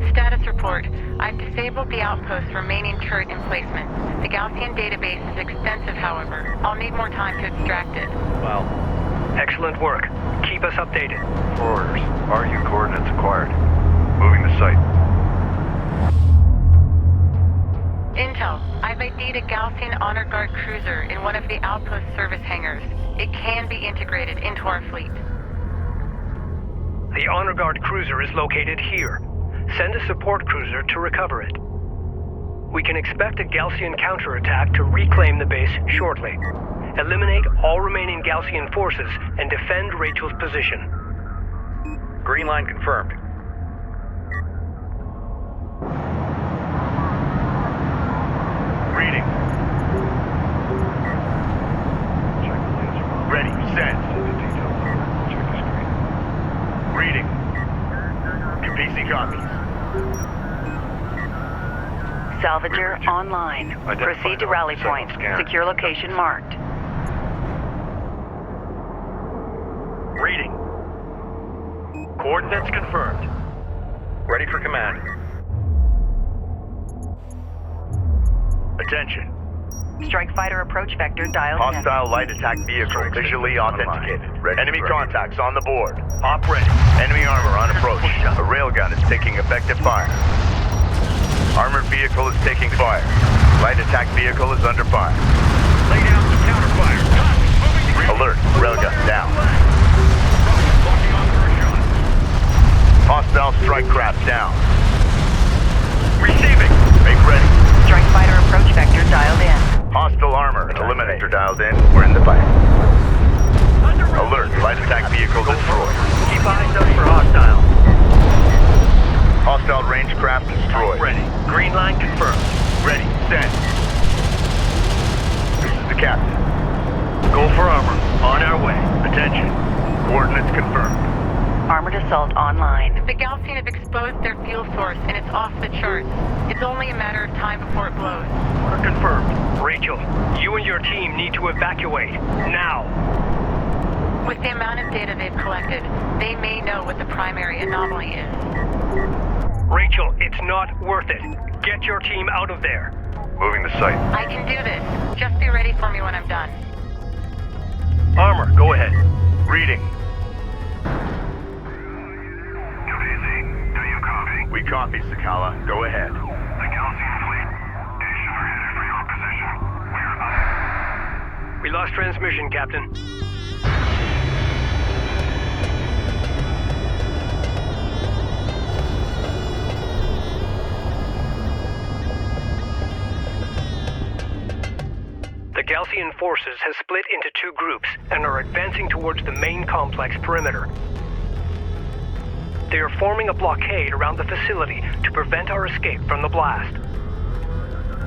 Status report. I've disabled the outpost's remaining turret emplacement. The Gaussian database is extensive, however. I'll need more time to extract it. Well, excellent work. Keep us updated. For orders. RU coordinates acquired. Moving the site. Intel. I've ID'd a Gaussian Honor Guard cruiser in one of the outpost service hangars. It can be integrated into our fleet. The Honor Guard cruiser is located here. Send a support cruiser to recover it. We can expect a Gaussian counterattack to reclaim the base shortly. Eliminate all remaining Gaussian forces and defend Rachel's position. Green line confirmed. Reading. Ready. Send. Reading. PC copies. Salvager online. Proceed to rally point. Secure location marked. Reading. Coordinates confirmed. Ready for command. Attention. Strike fighter approach vector dialed in. Hostile light attack vehicle visually authenticated. Enemy contacts on the board. Op ready. Enemy armor on approach. A railgun is taking effective fire. Armored vehicle is taking fire. Light attack vehicle is under fire. Lay down some counterfire. Alert. Railgun down. Hostile strike craft down. Receiving. Make ready. Strike fighter approach vector dialed in. Hostile armor eliminator dialed in. We're in the fight. Alert. Light attack vehicle destroyed. Keep eyes up for hostile. Hostile range craft destroyed. Ready. Green line confirmed. Ready. Send. This is the captain. Go for armor. On our way. Attention. Coordinates confirmed. Armored assault online. The Galcian have exposed their fuel source, and it's off the charts. It's only a matter of time before it blows. Order confirmed. Rachel, you and your team need to evacuate. Now! With the amount of data they've collected, they may know what the primary anomaly is. Rachel, it's not worth it. Get your team out of there. Moving the site. I can do this. Just be ready for me when I'm done. Armor, go ahead. Reading. QPC, do you copy? We copy, Sakala. Go ahead. The Galcian fleet is headed for your position. We're We lost transmission, Captain. The Galcian forces have split into two groups and are advancing towards the main complex perimeter. They are forming a blockade around the facility to prevent our escape from the blast.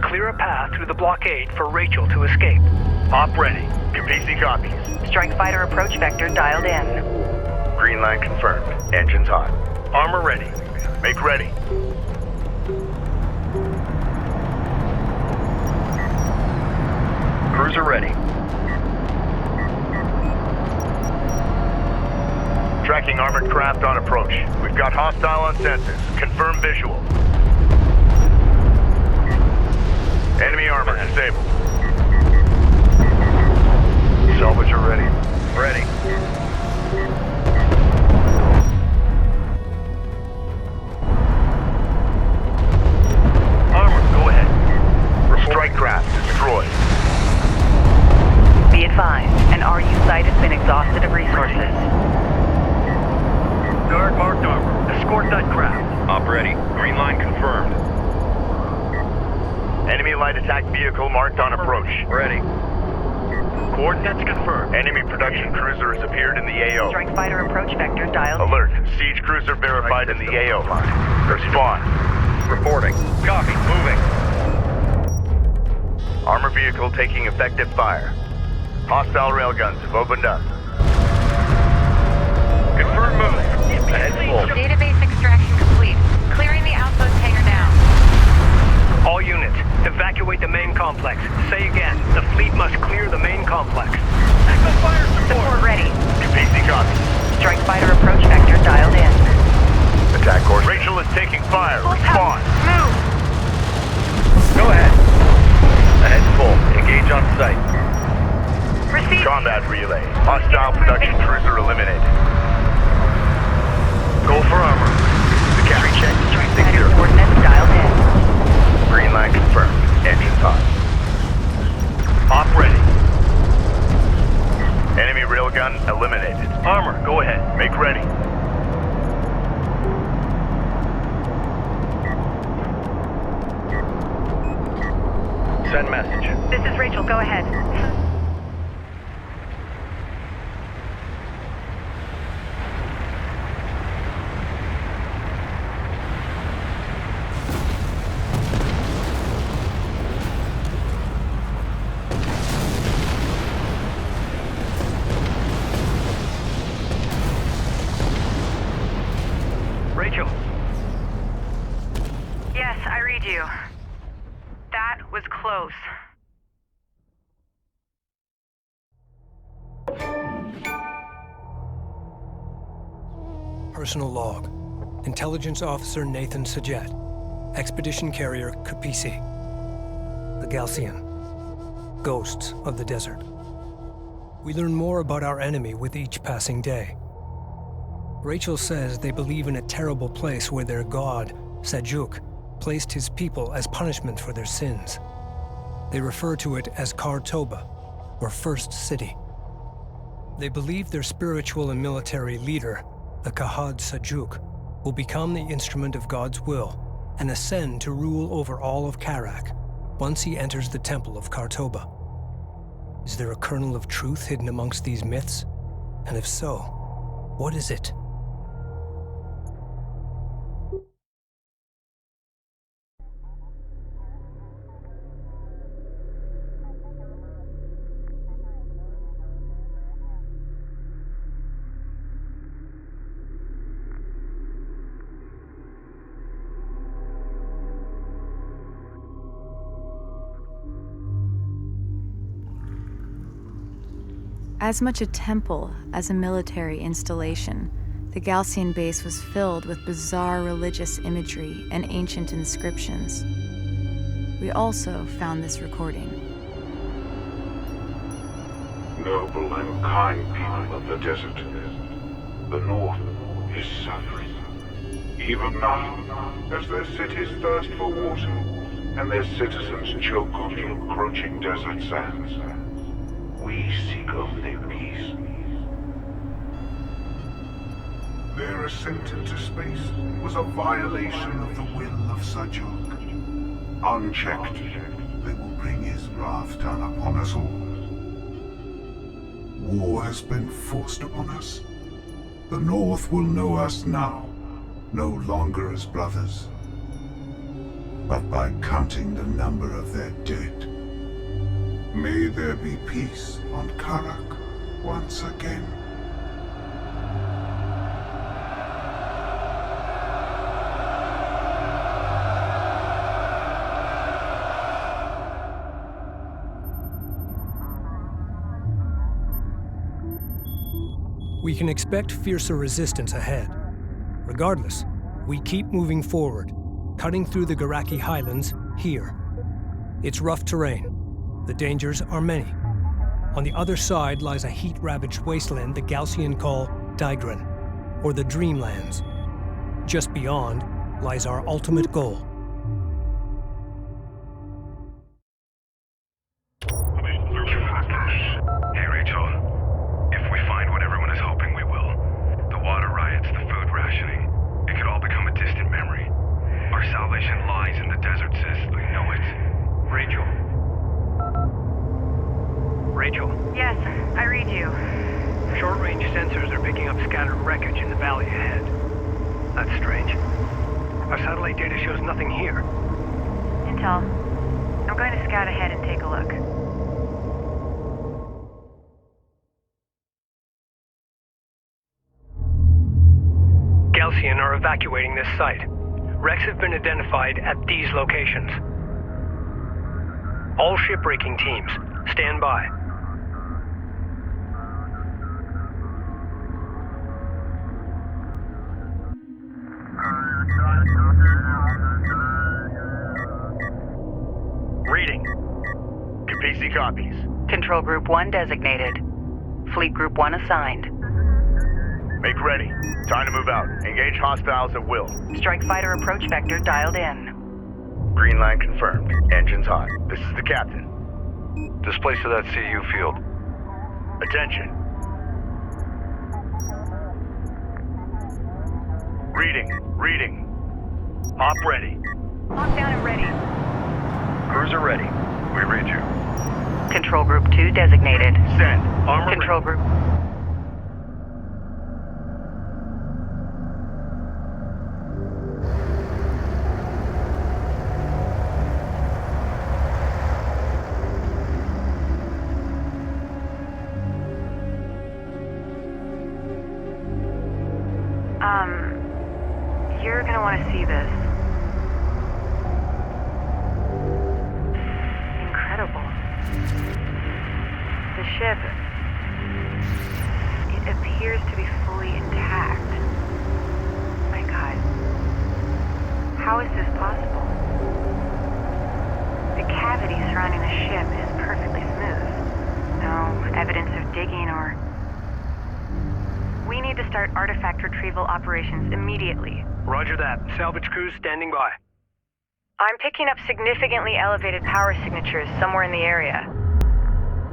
Clear a path through the blockade for Rachel to escape. Op ready. QPC copies. Strike fighter approach vector dialed in. Green line confirmed. Engines hot. Armor ready. Make ready. Cruiser ready. Tracking armored craft on approach. We've got hostile on sensors. Confirm visual. Enemy armor disabled. Salvager ready. Ready. Armor, go ahead. Strike craft destroyed. Be advised, an RU site has been exhausted of resources. Guard marked armor. Escort that craft. Op ready. Green line confirmed. Enemy light attack vehicle marked on approach. Ready. Coordinates confirmed. Enemy production cruiser has appeared in the AO. Strike fighter approach vector dialed in. Alert. Siege cruiser verified in the AO. Respond. Reporting. Copy. Moving. Armor vehicle taking effective fire. Hostile railguns have opened up. Confirm move. Ahead full. Database extraction complete. Clearing the outpost hangar now. All units, evacuate the main complex. Say again, the fleet must clear the main complex. Echo fire Support ready. QPC copy. Strike fighter approach vector dialed in. Attack course. Rachel is taking fire. Respond. Move! Go ahead. Ahead full. Engage on site. Proceed. Combat relay. Hostile production cruiser eliminated. Go for armor. The carry check. Strike fighter coordinates dialed in. Green line confirmed. Engines hot. Op ready. Enemy railgun eliminated. Armor, go ahead. Make ready. Send message. This is Rachel, go ahead. Rachel. Yes, I read you. That was close. Personal log. Intelligence Officer Nathan Sajet. Expedition Carrier Kapisi. The Galcian. Ghosts of the Desert. We learn more about our enemy with each passing day. Rachel says they believe in a terrible place where their god, Sajuk, placed his people as punishment for their sins. They refer to it as Khartoba, or First City. They believe their spiritual and military leader, the Kahad Sajuk, will become the instrument of God's will and ascend to rule over all of Kharak once he enters the temple of Khartoba. Is there a kernel of truth hidden amongst these myths? And if so, what is it? As much a temple as a military installation, the Galcian base was filled with bizarre religious imagery and ancient inscriptions. We also found this recording. Noble and kind people of the desert, the North is suffering. Even now, as their cities thirst for water and their citizens choke on the encroaching desert sands, we seek only peace. Their ascent into space was a violation of the will of Sajok. Unchecked, they will bring his wrath down upon us all. War has been forced upon us. The North will know us now, no longer as brothers, but by counting the number of their dead. May there be peace on Kharak once again. We can expect fiercer resistance ahead. Regardless, we keep moving forward, cutting through the Kharaki highlands here. It's rough terrain. The dangers are many. On the other side lies a heat-ravaged wasteland the Galcian call Daigran, or the Dreamlands. Just beyond lies our ultimate goal. Hey, Rachel. If we find what everyone is hoping we will, the water riots, the food rationing, it could all become a distant memory. Our salvation lies in the desert, sis. I know it. Rachel. Rachel. Yes, I read you. Short-range sensors are picking up scattered wreckage in the valley ahead. That's strange. Our satellite data shows nothing here. Intel. I'm going to scout ahead and take a look. Galcian are evacuating this site. Wrecks have been identified at these locations. All shipbreaking teams, stand by. Reading. Kapisi copies. Control Group 1 designated. Fleet Group 1 assigned. Make ready. Time to move out. Engage hostiles at will. Strike fighter approach vector dialed in. Green line confirmed. Engines hot. This is the captain. Displace to that CU field. Attention. Reading. Op ready. Lockdown and ready. Cruiser ready. We read you. Control Group 2 designated. Send. Armor Control ready. Group. You're gonna want to see this. Incredible. The ship, it appears to be fully intact. My God. How is this possible? The cavity surrounding the ship is perfectly smooth. No evidence of digging or... We need to start artifact retrieval operations immediately. Roger that. Salvage crews standing by. I'm picking up significantly elevated power signatures somewhere in the area.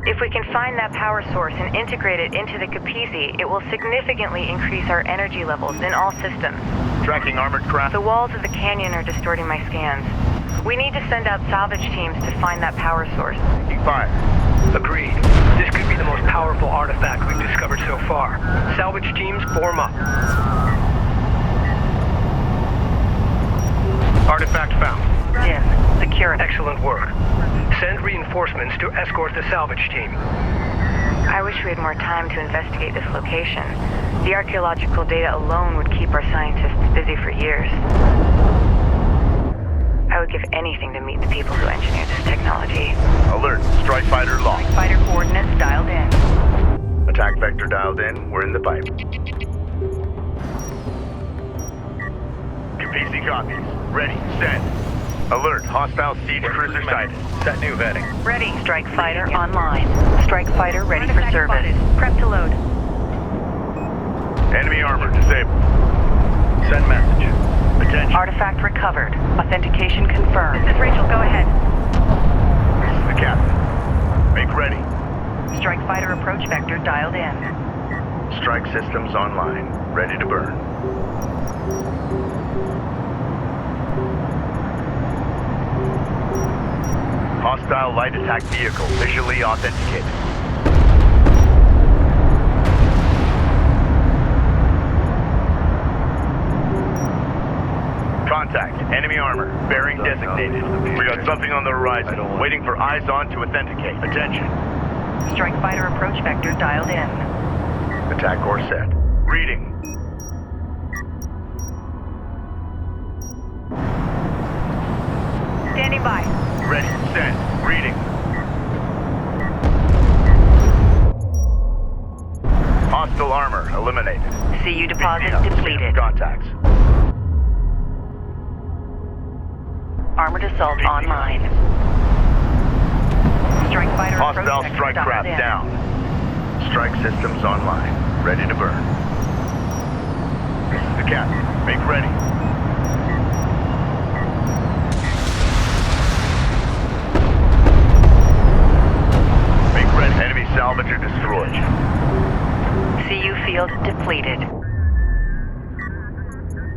If we can find that power source and integrate it into the Kapisi, it will significantly increase our energy levels in all systems. Tracking armored craft. The walls of the canyon are distorting my scans. We need to send out salvage teams to find that power source. Taking fire. Agreed. This could be the most powerful artifact we've discovered so far. Salvage teams, form up. Artifact found. Dim. Secure. Excellent work. Send reinforcements to escort the salvage team. I wish we had more time to investigate this location. The archaeological data alone would keep our scientists busy for years. I would give anything to meet the people who engineered this technology. Alert. Strike fighter locked. Strike fighter coordinates dialed in. vector dialed in. We're in the pipe. PC copies. Ready. Send. Alert. Hostile siege cruiser sighted. Set new heading. Ready. Strike fighter online. Strike fighter ready for Artifact service. spotted. Prep to load. Enemy armor disabled. Send message. Attention. Artifact recovered. Authentication confirmed. This is Rachel. Go ahead. This is the captain. Make ready. Strike fighter approach vector dialed in. Strike systems online. Ready to burn. Hostile light attack vehicle visually authenticated. Contact. Enemy armor. Bearing designated. We got something on the horizon. Waiting for eyes on to authenticate. Attention. Strike fighter approach vector dialed in. Attack course set. Reading. Standing by. Ready. Send. Reading. Hostile armor eliminated. CU deposit depleted. Contacts. Armored assault online. Strike fighter Hostile approach vector strike dialed craft in. down. Strike systems online. Ready to burn. This is the captain. Make ready. Make ready. Enemy salvager destroyed. CU field depleted.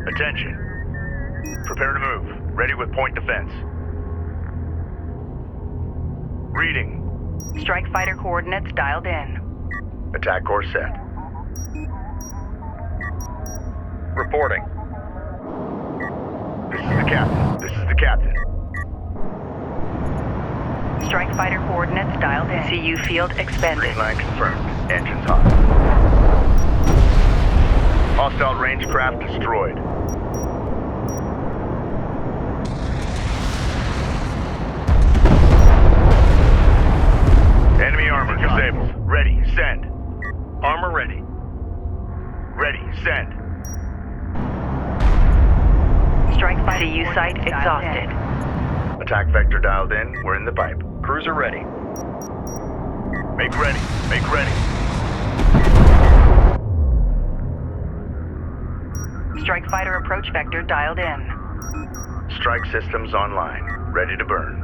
Attention. Prepare to move. Ready with point defense. Reading. Strike fighter coordinates dialed in. Attack course set. Reporting. This is the captain. This is the captain. Strike fighter coordinates dialed in. CU field expended. Green line confirmed. Engines hot. Hostile range craft destroyed. Enemy armor disabled. Ready. Send. Armor ready. Ready. Send. Strike fighter CU site exhausted. Attack vector dialed in. We're in the pipe. Cruiser ready. Make ready. Make ready. Strike fighter approach vector dialed in. Strike systems online. Ready to burn.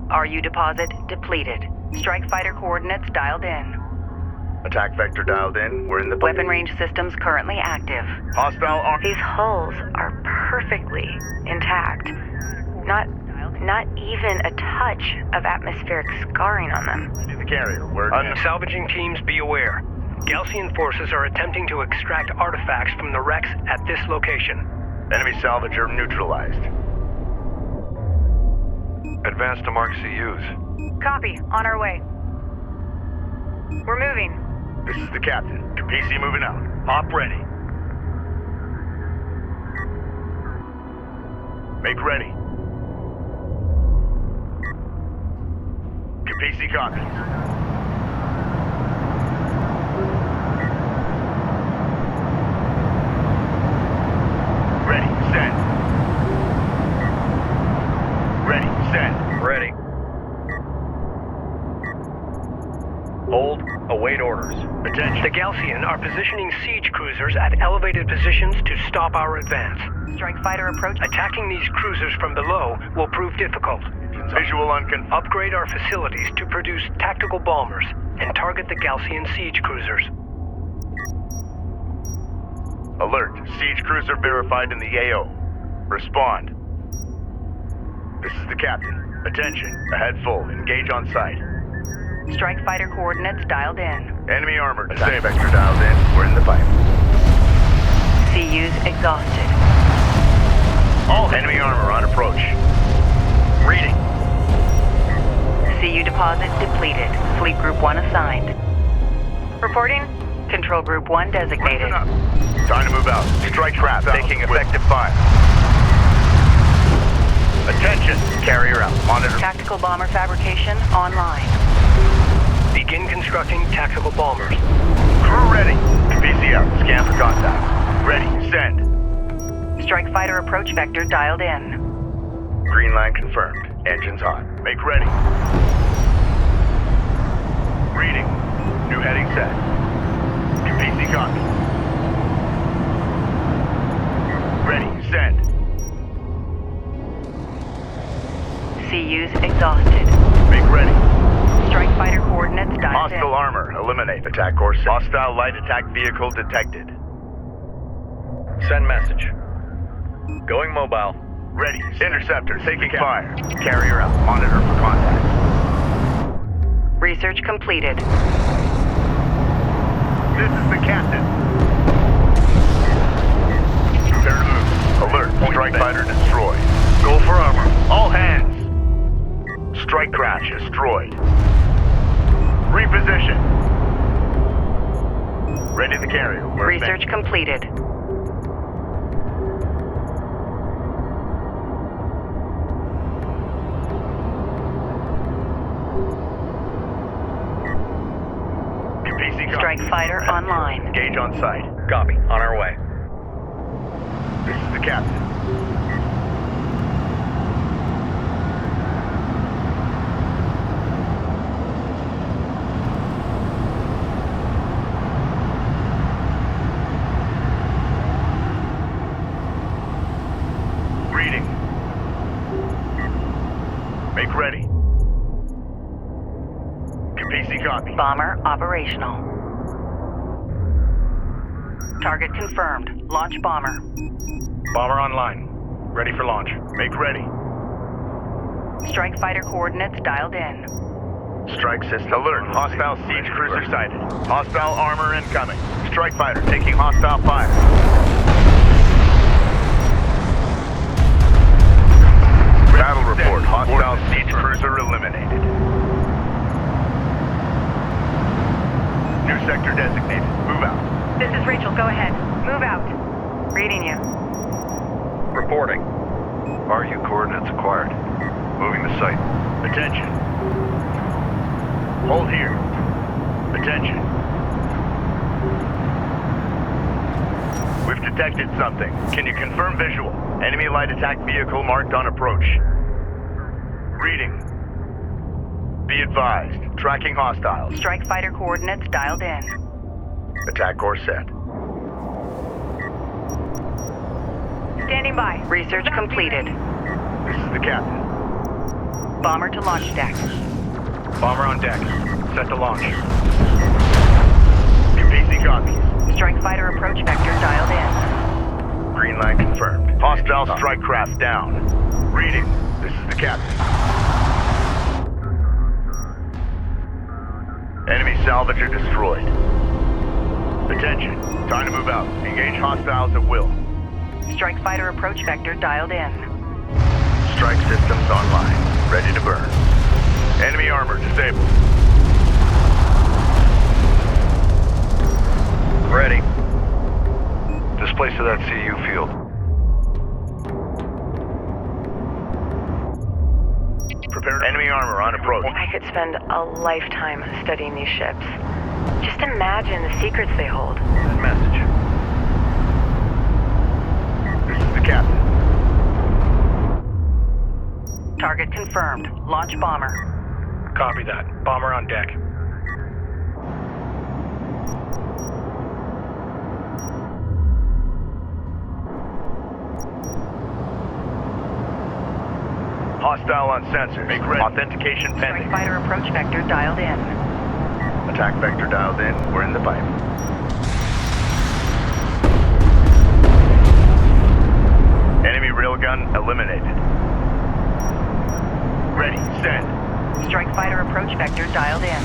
RU deposit depleted. Strike fighter coordinates dialed in. Attack vector dialed in. We're in the pipe. Weapon range systems currently active. Hostile armor. These hulls are perfectly intact. Not even a touch of atmospheric scarring on them. To the carrier. We're Salvaging teams, be aware. Galcian forces are attempting to extract artifacts from the wrecks at this location. enemy salvager neutralized. Advance to mark CUs. Copy. On our way. We're moving. This is the captain. PC moving out. Op ready. Make ready. PC copies. Ready. Send. Ready. Send. Ready. Hold. Await orders. Attention. The Galcian are positioning siege cruisers at elevated positions to stop our advance. Strike fighter approach. Attacking these cruisers from below will prove difficult. Visual unconfirmed. Upgrade our facilities to produce tactical bombers and target the Galcian siege cruisers. Alert. Siege cruiser verified in the AO. Respond. This is the captain. Attention. Ahead full. Engage on site. Strike fighter coordinates dialed in. Enemy armor. Attack vector dialed in. We're in the pipe. CUs exhausted. All enemy armor on approach. Reading. CU deposit depleted. Fleet Group 1 assigned. Reporting. Control Group 1 designated. Time to move out. Strike craft taking effective fire. Attention! Carrier out. Monitor. Tactical bomber fabrication online. Begin constructing tactical bombers. Crew ready. PC out. Scan for contacts. Ready. Send. Strike fighter approach vector dialed in. Green line confirmed. Engines hot. Make ready. Reading. New heading set. PC copy. Ready. Send. CUs exhausted. Make ready. Strike fighter coordinates dialed in. Hostile armor. Eliminate. Attack course set. Hostile light attack vehicle detected. Send message. Going mobile. Ready. Interceptor taking fire. Carrier out. Monitor for contact. Research completed. This is the captain. Prepare to move. Alert. Strike fighter destroyed. Go for armor. All hands. Strike crash destroyed. Reposition. Ready the carrier. We're Research completed. Strike fighter online. Engage on site. Copy. On our way. This is the captain. Reading. Make ready. PC copy. Bomber operational. Target confirmed. Launch bomber. Bomber online. Ready for launch. Make ready. Strike fighter coordinates dialed in. Strike system alert. Hostile siege cruiser sighted. Hostile armor incoming. Strike fighter taking hostile fire. Battle report. Hostile siege cruiser eliminated. New sector designated. Move out. This is Rachel. Go ahead. Move out. Reading you. Reporting. RU coordinates acquired. Moving to site. Attention. Hold here. Attention. We've detected something. Can you confirm visual? Enemy light attack vehicle marked on approach. Reading. Be advised. Tracking hostiles. Strike fighter coordinates dialed in. Attack course set. Standing by. Research completed. This is the captain. Bomber to launch deck. Bomber on deck. Set to launch. PC copies. Strike fighter approach vector dialed in. Green line confirmed. Hostile strike craft down. Reading. This is the captain. Enemy salvager destroyed. Attention. Time to move out. Engage hostiles at will. Strike fighter approach vector dialed in. Strike systems online. Ready to burn. Enemy armor disabled. Ready. Displace to that CU field. Prepare. Enemy armor on approach. I could spend a lifetime studying these ships. Just imagine the secrets they hold. Message. This is the captain. Target confirmed. Launch bomber. Copy that. Bomber on deck. Hostile on sensor. Make ready. Authentication pending. Strike fighter approach vector dialed in. Attack vector dialed in. We're in the pipe. Enemy railgun eliminated. Ready. Send. Strike fighter approach vector dialed in.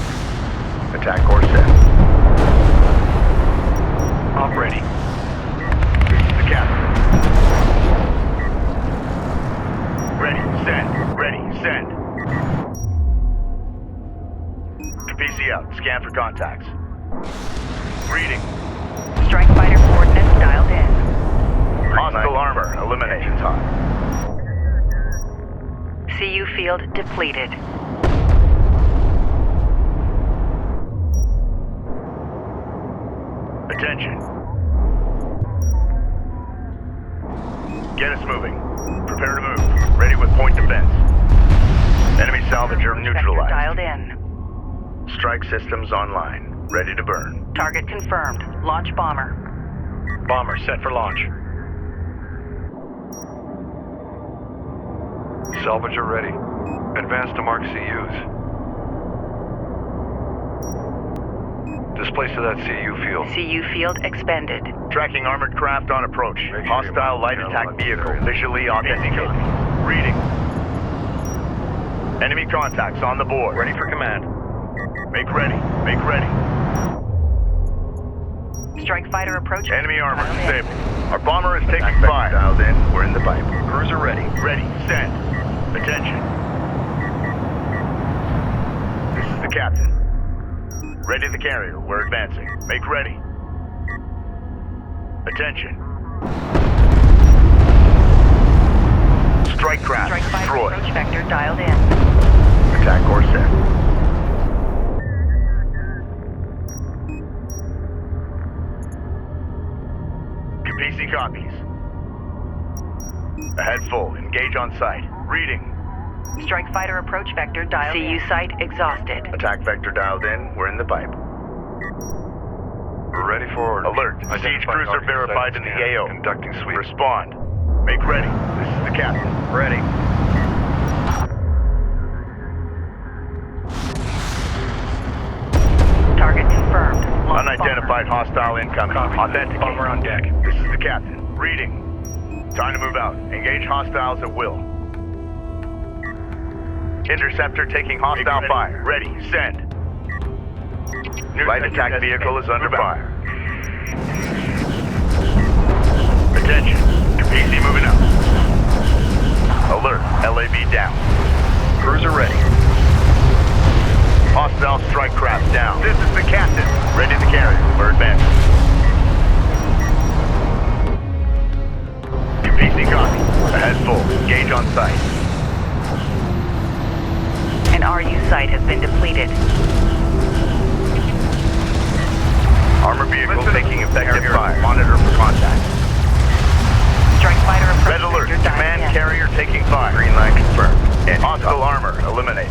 Attack course set. Op ready. This is the captain. Ready. Send. Ready. Send. PC out. Scan for contacts. Reading. Strike fighter coordinates dialed in. Hostile armor eliminated. CU field depleted. Attention. Get us moving. Prepare to move. Ready with point defense. Enemy salvager neutralized. Dialed in. Strike systems online. Ready to burn. Target confirmed. Launch bomber. Bomber set for launch. Salvager ready. Advance to mark CUs. Displace to that CU field. CU field expended. Tracking armored craft on approach. Hostile light attack vehicle visually authenticated. Reading. Enemy contacts on the board. Ready for command. Make ready. Make ready. Strike fighter approach. Enemy armor disabled. Our bomber is taking fire. Dialed in. We're in the pipe. Cruiser ready. Ready. Send. Attention. This is the captain. Ready the carrier. We're advancing. Make ready. Attention. Strike craft Strike fighter destroyed. approach vector dialed in. Attack course set. Capisi copies. Ahead full. Engage on site. Reading. Strike fighter approach vector dialed in. CU site exhausted. Attack vector dialed in. We're in the pipe. We're ready for order. Alert. Siege cruiser verified in the AO. Conducting sweep. Respond. Make ready. This is the captain. Ready. Target confirmed. Launch Unidentified hostile incoming. Copy. Authenticate. Bomber on deck. This is the captain. Reading. Time to move out. Engage hostiles at will. Interceptor taking hostile fire. Ready. Send. Light attack vehicle is under fire. Attention. Capisi moving out. Alert. LAV down. Cruiser ready. Hostile strike craft down. This is the captain. Ready to carry. We're advancing. Capisi copy. Ahead full. Engage on site. An RU site has been depleted. Armor vehicle taking effective fire. Monitor for contact. Strike fighter approach Red alert. vector dialed Command in. carrier taking fire. Green line confirmed. And hostile armor eliminated.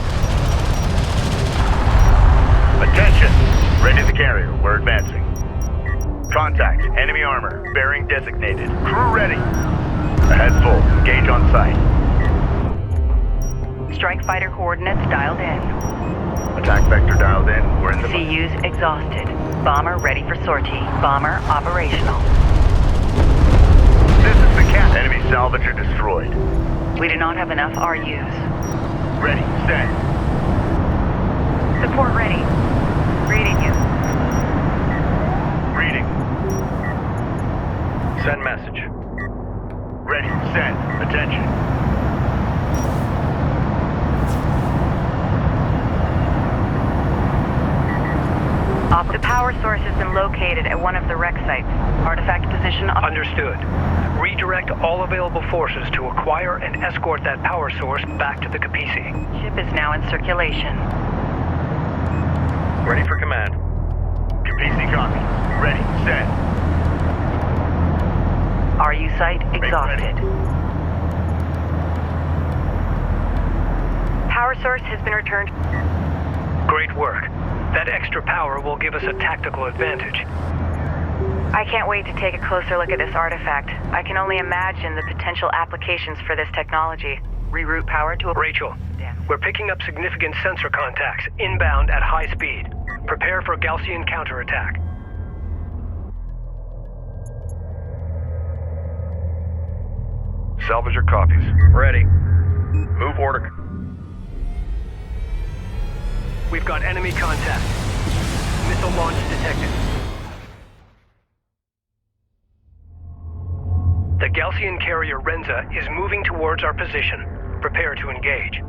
Attention. Ready the carrier. We're advancing. Contact. Enemy armor. Bearing designated. Crew ready. Ahead full. Engage on site. Strike fighter coordinates dialed in. Attack vector dialed in. We're in the CUs exhausted. Bomber ready for sortie. Bomber operational. This is the captain. Enemy salvager destroyed. We do not have enough RUs. Ready. Send. Support ready. Reading you. Reading. Send message. Ready. Send. Attention. The power source has been located at one of the wreck sites. Artifact position Understood. Redirect all available forces to acquire and escort that power source back to the Capisi. Ship is now in circulation. Ready for command. Capisi copy. Ready. Send. RU site exhausted. Power source has been returned. Great work. That extra power will give us a tactical advantage. I can't wait to take a closer look at this artifact. I can only imagine the potential applications for this technology. Reroute power to a... Rachel, we're picking up significant sensor contacts inbound at high speed. Prepare for Gaussian counterattack. Salvager copies. Ready. Move order. We've got enemy contact. Missile launch detected. The Gaussian carrier Renza is moving towards our position. Prepare to engage.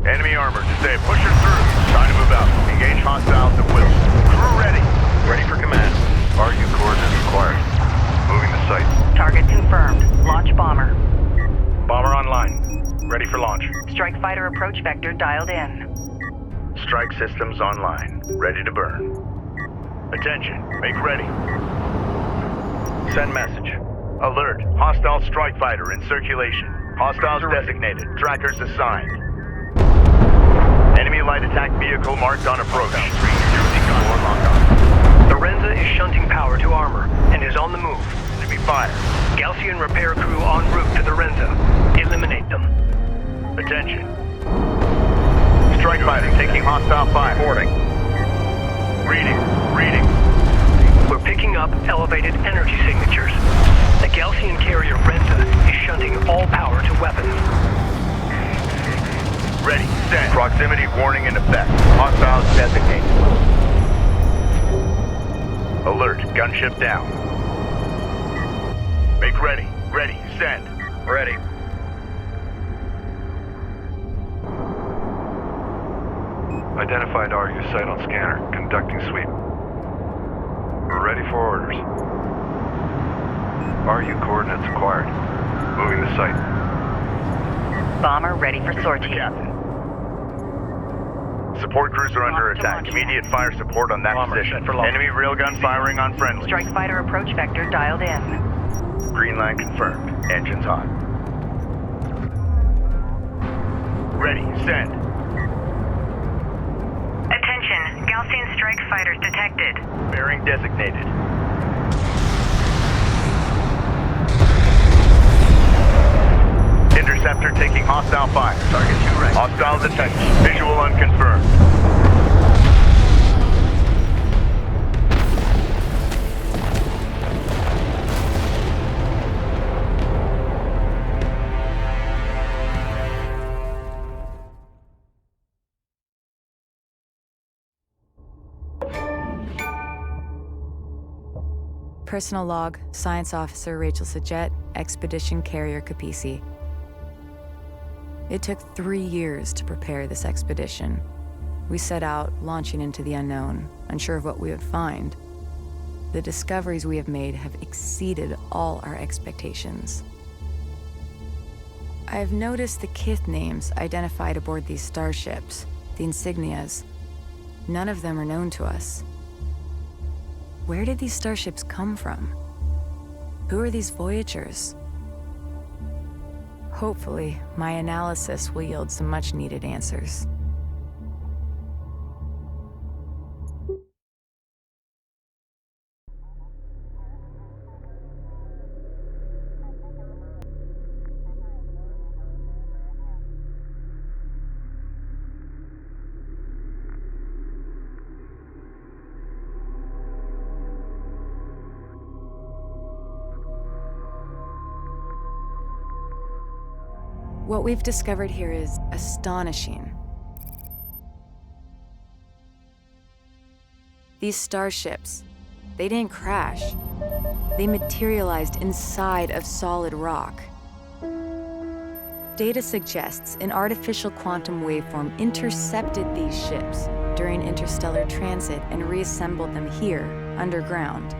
Enemy armor disabled. Push her through. Time to move out. Engage hostiles at will. Crew ready. Ready for command. RU coordinates required. Moving the sight. Target confirmed. Launch bomber. Bomber online. Ready for launch. Strike fighter approach vector dialed in. Strike systems online. Ready to burn. Attention. Make ready. Send message. Alert. Hostile strike fighter in circulation. Hostiles designated. Trackers assigned. Enemy light attack vehicle marked on approach. 3-0 lock on. The Renza is shunting power to armor and is on the move. Enemy fire. Gaussian repair crew en route to the Renza. Eliminate them. Attention. Strike fighter taking hostile fire. Reporting. Reading. We're picking up elevated energy signatures. The Gaussian carrier Renza is shunting all power to weapons. Ready. Set. Proximity warning in effect. Hostiles designated. Alert. Gunship down. Make ready. Ready. Send. Ready. Identified RU site on scanner. Conducting sweep. We're ready for orders. RU coordinates acquired. Moving the site. Bomber ready for sortie. Captain. Support crews are under attack. Immediate fire support on that position. Enemy railgun firing on friendly. Strike fighter approach vector dialed in. Green line confirmed. Engines hot. Ready. Send. Attention, Gaussian strike fighters detected. Bearing designated. Interceptor taking hostile fire. Target 2 right. Hostile detected. Visual unconfirmed. Personal log, Science Officer Rachel Sajet, Expedition Carrier Capisi. It took 3 years to prepare this expedition. We set out, launching into the unknown, unsure of what we would find. The discoveries we have made have exceeded all our expectations. I have noticed the Kith names identified aboard these starships, the insignias. None of them are known to us. Where did these starships come from? Who are these Voyagers? Hopefully, my analysis will yield some much-needed answers. What we've discovered here is astonishing. These starships, they didn't crash. They materialized inside of solid rock. Data suggests an artificial quantum waveform intercepted these ships during interstellar transit and reassembled them here, underground.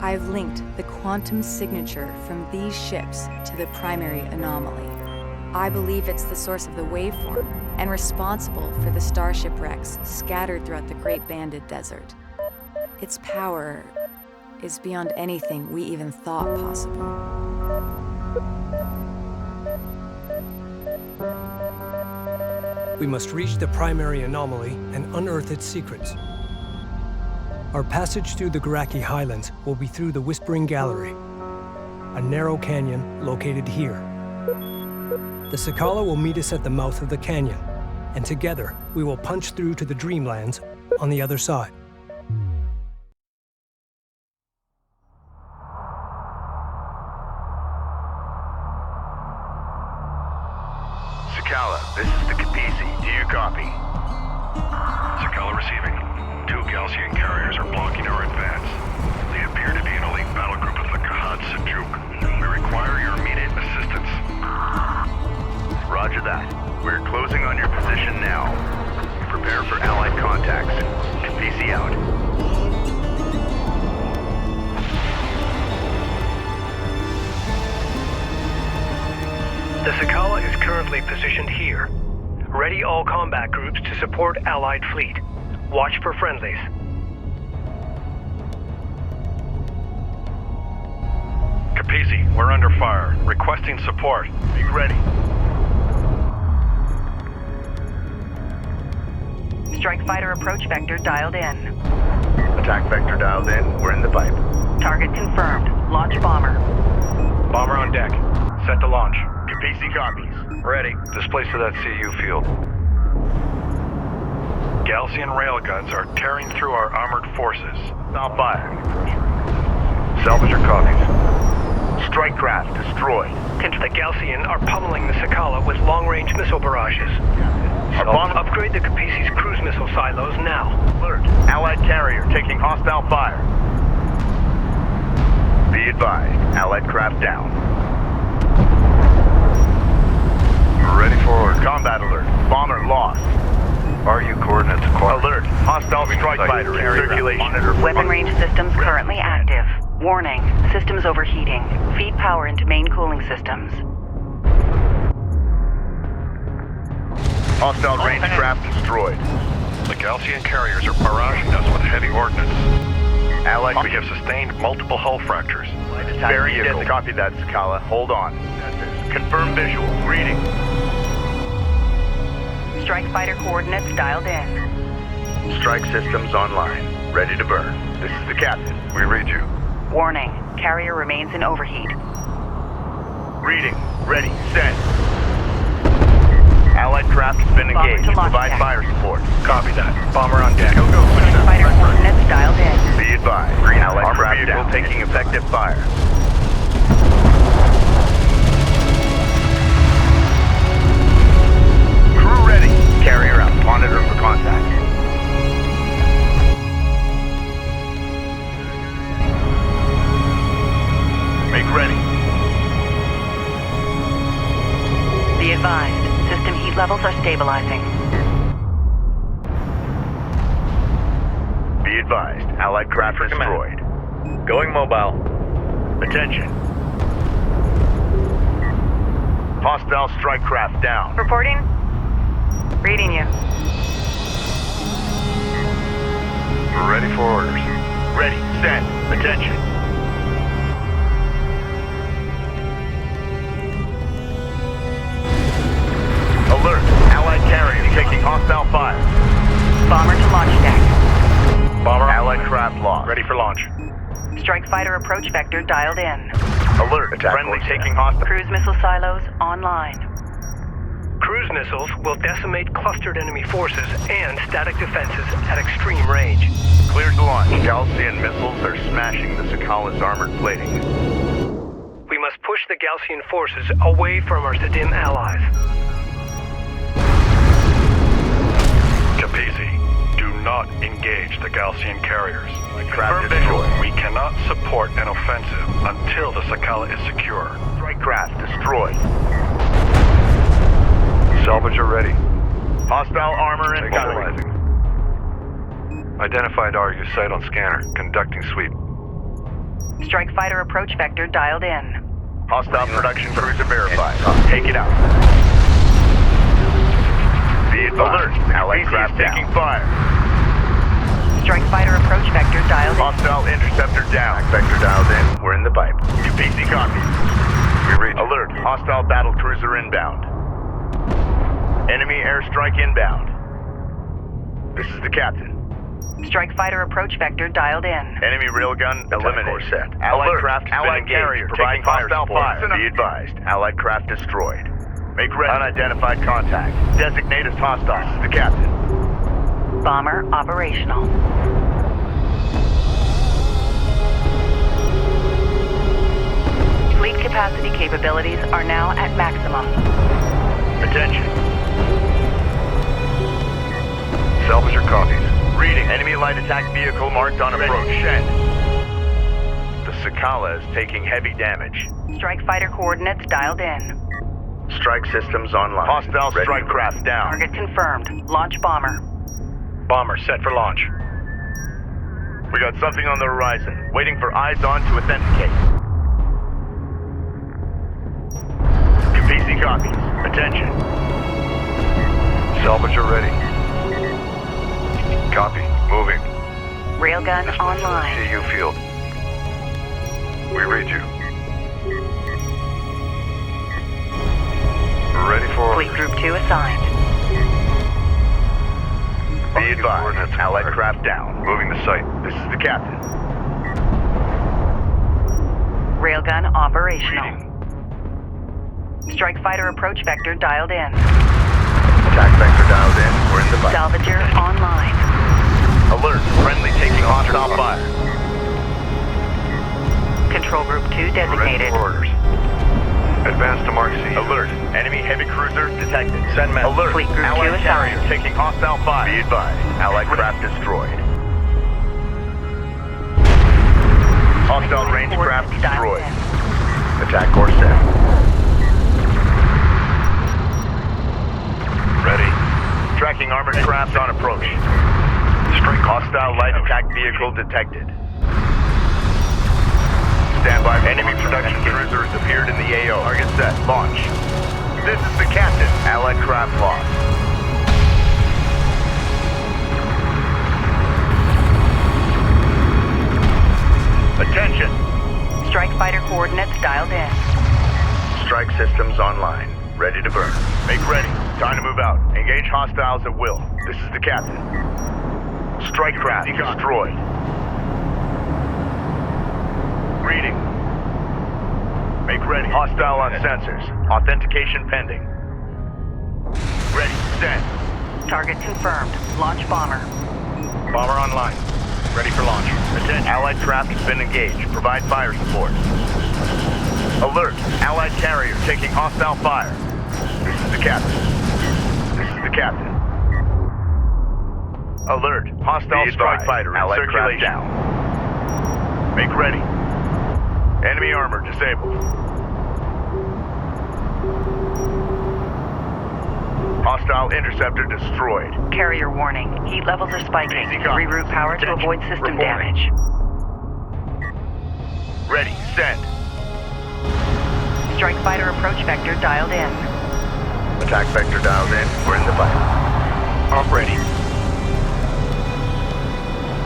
I've linked the quantum signature from these ships to the primary anomaly. I believe it's the source of the waveform and responsible for the starship wrecks scattered throughout the Great Banded Desert. Its power is beyond anything we even thought possible. We must reach the primary anomaly and unearth its secrets. Our passage through the Kharak Highlands will be through the Whispering Gallery, a narrow canyon located here. The Sakala will meet us at the mouth of the canyon, and together we will punch through to the Dreamlands on the other side. Sakala, this is the Capisi. Do you copy? Sakala receiving. 2 Gaussian carriers are blocking our advance. They appear to be an elite battle group of Closing on your position now. Prepare for Allied contacts. PC out. The Sakala is currently positioned here. Ready all combat groups to support Allied fleet. Watch for friendlies. Capisi, we're under fire. Requesting support. Be ready. Strike fighter approach vector dialed in. Attack vector dialed in. We're in the pipe. Target confirmed. Launch bomber. Bomber on deck. Set to launch. Capisi copies. Ready. Displace to that CU field. Galcian railguns are tearing through our armored forces. Stop fire. Salvage your copies. Strike craft destroyed. The Galcian are pummeling the Sakala with long-range missile barrages. Upgrade the Capisi's cruise missile silos now. Alert. Allied carrier taking hostile fire. Be advised. Allied craft down. Ready for order. Combat alert. Bomber lost. RU coordinates acquired. Alert. Hostile strike fighter in circulation. Weapon range systems currently active. Warning. Systems overheating. Feed power into main cooling systems. Hostile range craft destroyed. The Galcian carriers are barraging us with heavy ordnance. Allied, we have sustained multiple hull fractures. Very good. Copy that, Sakala. Hold on. Confirm visual. Reading. Strike fighter coordinates dialed in. Strike systems online. Ready to burn. This is the captain. We read you. Warning. Carrier remains in overheat. Reading. Ready. Send. Allied craft has been engaged. Provide fire support. Copy that. Bomber on deck. Go. Strike fighter coordinates dialed in. Be advised. Allied craft vehicle taking effective fire. Crew ready. Carrier out. Monitor for contact. Make ready. Be advised. System heat levels are stabilizing. Be advised. Allied craft destroyed. Going mobile. Attention. Hostile strike craft down. Reporting. Reading you. We're ready for orders. Ready. Send. Attention. Alert. Allied carrier taking hostile fire. Bomber to launch deck. Bomber. Allied craft lost. Ready for launch. Strike fighter approach vector dialed in. Alert. Attack friendly taking hostile. Cruise missile silos online. Cruise missiles will decimate clustered enemy forces and static defenses at extreme range. Cleared to launch. Galcian missiles are smashing the Sakala's armored plating. We must push the Galcian forces away from our Sadim allies. Capisi, do not engage the Galcian carriers. Craft destroyed. We cannot support an offensive until the Sakala is secure. Strike craft destroyed. Salvage are ready. Hostile armor inbound. Identified RU site on scanner. Conducting sweep. Strike fighter approach vector dialed in. Hostile production cruiser verified. Take it out. Be advised. Allied craft taking fire. Strike fighter approach vector dialed in. Hostile interceptor down. Vector dialed in. We're in the pipe. PC copies. We read. Alert. Hostile battle cruiser inbound. Enemy airstrike inbound. This is the captain. Strike fighter approach vector dialed in. Enemy railgun eliminated. Set. Allied craft Allied carrier taking hostile fire. Be advised. Allied craft destroyed. Make ready. Unidentified contact. Designate as hostile. This is the captain. Bomber operational. Fleet capacity capabilities are now at maximum. Attention. Salvage your copies. Reading. Enemy light attack vehicle marked on approach. Send. The Sakala is taking heavy damage. Strike fighter coordinates dialed in. Strike systems online. Hostile Ready strike to craft down. Target confirmed. Launch bomber. Bomber set for launch. We got something on the horizon. Waiting for eyes on to authenticate. PC copies. Attention. Salvager ready. Copy. Moving. Railgun online. TU field. We read you. Ready for... Fleet Group 2 assigned. Be advised. Allied craft down. Moving the site. This is the captain. Railgun operational. Strike fighter approach vector dialed in. Attack vector dialed in. We're in the fight. Salvager online. Alert. Friendly taking hostile fire. Control Group 2 Ready designated. for orders. Advance to Mark C. Alert. Enemy heavy cruiser detected. Send men. Alert. Fleet Group 2 Allied carrier assigned. taking hostile fire. Be advised. Allied craft destroyed. Hostile range craft destroyed. Attack course set. Ready. Tracking armored craft on approach. Strike hostile light attack vehicle detected. Standby. Enemy production cruiser has appeared in the AO. Target set. Launch. This is the captain. Allied craft lost. Attention. Strike fighter coordinates dialed in. Strike systems online. Ready to burn. Make ready. Time to move out. Engage hostiles at will. This is the captain. Strike craft destroyed. Reading. Make ready. Hostile on sensors. Authentication pending. Ready. Send. Target confirmed. Launch bomber. Bomber online. Ready for launch. Attention. Allied craft has been engaged. Provide fire support. Alert. Allied carrier taking hostile fire. This is the captain. This is the captain. Alert. Hostile strike fighter. Allied craft down. Make ready. Enemy armor disabled. Hostile interceptor destroyed. Carrier warning. Heat levels are spiking. Easy copy. Reroute power to avoid system Reporting. damage. Ready. Send. Strike fighter approach vector dialed in. Attack vector dialed in. We're in the fight. Off ready.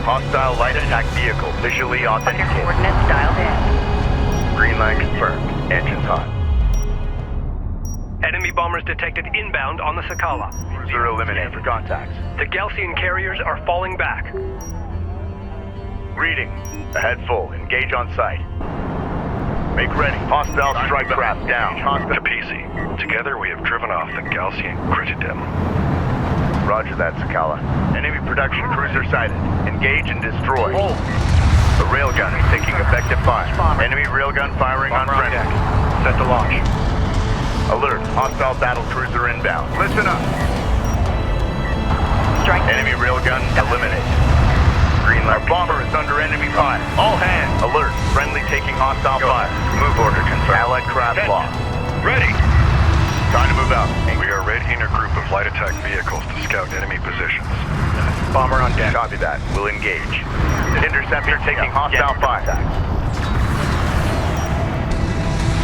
Hostile light attack vehicle visually Fighter authenticated. coordinates dialed in. Green line confirmed. Engines hot. Enemy bombers detected inbound on the Sakala. Cruiser eliminated for contacts. The Galcian carriers are falling back. Reading. Ahead full. Engage on sight. Make ready. Hostile strike craft down. Capisi. Together we have driven off the Galcian Critidem. Roger that, Sakala. Enemy production cruiser sighted. Engage and destroy. Hold. The railgun is taking effective fire. Bomber. Enemy railgun firing on Bomber on friendly. deck. Set to launch. Alert. Hostile battle cruiser inbound. Listen up. Strike. Enemy railgun eliminated. Green light. Our bomber is under enemy fire. All hands. Alert. Friendly taking hostile fire. Move order confirmed. Allied craft lost. Ready. Time to move out. We are readying a group of light attack vehicles to scout enemy positions. Bomber on deck. Copy that. We'll engage. Interceptor taking hostile fire.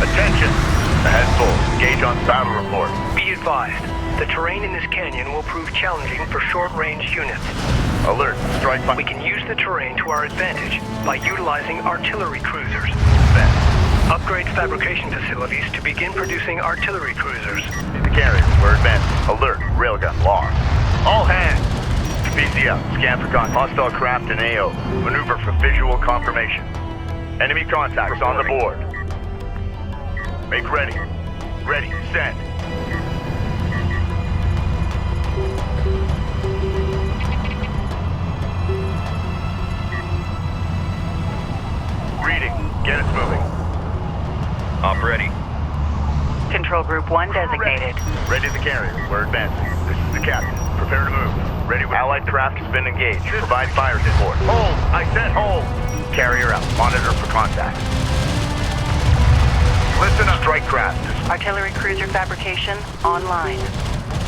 Attention. Ahead full. Engage on battle report. Be advised, the terrain in this canyon will prove challenging for short-range units. Alert. Strike fire. We can use the terrain to our advantage by utilizing artillery cruisers. Then. Upgrade fabrication facilities to begin producing artillery cruisers. The carrier. We're advancing. Alert. Railgun lost. All hands. PCL. Scan for hostile craft in AO. Maneuver for visual confirmation. Enemy contacts on the board. Make ready. Ready. Send. Reading. Get us moving. Op ready. Control Group 1 designated. Ready the carrier. We're advancing. This is the captain. Prepare to move. Ready with Allied craft has been engaged. Provide fire support. Hold! I said hold! Carrier out. Monitor for contact. Listen up. strike craft. Artillery cruiser fabrication online.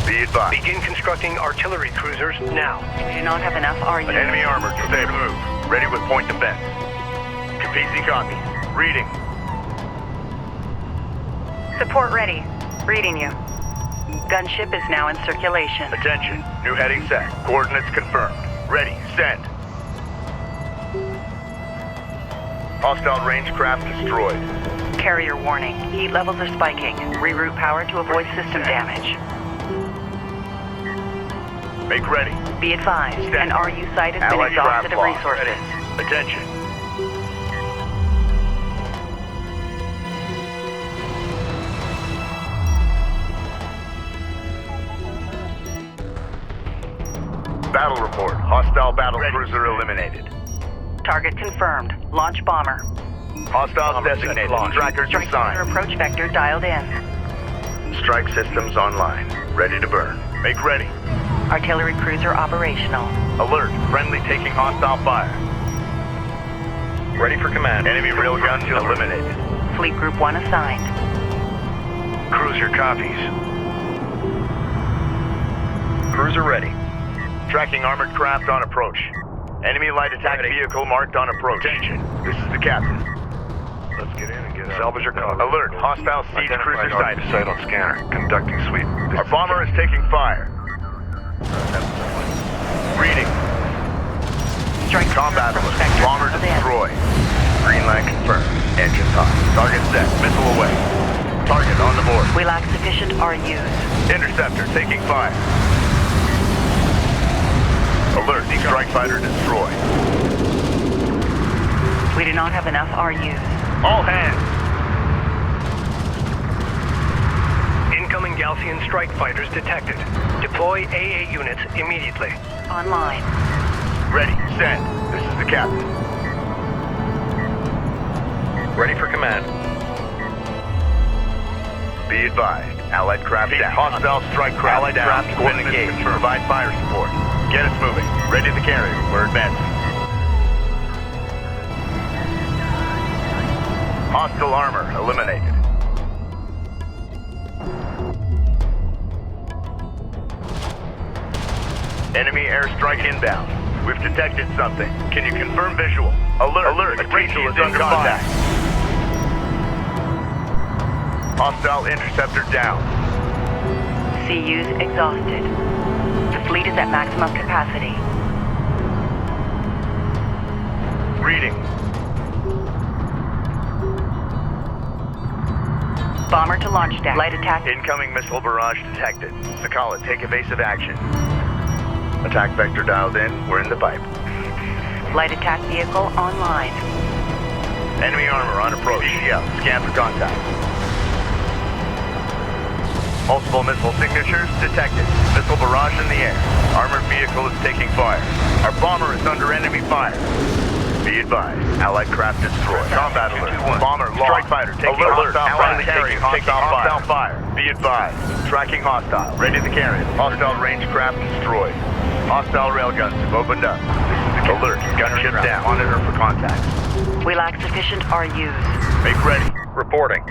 Be advised. Begin constructing artillery cruisers now. We do not have enough RU. Enemy armor to move. Ready with point defense. Capisi copy. Reading. Support ready. Reading you. Gunship is now in circulation. Attention. New heading set. Coordinates confirmed. Ready. Send. Hostile range craft destroyed. Carrier warning. Heat levels are spiking. Reroute power to avoid system damage. Make ready. Be advised, an RU site has been Allied exhausted of craft resources. lost. Attention. Battle report. Hostile battle cruiser eliminated. Target confirmed. Launch bomber. Hostiles designated. Strikers Strike assigned. approach vector dialed in. Strike systems online. Ready to burn. Make ready. Artillery cruiser operational. Alert. Friendly taking hostile fire. Ready for command. Enemy railgun eliminated. Fleet Group 1 assigned. Cruiser copies. Cruiser ready. Tracking armored craft on approach. Enemy light attack vehicle marked on approach. Attention. This is the captain. Let's get in and get out. Salvage your copy. Alert. Hostile siege cruiser sighted. Sight on scanner. Conducting sweep. Our bomber is taking fire. Reading. Strike Combat approach alert. vector Bomber dialed in. destroyed. Green light confirmed. Engines hot. Target set. Missile away. Target on the board. We lack sufficient RUs. Interceptor taking fire. Alert. Strike fighter destroyed. We do not have enough RUs. All hands. Incoming Galcian strike fighters detected. Deploy AA units immediately. Online. Ready. Send. This is the captain. Ready for command. Be advised. Allied craft down. Hostile strike craft Allied down. Craft has been engaged. Provide fire support. Get us moving. Ready the carrier. We're advancing. Hostile armor eliminated. Enemy airstrike inbound. We've detected something. Can you confirm visual? Alert. Alert. Rachel is under contact. Hostile interceptor down. CUs exhausted. The fleet is at maximum capacity. Reading. Bomber to launch deck. Light attack. Incoming missile barrage detected. Sakala, take evasive action. Attack vector dialed in. We're in the pipe. Light attack vehicle online. Enemy armor on approach. Yeah, scan for contact. Multiple missile signatures detected. Missile barrage in the air. Armored vehicle is taking fire. Our bomber is under enemy fire. Be advised. Allied craft destroyed. Combat alert. Bomber lost. Strike fighter taking alert. Allied taking hostile fire. Be advised. Tracking hostile. Ready to carry it. Hostile range craft destroyed. Hostile railguns have opened up. This is the alert. Gunship down. Monitor for contact. We lack sufficient RUs. Make ready. Reporting.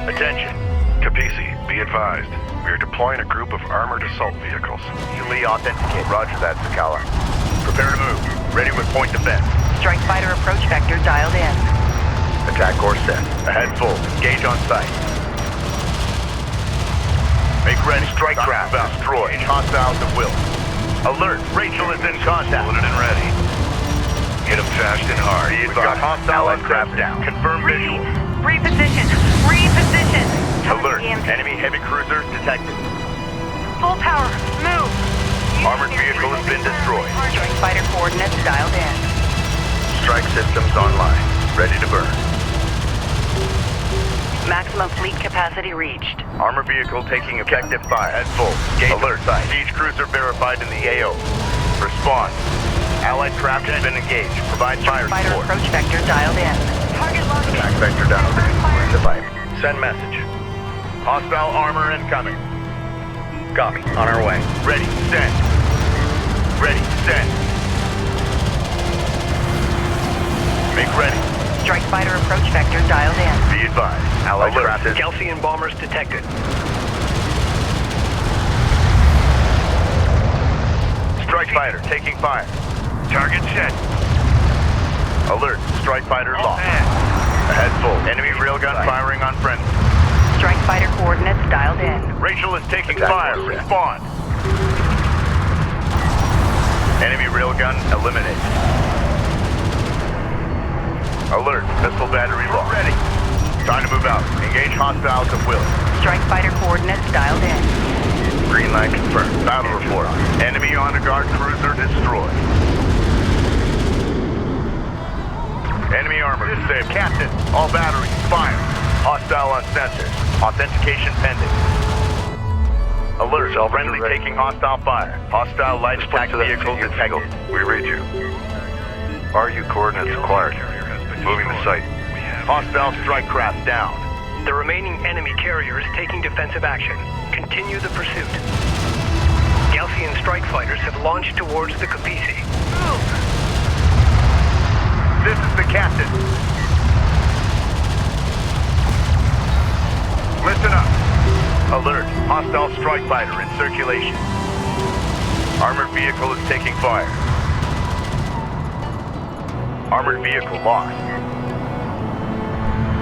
Attention. Capisi, be advised. We are deploying a group of armored assault vehicles. Easily authenticate. Roger that, Sakala. Prepare to move. Ready with point defense. Strike fighter approach vector dialed in. Attack course set. Ahead full. Engage on sight. Make ready. Strike craft destroyed. Hostiles at will. Alert. Rachel is in contact. Loaded and ready. Hit them fast and hard. Be advised. Hostile craft down. Confirm visual. Reposition! Reposition! Alert. Enemy heavy cruiser detected. Full power! Move! Armored vehicle has been destroyed. Strike fighter coordinates dialed in. Strike systems online. Ready to burn. Maximum fleet capacity reached. Armor vehicle taking effective fire. At full. Gauge alert. Siege cruiser verified in the AO. Response. Allied craft has been engaged. Provide fire Fighter support. approach vector dialed in. Target locked. Attack vector dialed in. We're in the pipe. Send message. Hostile armor incoming. Copy. On our way. Ready. Send. Ready. Send. Make ready. Strike fighter approach vector dialed in. Be advised. Allied craft is... Galcian bombers detected. Strike fighter taking fire. Target set. Alert, strike fighter lost. Ahead full. Enemy railgun firing on friendly. Strike fighter coordinates dialed in. Rachel is taking fire. Respond. Enemy railgun eliminated. Alert, missile battery lost. Ready. Time to move out. Engage hostiles at will. Strike fighter coordinates dialed in. Green light confirmed. Battle report. Enemy honor guard cruiser destroyed. Enemy armor disabled. Captain, all batteries fire. Hostile on sensors. Authentication pending. Alert, friendly taking hostile fire. Hostile light attack vehicle detected. We read you. RU coordinates acquired. Moving to site. Hostile strike craft down. The remaining enemy carrier is taking defensive action. Continue the pursuit. Galcian strike fighters have launched towards the Kapisi. This is the captain. Listen up. Alert. Hostile strike fighter in circulation. Armored vehicle is taking fire. Armored vehicle lost.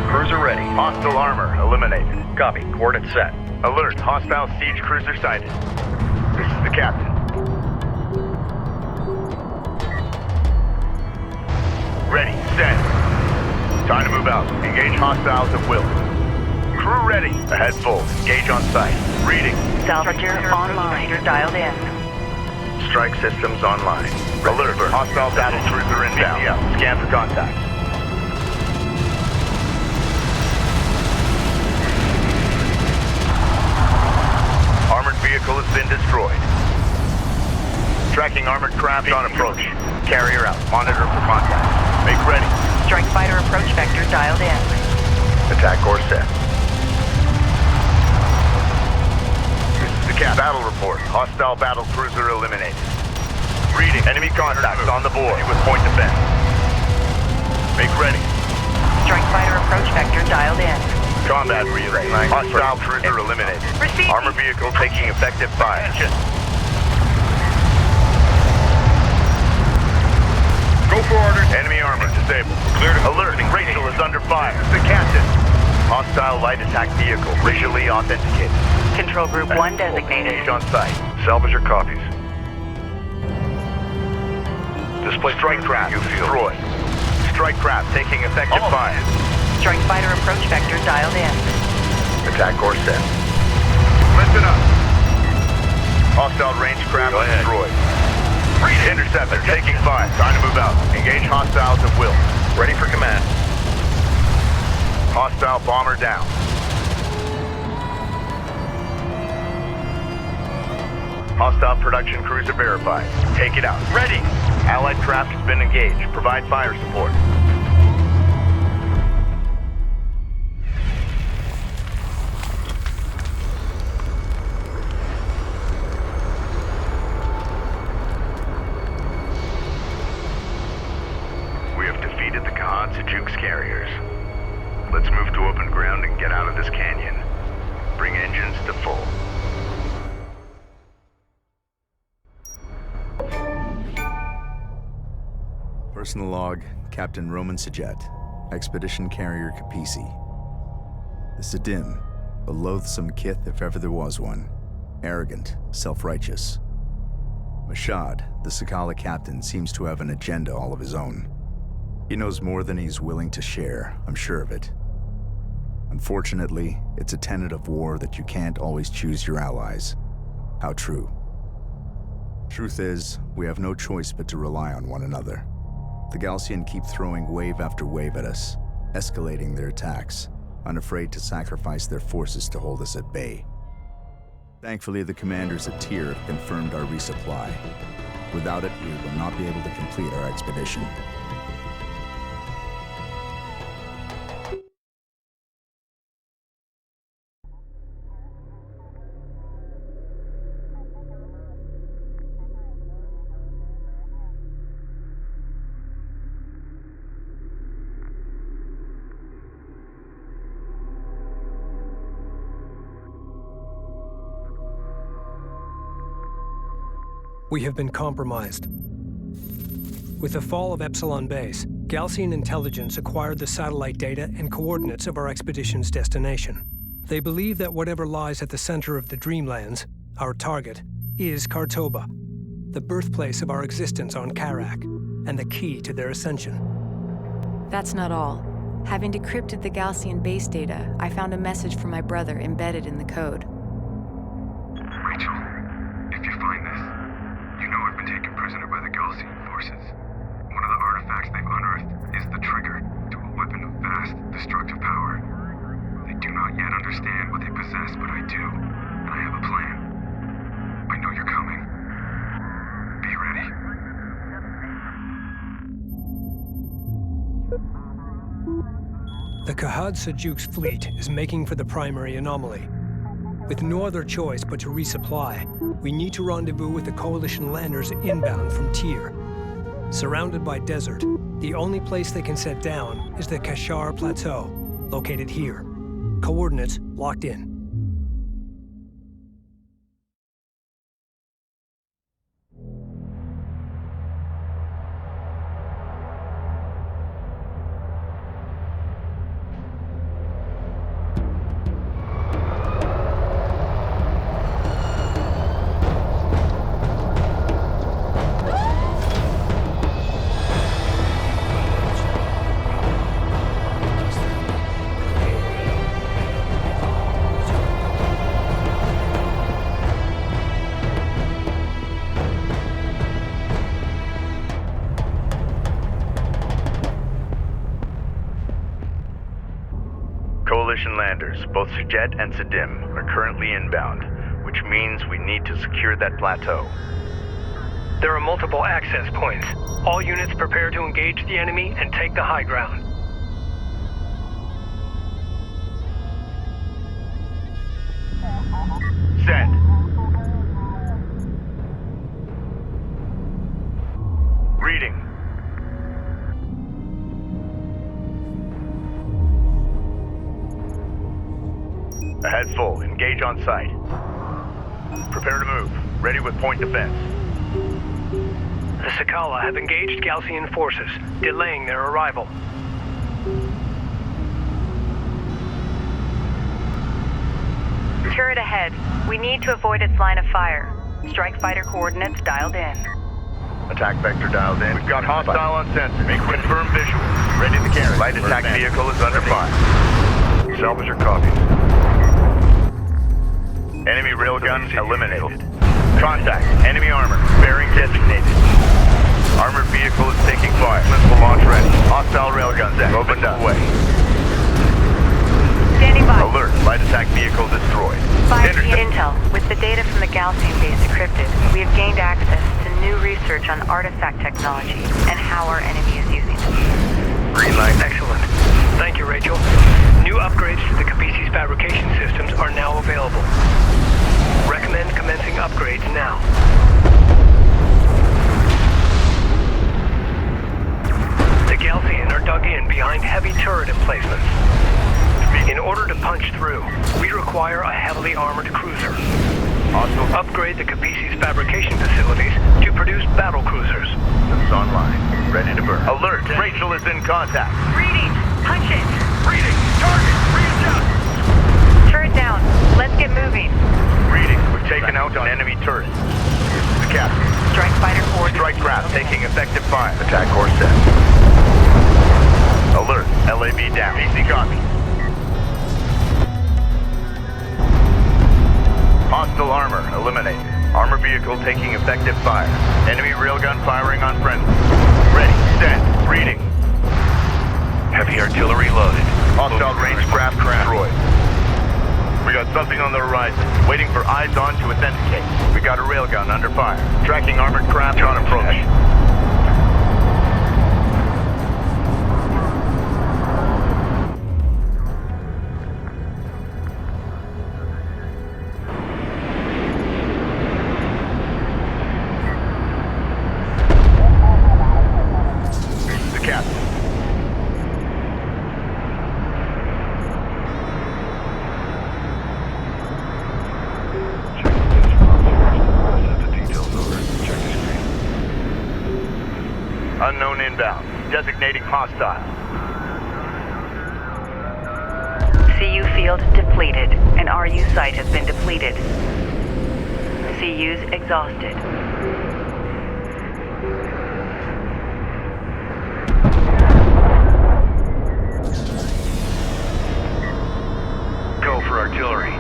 Cruiser ready. Hostile armor eliminated. Copy. Coordinates set. Alert. Hostile siege cruiser sighted. This is the captain. Ready. Set. Time to move out. Engage hostiles at will. Crew ready. Ahead full. Engage on site. Reading. Salvager online. Dialed in. Strike systems online. Alert. Hostile battle cruiser inbound. Scan for contacts. Armored vehicle has been destroyed. Tracking armored craft on approach. Carrier out. Monitor for contacts. Make ready. Strike fighter approach vector dialed in. Attack course set. This is the cap. Battle report. Hostile battle cruiser eliminated. Reading. Enemy contacts on the board with point defense. Make ready. Strike fighter approach vector dialed in. Combat relay. Hostile cruiser eliminated. Receiving. Armor vehicle taking effective fire. Go for orders. Enemy armor disabled. Clear to alert. Rachel is under fire. The captain. Hostile light attack vehicle visually authenticated. Control group 1 designated. Engage on site. Salvager copies. Display strike craft destroyed. Strike craft taking effective fire. Strike fighter approach vector dialed in. Attack course set. Listen up. Hostile range craft destroyed. Interceptor taking fire. Time to move out. Engage hostiles at will. Ready for command. Hostile bomber down. Hostile production cruiser verified. Take it out. Ready. Allied craft has been engaged. Provide fire support. We have defeated the Kharak carriers. Let's move to open ground and get out of this canyon. Bring engines to full. Personal log, Captain Roman Sajet, Expedition Carrier Kapisi. The Sadim, a loathsome kith if ever there was one, arrogant, self-righteous. Mashad, the Sakala captain, seems to have an agenda all of his own. He knows more than he's willing to share, I'm sure of it. Unfortunately, it's a tenet of war that you can't always choose your allies. How true. Truth is, we have no choice but to rely on one another. The Galcian keep throwing wave after wave at us, escalating their attacks, unafraid to sacrifice their forces to hold us at bay. Thankfully, the commanders at Tyr have confirmed our resupply. Without it, we will not be able to complete our expedition. We have been compromised. With the fall of Epsilon Base, Galcian intelligence acquired the satellite data and coordinates of our expedition's destination. They believe that whatever lies at the center of the Dreamlands, our target, is Kartoba, the birthplace of our existence on Kharak, and the key to their ascension. That's not all. Having decrypted the Galcian base data, I found a message from my brother embedded in the code. Rachel, if you find this, you know I've been taken prisoner by the Galcian forces. One of the artifacts they've unearthed is the trigger to a weapon of vast, destructive power. They do not yet understand what they possess, but I do, and I have a plan. I know you're coming. Be ready. The Kahad Sajuk's fleet is making for the primary anomaly. With no other choice but to resupply, we need to rendezvous with the Coalition landers inbound from Tyr. Surrounded by desert, the only place they can set down is the Kashar Plateau, located here. Coordinates locked in. Coalition landers, both Sajet and Sadim, are currently inbound, which means we need to secure that plateau. There are multiple access points. All units prepare to engage the enemy and take the high ground. Send. Reading. Ahead full. Engage on sight. Prepare to move. Ready with point defense. The Sakala have engaged Galcian forces, delaying their arrival. Turret ahead. We need to avoid its line of fire. Strike fighter coordinates dialed in. Attack vector dialed in. We've got hostile on sensor. Make confirm visual. Ready to carry. Light attack vehicle is under fire. Salvage your copies. Enemy railgun eliminated. Contact. Enemy armor. Bearing designated. Armored vehicle is taking fire. Missile launch ready. Hostile railguns at. Opened up. Away. Standing by. Alert. Light attack vehicle destroyed. 5G intel. With the data from the Galcian base decrypted, we have gained access to new research on artifact technology and how our enemy is using it. Green light. Excellent. Thank you, Rachel. New upgrades to the Capisi's fabrication systems are now available. Recommend commencing upgrades now. The Galcian are dug in behind heavy turret emplacements. In order to punch through, we require a heavily armored cruiser. Also, upgrade the Capisi's fabrication facilities to produce battle cruisers. It's online. Ready to burn. Alert! Rachel is in contact. Reading! Punch it! Reading! Target! Readjust! Turret down. Let's get moving. Reading. We've taken out an enemy turret. The captain. Strike fighter coordinates. Strike craft taking effective fire. Attack course set. Alert. LAB down. Easy copy. Hostile armor eliminated. Armor vehicle taking effective fire. Enemy railgun firing on friendly. Ready. Send. Reading. Heavy artillery loaded. Hostile range craft destroyed. We got something on the horizon. Waiting for eyes on to authenticate. We got a railgun under fire. Tracking armored craft on approach. The captain. Check the details over. Check it. inbound. Designating hostile. CU field depleted. An RU site has been depleted. CU's exhausted. Go for artillery.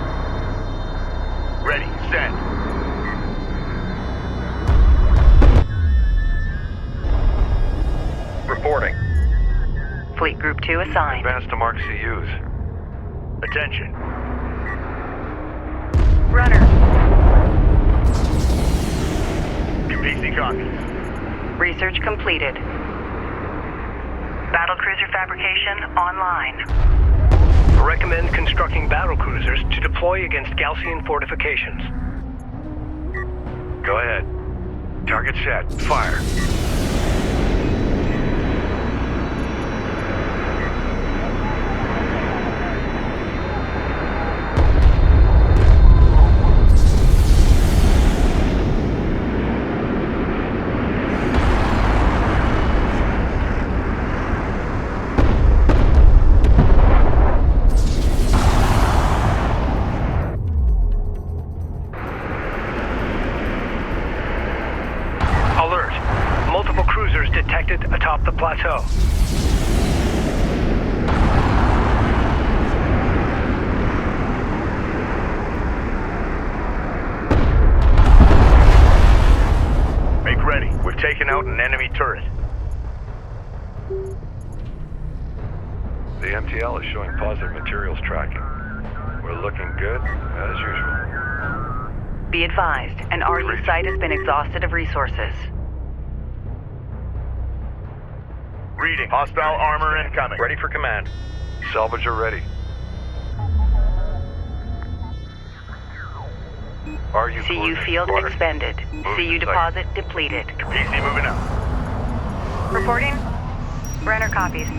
Ready, send. Reporting. Fleet Group 2 assigned. Advance to mark CUs. Attention. Runner. PC copies. Research completed. Battlecruiser fabrication online. Recommend constructing battlecruisers to deploy against Gaussian fortifications. Go ahead. Target set. Fire. Detected atop the plateau. Make ready. We've taken out an enemy turret. The MTL is showing positive materials tracking. We're looking good, as usual. Be advised, an RU site has been exhausted of resources. Reading. Hostile armor incoming. Ready for command. Salvage are ready. CU field expended. CU deposit depleted. PC moving up. Reporting. Brenner copies.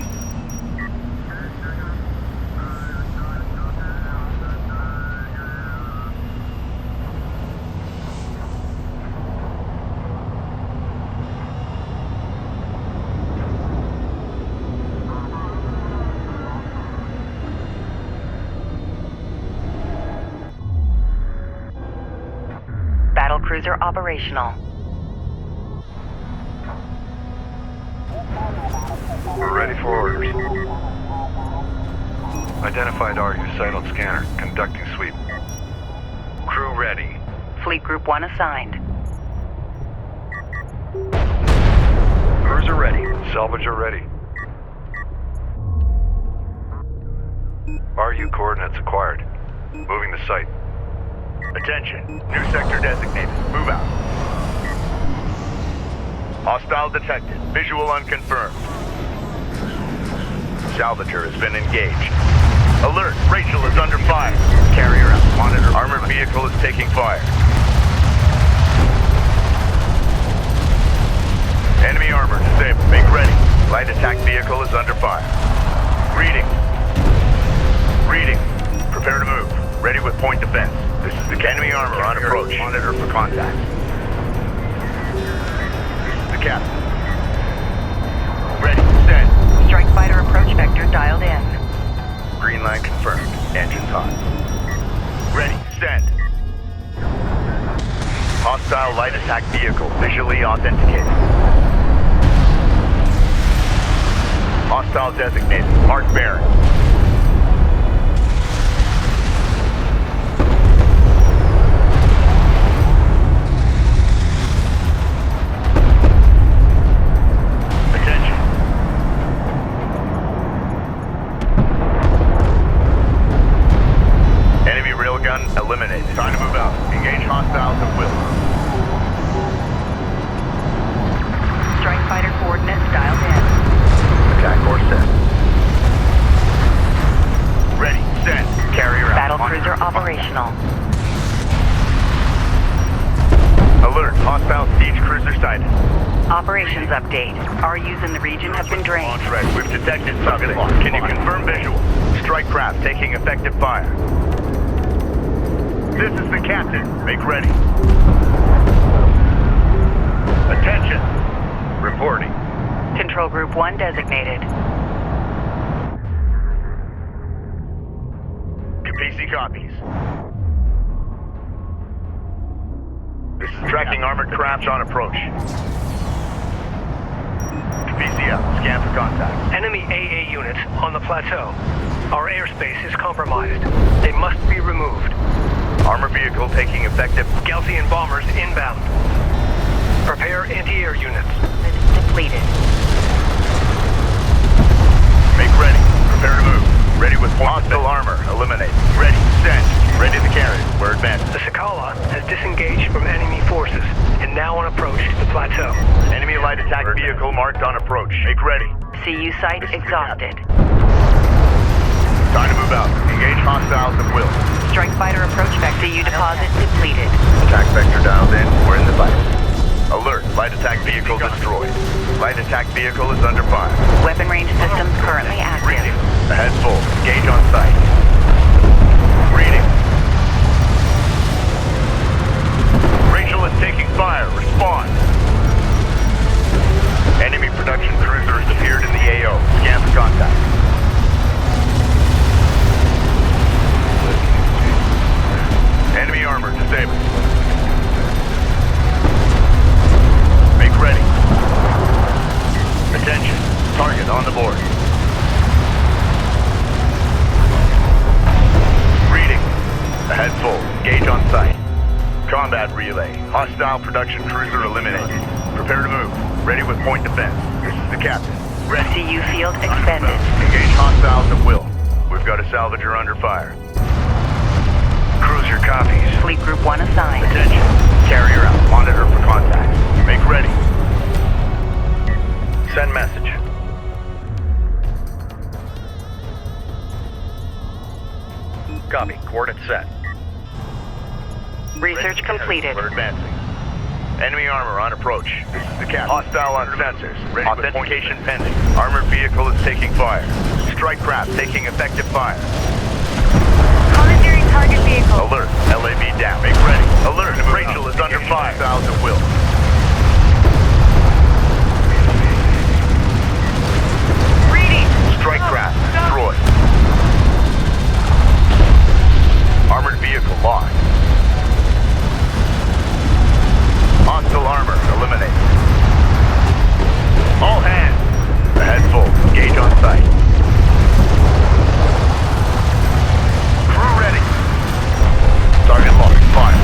Cruiser operational. We're ready for orders. Identified RU site on scanner. Conducting sweep. Crew ready. Fleet Group 1 assigned. Cruiser ready. Salvage are ready. RU coordinates acquired. Moving to site. Attention. New sector designated. Move out. Hostile detected. Visual unconfirmed. Salvager has been engaged. Alert. Rachel is under fire. Carrier out. Monitor. Armored vehicle is taking fire. Enemy armor disabled. Make ready. Light attack vehicle is under fire. Reading. Reading. Prepare to move. Ready with point defense. This is the enemy armor on approach. Monitor for contact. This is the captain. Ready. Send. Strike fighter approach vector dialed in. Green line confirmed. Engines hot. Ready. Send. Hostile light attack vehicle visually authenticated. Hostile designated. Mark Baron. Eliminated. Time to move out. Engage hostiles at will. Strike fighter coordinates dialed in. Attack course set. Ready. Send. Carrier out. Battlecruiser operational. Alert. Hostile siege cruiser sighted. Operations update. RUs in the region have been drained. Launch ready. We've detected something. Can you confirm visual? Strike craft taking effective fire. This is the captain. Make ready. Attention. Reporting. Control Group 1 designated. PC copies. This is tracking armored craft on approach. PCL, scan for contact. Enemy AA units on the plateau. Our airspace is compromised. They must be removed. Armored vehicle taking effective. Galcian bombers inbound. Prepare anti-air units. Depleted. Make ready. Prepare to move. Ready with hostile armor. Eliminate. Ready. Send. Ready to carry. We're advancing. The Sakala has disengaged from enemy forces and now on approach to the plateau. Enemy light attack vehicle marked on approach. Make ready. CU site exhausted. Time to move out. Engage hostiles at will. Strike fighter approach vector. CU deposit depleted. Attack vector dialed in. We're in the fight. Alert. Light attack vehicle destroyed. Light attack vehicle is under fire. Weapon range systems currently active. Ahead full. Engage on site. Reading. Rachel is taking fire. Respond. Enemy production cruiser has appeared in the AO. Scan for contact. Enemy armor disabled. Make ready. Attention. Target on the board. Reading. Ahead full. Engage on site. Combat relay. Hostile production cruiser eliminated. Prepare to move. Ready with point defense. This is the captain. Ready. CU field expended. Engage hostiles at will. We've got a salvager under fire. Cruiser copies. Fleet Group 1 assigned. Attention. Carrier out. Monitor for contact. Make ready. Send message. Copy. Coordinates set. Research completed. We're advancing. Enemy armor on approach. This is the captain. Hostile on sensors. Ready. Authentication pending. Armored vehicle is taking fire. Strike craft taking effective fire. Commandeering target vehicle. Alert. LAV down. Make ready. Alert. Rachel is under fire. Hostiles at will. Reading. Strike craft destroyed. Armored vehicle lost. Hostile armor eliminated. All hands. Ahead full. Engage on site. Crew ready. Target locked. Fire.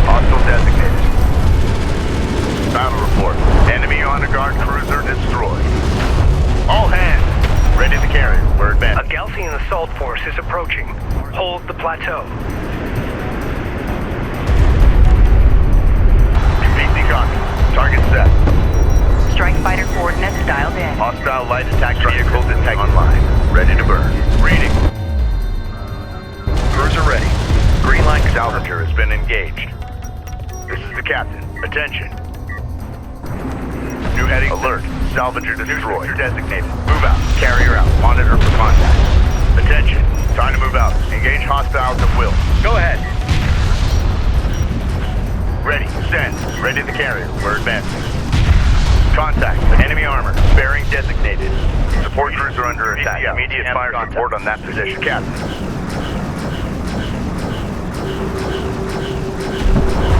Hostile designated. Battle report. Enemy on guard cruiser destroyed. All hands. Ready to carry. We're advancing. A Galcian assault force is approaching. Hold the plateau. PC copy. Target set. Strike fighter coordinates dialed in. Hostile light attack vehicle detected. Online. Ready to burn. Reading. Cruiser ready. Green line salvager has been engaged. This is the captain. Attention. New heading. Alert. Salvager destroyed. Designated. Move out. Carrier out. Monitor for contact. Attention. Time to move out. Engage hostiles at will. Go ahead. Ready. Send. Ready to carrier. We're advancing. Contact. Enemy armor. Bearing designated. Support cruiser under attack. Immediate fire support on that position. Captain.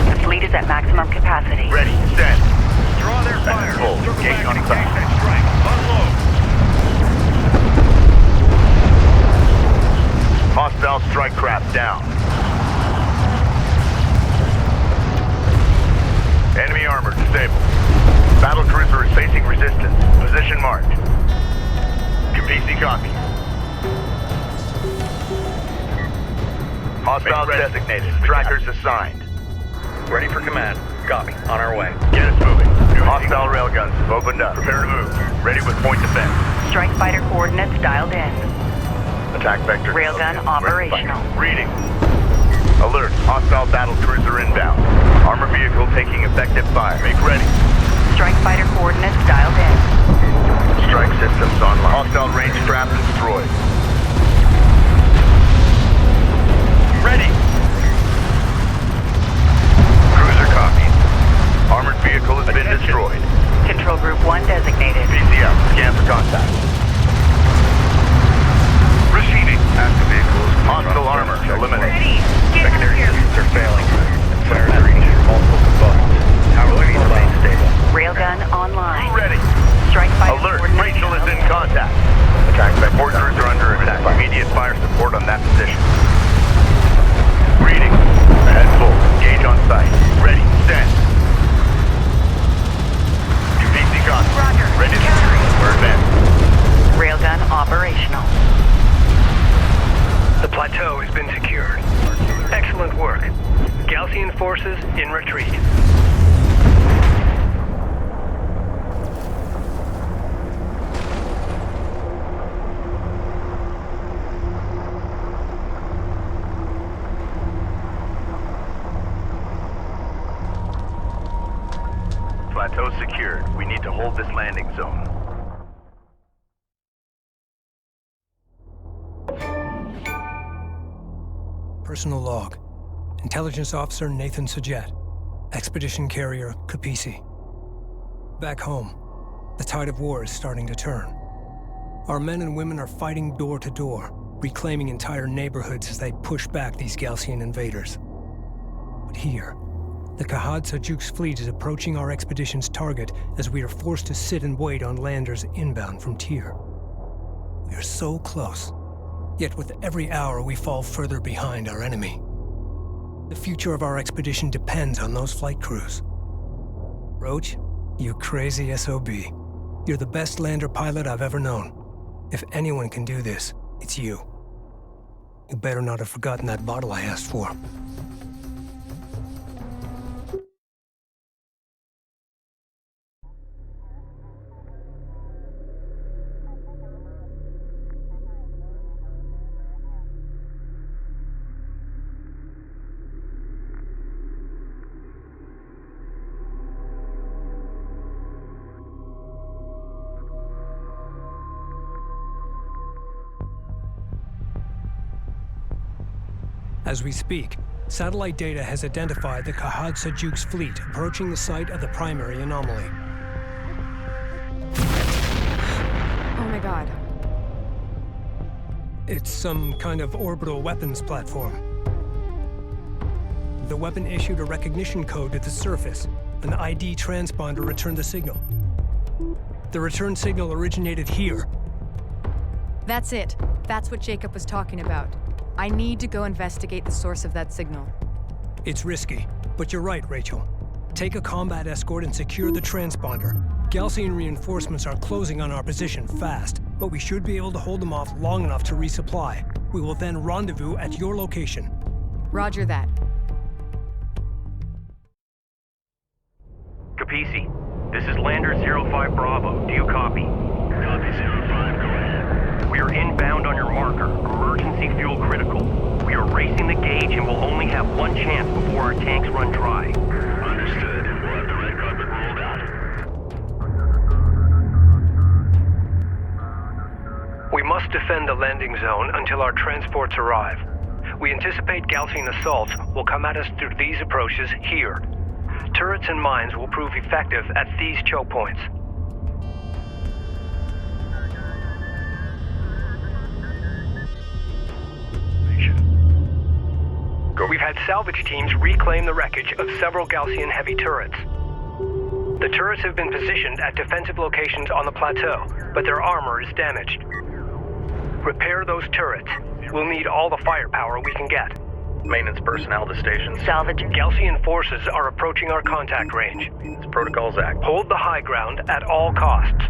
The fleet is at maximum capacity. Ready. Send. Draw their fire. Full. Engage on site. Strike. Unload. Hostile strike craft down. Enemy armor disabled. Battle cruiser is facing resistance. Position marked. PC copy. Hostiles designated. Trackers assigned. Ready for command. Copy. On our way. Get us moving. New hostile railguns have opened up. Prepare to move. Ready with point defense. Strike fighter coordinates dialed in. Attack vector. Railgun operational. Reading. Alert. Hostile battle cruiser inbound. Armor vehicle taking effective fire. Make ready. Strike fighter coordinates dialed in. Strike systems online. Hostile range craft destroyed. Ready. Cruiser copied. Armored vehicle has been destroyed. Control Group 1 designated. PCL. position. Reading. Ahead full. Gauge on sight. Ready. Send. QPC gone. Roger. Ready to shoot. We're advanced. Railgun operational. The plateau has been secured. Excellent work. Galcian forces in retreat. Plateau secured. We need to hold this landing zone. Personal log. Intelligence Officer Nathan Sajet. Expedition Carrier Kapisi. Back home, the tide of war is starting to turn. Our men and women are fighting door to door, reclaiming entire neighborhoods as they push back these Galcian invaders. But here, the Khad Sajuk's fleet is approaching our expedition's target as we are forced to sit and wait on landers inbound from Tyr. We are so close, yet with every hour we fall further behind our enemy. The future of our expedition depends on those flight crews. Roach, you crazy SOB. You're the best lander pilot I've ever known. If anyone can do this, it's you. You better not have forgotten that bottle I asked for. As we speak, satellite data has identified the Khad Sajuk's fleet approaching the site of the primary anomaly. Oh my god. It's some kind of orbital weapons platform. The weapon issued a recognition code to the surface. An ID transponder returned the signal. The return signal originated here. That's it. That's what Jacob was talking about. I need to go investigate the source of that signal. It's risky, but you're right, Rachel. Take a combat escort and secure the transponder. Galcian reinforcements are closing on our position fast, but we should be able to hold them off long enough to resupply. We will then rendezvous at your location. Roger that. Kapisi, this is Lander 05 Bravo. Do you copy? Copy 05, go ahead. We are inbound on your marker. Emergency fuel critical. We are racing the gauge and will only have one chance before our tanks run dry. Understood. We'll have the red carpet rolled out. We must defend the landing zone until our transports arrive. We anticipate Galcian assaults will come at us through these approaches here. Turrets and mines will prove effective at these choke points. We've had salvage teams reclaim the wreckage of several Galcian heavy turrets. The turrets have been positioned at defensive locations on the plateau, but their armor is damaged. Repair those turrets. We'll need all the firepower we can get. Maintenance personnel to stations. Salvage. Galcian forces are approaching our contact range. It's Protocols Act. Hold the high ground at all costs.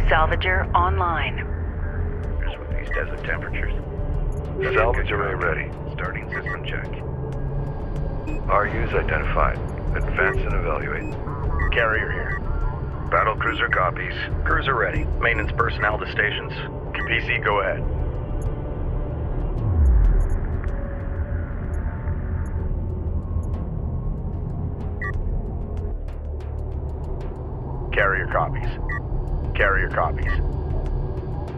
Salvager online. Here's with these desert temperatures. Salvage array ready. Starting system check. RUs identified. Advance and evaluate. Carrier here. Battle cruiser copies. Cruiser ready. Maintenance personnel to stations. PC, go ahead. Carrier copies. Carrier copies.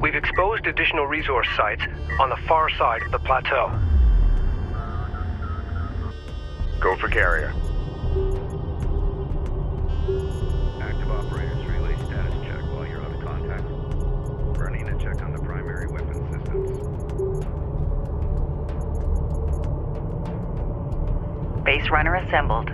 We've exposed additional resource sites on the far side of the plateau. Go for carrier. Active operators relay status check while you're out of contact. Running a check on the primary weapon systems. Base runner assembled.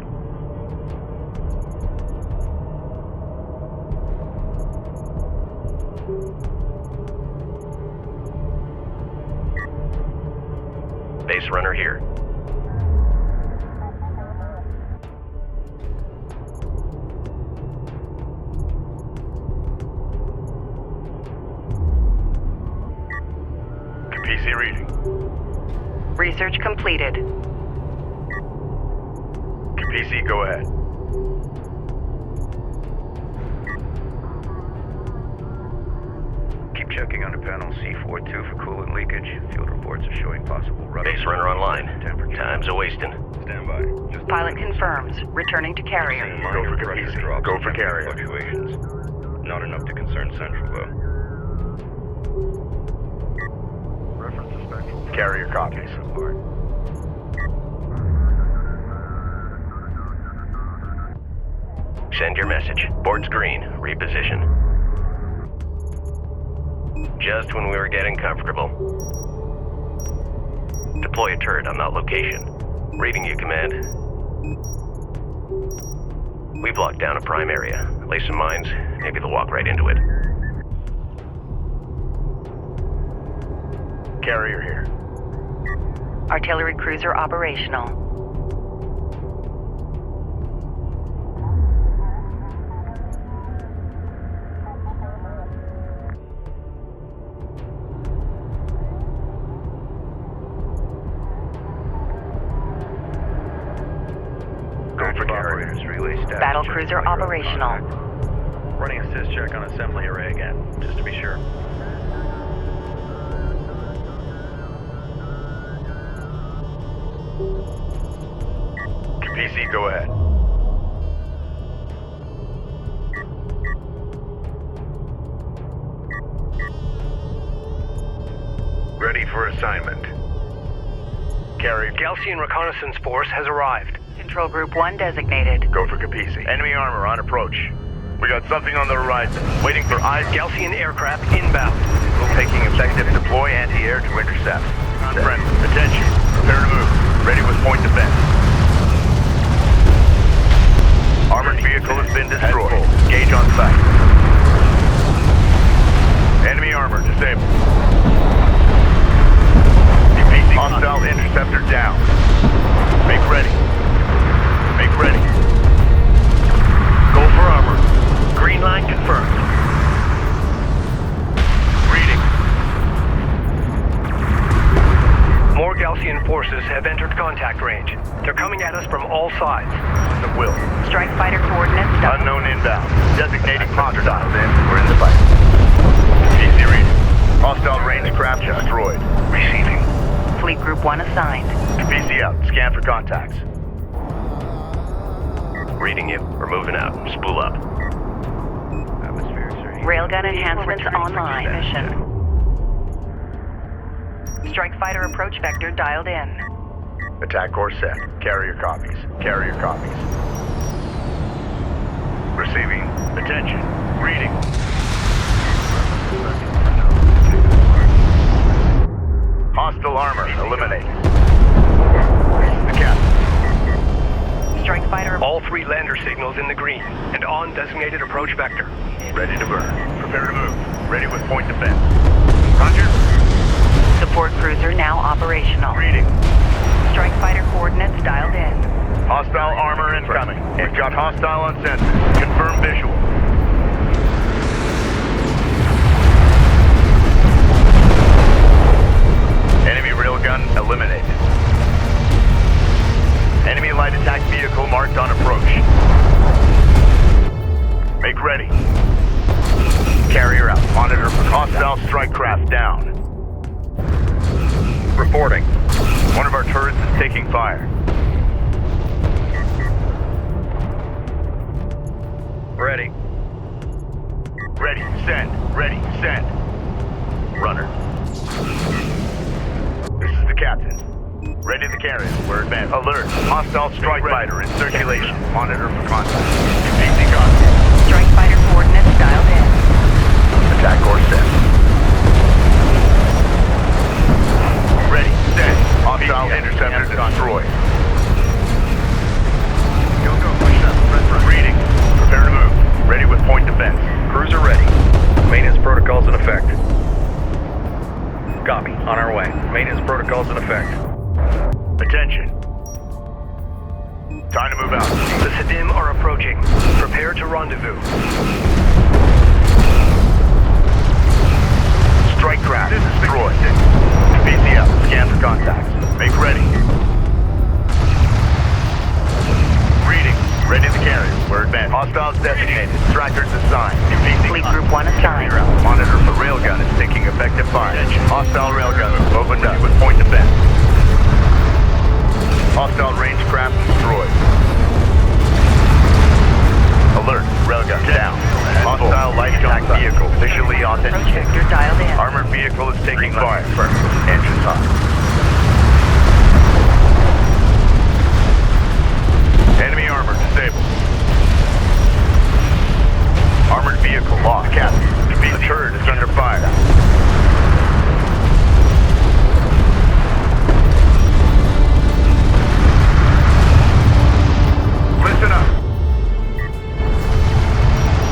Base runner here. PC reading. Research completed. PC, go ahead. Keep checking under panel C42 for coolant leakage. Field reports are showing possible rupture. Base runner online. Time's a-wasting. Stand by. Pilot confirms. Returning to carrier. Minor pressure drops. Go for carrier. Fluctuations. Not enough to concern Central, though. Reference to spectral. Carrier copies. Send your message. Board's green. Reposition. Just when we were getting comfortable. Deploy a turret on that location. Reading you, Command. We've locked down a prime area. Lay some mines. Maybe they'll walk right into it. Carrier here. Artillery cruiser operational. Battle cruiser operational. Running assist check on assembly array again, just to be sure. PC, go ahead. Ready for assignment. Carrier. Galcian reconnaissance force has arrived. Control Group 1 designated. Go for Capisi. Enemy armor on approach. We got something on the horizon. Waiting for eyes. Galcian aircraft inbound. Taking effective. Deploy anti-air to intercept. Friend, attention. Prepare to move. Ready with point defense. Armored vehicle has been destroyed. Gauge on sight. Enemy armor disabled. Hostile interceptor down. Make ready. Make ready. Go for armor. Green line confirmed. Reading. More Galcian forces have entered contact range. They're coming at us from all sides. The will. Strike fighter coordinates done. Unknown inbound. Designating hostiles in. We're in the fight. Easy reading. Hostile range craft destroyed. Receiving. Fleet Group 1 assigned. PC out. Scan for contacts. Reading you. We're moving out. Spool up. Railgun enhancements online. Mission. Strike fighter approach vector dialed in. Attack course set. Carrier copies. Carrier copies. Receiving. Attention. Reading. Hostile armor eliminated. The captain. Strike fighter. All 3 lander signals in the green and on designated approach vector. Ready to burn. Prepare to move. Ready with point defense. Roger. Support cruiser now operational. Reading. Strike fighter coordinates dialed in. Hostile armor incoming. We've got hostile on sensors. Confirm visual. Enemy railgun eliminated. Enemy light attack vehicle marked on approach. Make ready. Carrier out. Monitor for hostile strike craft down. Reporting. One of our turrets is taking fire. Ready. Ready. Send. Ready. Send. Runner. This is the captain. Ready the carrier. We're advanced. Alert. Hostile strike fighter in circulation. Monitor for contact. PC contact. Strike fighter coordinates dialed in. Attack course set. Ready. Send. Hostile interceptor destroyed. Go. Push up. Reading. Prepare to move. Ready with point defense. Cruiser ready. Maintenance protocols in effect. Copy. On our way. Maintenance protocols in effect. Attention. Time to move out. The Sedim are approaching. Prepare to rendezvous. Strike craft destroyed. BCF, scan for contacts. Make ready. Reading. Ready to carry. We're advanced. Hostiles designated. Trackers assigned. Fleet Group 1 assigned. Monitor for railgun is taking effective fire. Hostile railgun opened up with point defense. Hostile range craft destroyed. Alert. Railgun down. Hostile light attack vehicle visually authenticated. Vector dialed in. Armored vehicle is taking fire. Engines hot. Enemy armor disabled. Armored vehicle lost. Captain. The turret is under fire. Listen up.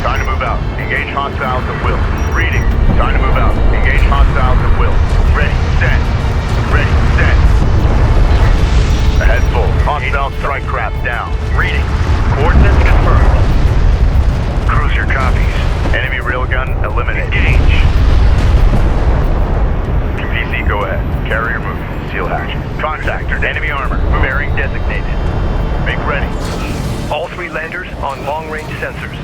Time to move out. Engage hostiles at will. Reading. Time to move out. Engage hostiles at will. Ready. Stand. Ready. Stand. Ahead full. Hostile strike craft down. Reading. Coordinates confirmed. Cruiser copies. Enemy railgun eliminated. Engage. PC, go ahead. Carrier moving. Seal hatch. Contact. Enemy armor. Bearing designated. Make ready. All 3 landers on long-range sensors.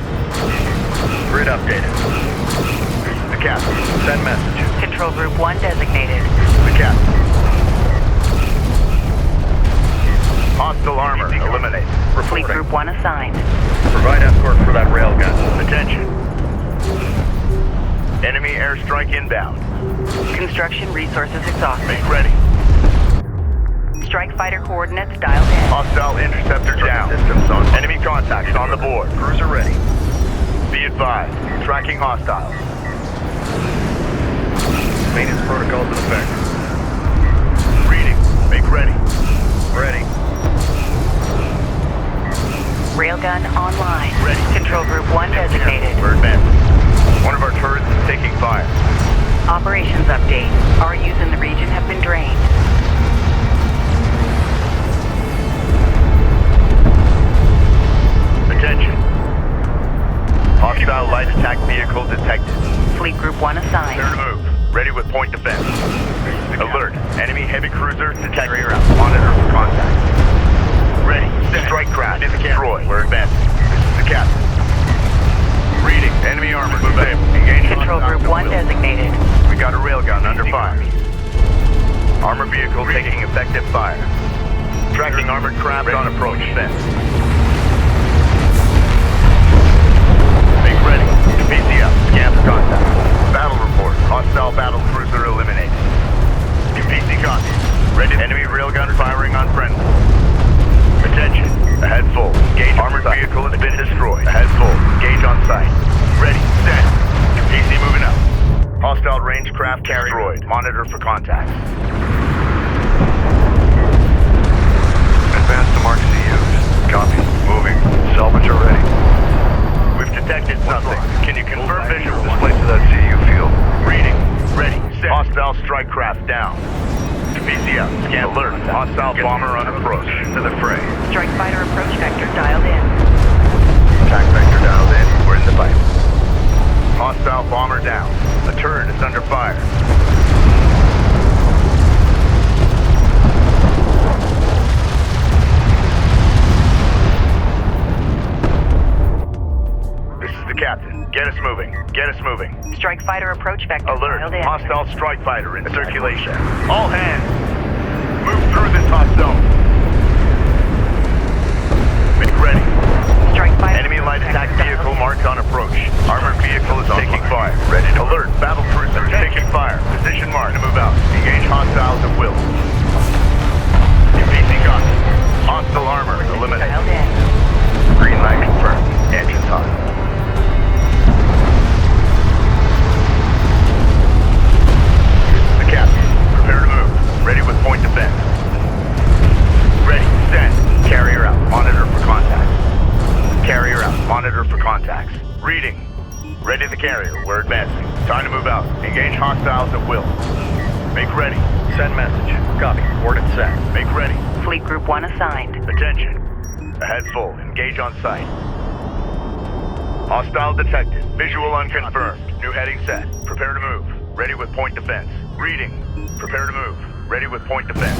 Grid updated. The captain. Send message. Control Group 1 designated. The captain. Hostile armor eliminated. Fleet Group 1 assigned. Provide escort for that railgun. Attention. Enemy airstrike inbound. Construction resources exhausted. Make ready. Strike fighter coordinates dialed in. Hostile interceptor down. Systems on. Enemy contacts on the board. Cruiser ready. Be advised. Tracking hostiles. Maintenance protocols in effect. Reading. Make ready. Ready. Railgun online. Ready. Control Group 1 designated. We're advancing. One of our turrets is taking fire. Operations update. RUs in the region have been drained. Attention. Hostile light attack vehicle detected. Fleet Group 1 assigned. Clear to move. Ready with point defense. Alert. Enemy heavy cruiser detected. Monitor for contact. Ready. Strike craft. Destroy. We're advancing. This is the captain. Reading. Enemy armor. Move in. Engage. Control Group 1 designated. We got a railgun under fire. Armor vehicle taking effective fire. Tracking armored craft on approach. Fence. Make ready. PCF. Scan for contact. Battle report. Hostile battle cruiser eliminated. PC copy. Ready. Enemy railgun firing on friendly. Attention. Ahead full. Engage. Armored vehicle has been destroyed. Ahead full. Engage on site. Ready. Stand. PC moving up. Hostile range craft destroyed. Monitor for contacts. Advance to mark CUs. Copy. Moving. Salvage already. We've detected something. Can you confirm visual display to that CU field? Reading. Ready. Set. Hostile strike craft down. PCF. Scan alert. Hostile bomber on approach to the fray. Strike fighter approach vector dialed in. Attack vector dialed in. We're in the fight. Hostile bomber down. A turret is under fire. This is the captain. Get us moving. Get us moving. Strike fighter approach vector Alert. dialed in. Hostile strike fighter in circulation. All hands. Move through this hot zone. Make ready. Strike fighter. Enemy light attack vehicle marked on approach. Armored vehicle is taking fire. Ready to alert. Battle cruiser taking fire. Position marked to move out. Engage hostiles at will. PC gun. Hostile armor eliminated. Dialed in. Green light confirmed. Engines hot. The captain. Prepare to move. Ready with point defense. Ready. Send. Carrier out. Monitor for contacts. Carrier out. Monitor for contacts. Reading. Ready the carrier. We're advancing. Time to move out. Engage hostiles at will. Make ready. Send message. Copy. Coordinates set. Make ready. Group 1 assigned. Attention. Ahead full. Engage on sight. Hostile detected. Visual unconfirmed. New heading set. Prepare to move. Ready with point defense. Reading. Prepare to move. Ready with point defense.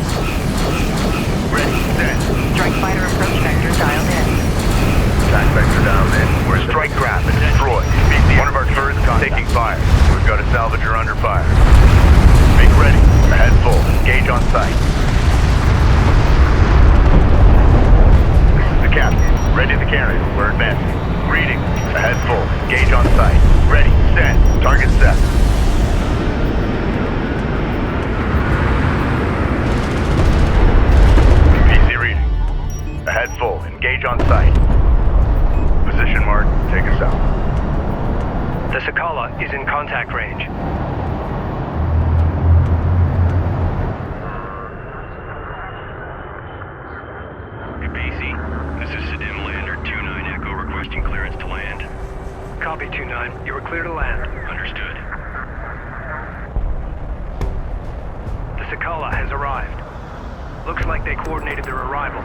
Ready. Set. Strike fighter approach vector dialed in. Attack vector dialed in. We're strike craft and destroyed. One of our turrets is taking fire. We've got a salvager under fire. Make ready. Ahead full. Engage on sight. This is the captain. Ready the carrier. We're advancing. Reading. Ahead full. Engage on sight. Ready. Set. Target set. PC reading. Ahead full. Engage on sight. Position mark. Take us out. The Sakala is in contact range. Kapisi, this is Sedim Lander 2-9 Echo requesting clearance to land. Copy 2-9. You are clear to land. Understood. The Sakala has arrived. Looks like they coordinated their arrival.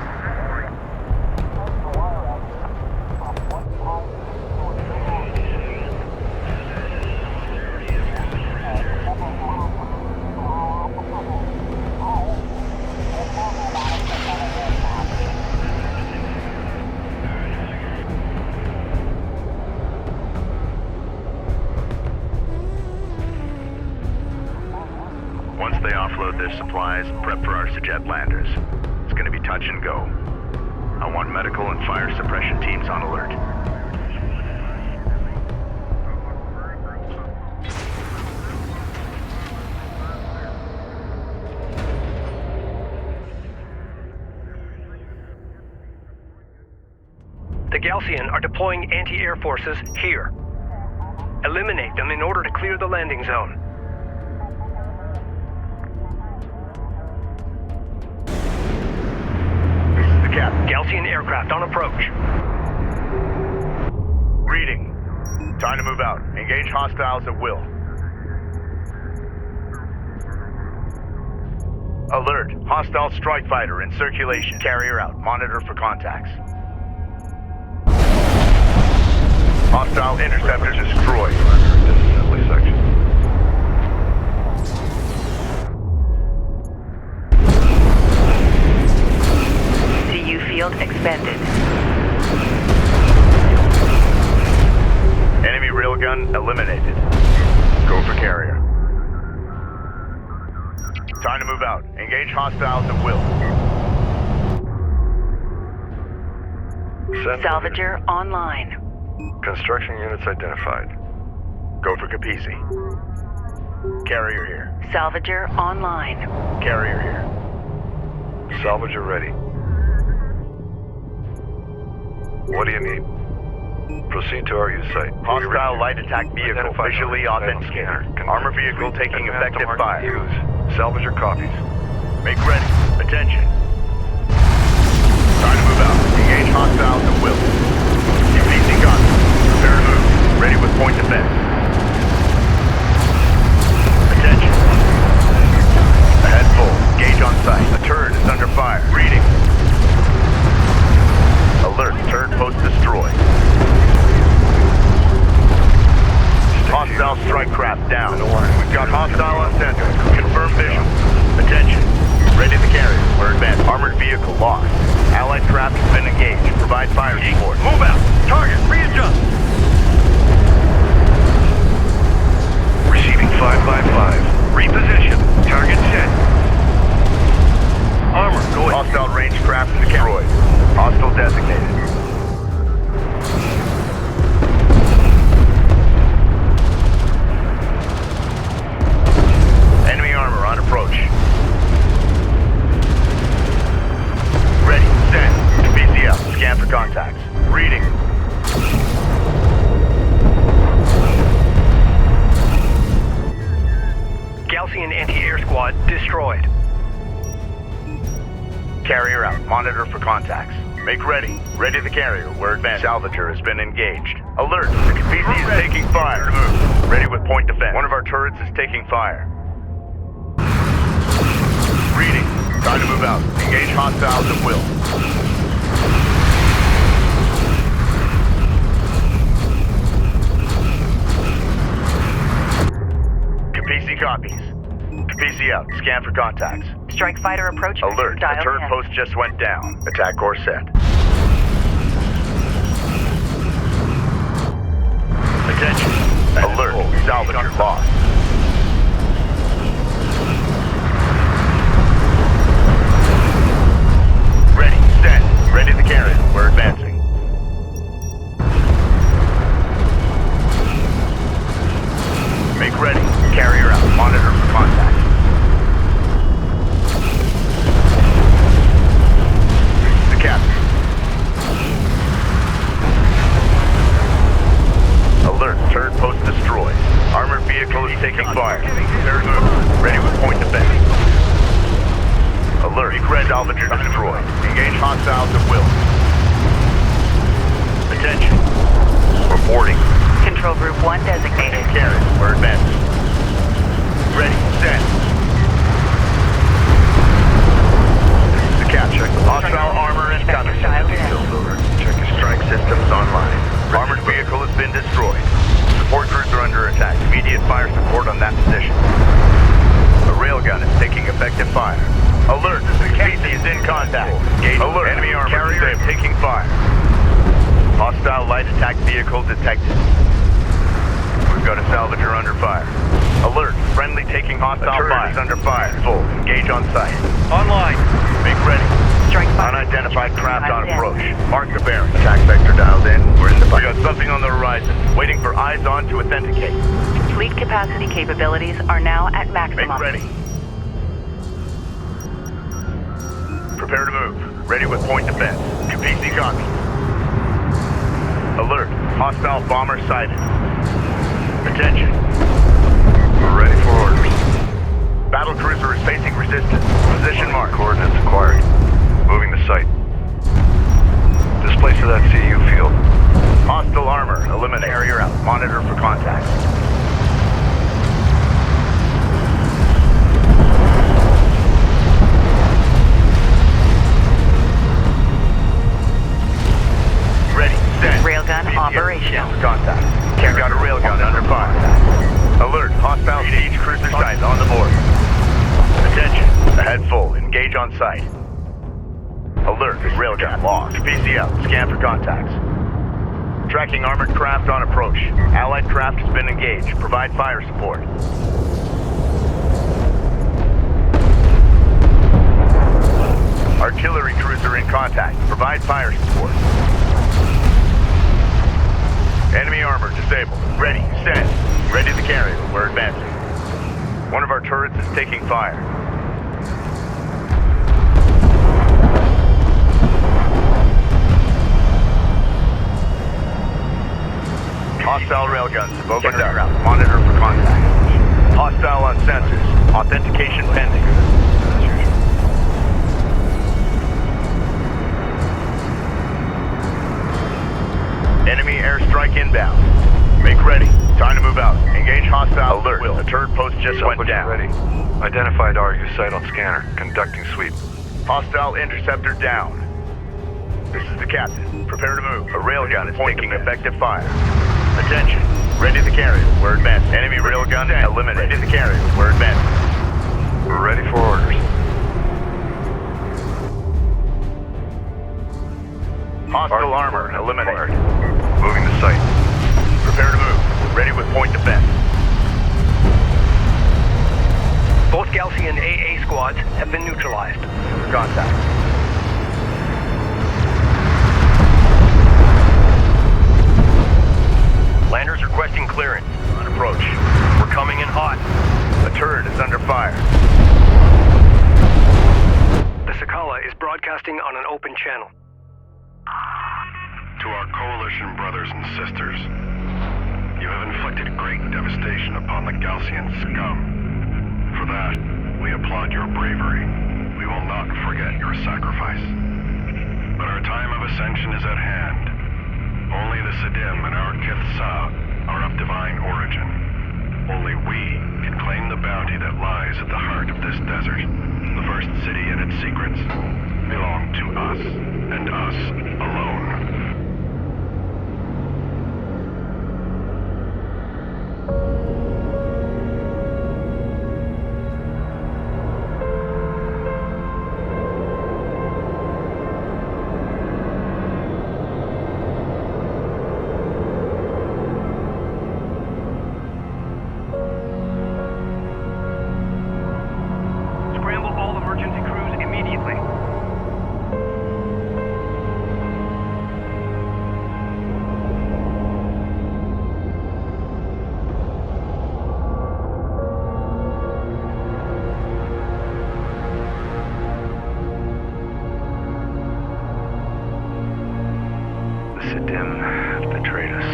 Once they offload their supplies, prep for our Sajet landers. It's gonna be touch and go. I want medical and fire suppression teams on alert. The Galcian are deploying anti-air forces here. Eliminate them in order to clear the landing zone. Galcian aircraft on approach. Reading. Time to move out. Engage hostiles at will. Alert. Hostile strike fighter in circulation. Carrier out. Monitor for contacts. Hostile interceptor destroyed. Disassembly section. Field expended. Enemy railgun eliminated. Go for carrier. Time to move out. Engage hostiles at will. Salvager online. Construction units identified. Go for Kapisi. Carrier here. Salvager online. Carrier here. Salvager ready. What do you need? Proceed to our use site. Hostile light attack vehicle visually authenticated. Armor vehicle taking effective fire. Use. Salvager copies. Make ready. Attention. Time to move out. Engage hostiles at will. UPC guns. Prepare to move. Ready with point defense. Attention. Ahead full. Engage on sight. A turret is under fire. Reading. Alert, turret post destroyed. Hostile strike craft down. We've got hostile on center. Confirm visual. Attention. Ready to carry. We're advanced. Armored vehicle lost. Allied craft has been engaged. Provide fire support. Move out. Target. Readjust. Receiving 555. Reposition. Target set. Armor, go ahead. Hostile range craft destroyed. Hostile designated. Enemy armor on approach. Ready, send. BCL, scan for contacts. Reading. Galcian anti-air squad destroyed. Carrier out. Monitor for contacts. Make ready. Ready the carrier. We're advanced. Salvager has been engaged. Alert. The Kapisi is taking fire. Move. Ready with point defense. One of our turrets is taking fire. Reading. Time to move out. Engage hostile. hostiles at will. Capisi copies. Capisi out. Scan for contacts. Strike fighter approaching. Alert. A turret post just went down. Attack course set. Attention. Alert. Salvager lost. Ready. Send. Ready to carry. We're advancing. Make ready. Carrier out. Monitor for contact. The captain. Alert. Turret post destroyed. Armored vehicle is taking fire. Prepare to move. Ready with point defense. Alert. Red Salvager destroyed. Engage hostiles at will. Attention. Reporting. Control Group 1 designated. Carrier. We're advancing. Ready. Send. The capture. Hostile armor incoming. Check your strike systems online. Armored vehicle has been destroyed. Support crews are under attack. Immediate fire support on that position. A railgun is taking effective fire. Alert. The Casey is in contact. Engage. Alert. Enemy armor carrier is taking fire. Hostile light attack vehicle detected. We've got a salvager under fire. Alert. Friendly taking hostile fire. Is under fire. Full. Engage on site. Online. Make ready. Strike fighter. Unidentified craft on approach. Mark the bearing. Attack vector dialed in. We're in the fight. We got something on the horizon. Waiting for eyes on to authenticate. Fleet capacity capabilities are now at maximum. Make ready. Prepare to move. Ready with point defense. Capisi copy. Alert. Hostile bomber sighted. Attention. We're ready for orders. Battle cruiser is facing resistance. Position mark. Coordinates acquired. Moving the site. Displace to that CU field. Hostile armor. Eliminate. Carrier out. Monitor for contact. Ready. Send. Railgun operational. Contact. Can't got a railgun under fire. Alert. Hostile siege cruiser sight on the board. Attention. Ahead full. Engage on site. Alert. Railgun lost. PC out. Scan for contacts. Tracking armored craft on approach. Allied craft has been engaged. Provide fire support. Artillery cruiser in contact. Provide fire support. Enemy armor disabled. Ready. Send. Ready to carry. We're advancing. One of our turrets is taking fire. Hostile railguns have opened up. Monitor for contact. Hostile on sensors. Authentication pending. Enemy airstrike inbound. Make ready. Time to move out. Engage hostile. Alert. The turret post just went down. Ready. Identified RU site on scanner. Conducting sweep. Hostile interceptor down. This is the captain. Prepare to move. A railgun is taking effective fire. Attention. Ready to carry. We're advancing. Enemy railgun eliminated. Ready to carry. We're advancing. We're ready for orders. Hostile armor eliminated. Moving the site. Prepare to move. Ready with point defense. Both Galcian AA squads have been neutralized. Contact. Landers requesting clearance. On approach. We're coming in hot. The turret is under fire. The Sakala is broadcasting on an open channel. To our coalition brothers and sisters, you have inflicted great devastation upon the Galcian scum. For that, we applaud your bravery. We will not forget your sacrifice. But our time of ascension is at hand. Only the Sidim and our Kith Sa are of divine origin. Only we can claim the bounty that lies at the heart of this desert. The first city and its secrets belong us, and us alone. Scramble all emergency crews immediately. The Sidim betrayed us.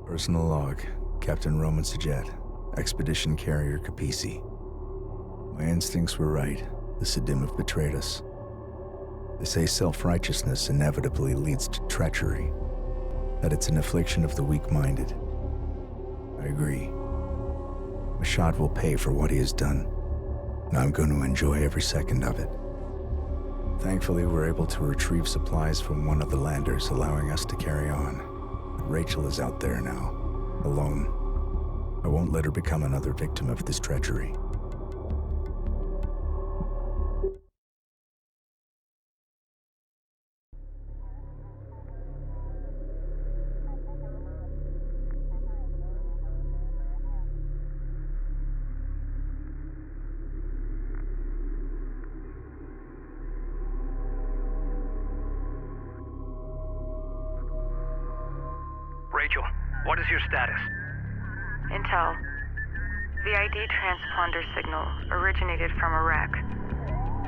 Personal log, Captain Roman Sajet, Expedition Carrier Capisi. My instincts were right. The Sidim have betrayed us. They say self-righteousness inevitably leads to treachery, that it's an affliction of the weak-minded. I agree. Mashad will pay for what he has done, and I'm going to enjoy every second of it. Thankfully, we're able to retrieve supplies from one of the landers, allowing us to carry on. But Rachel is out there now, alone. I won't let her become another victim of this treachery. Rachel, what is your status? Intel. The ID transponder signal originated from a wreck.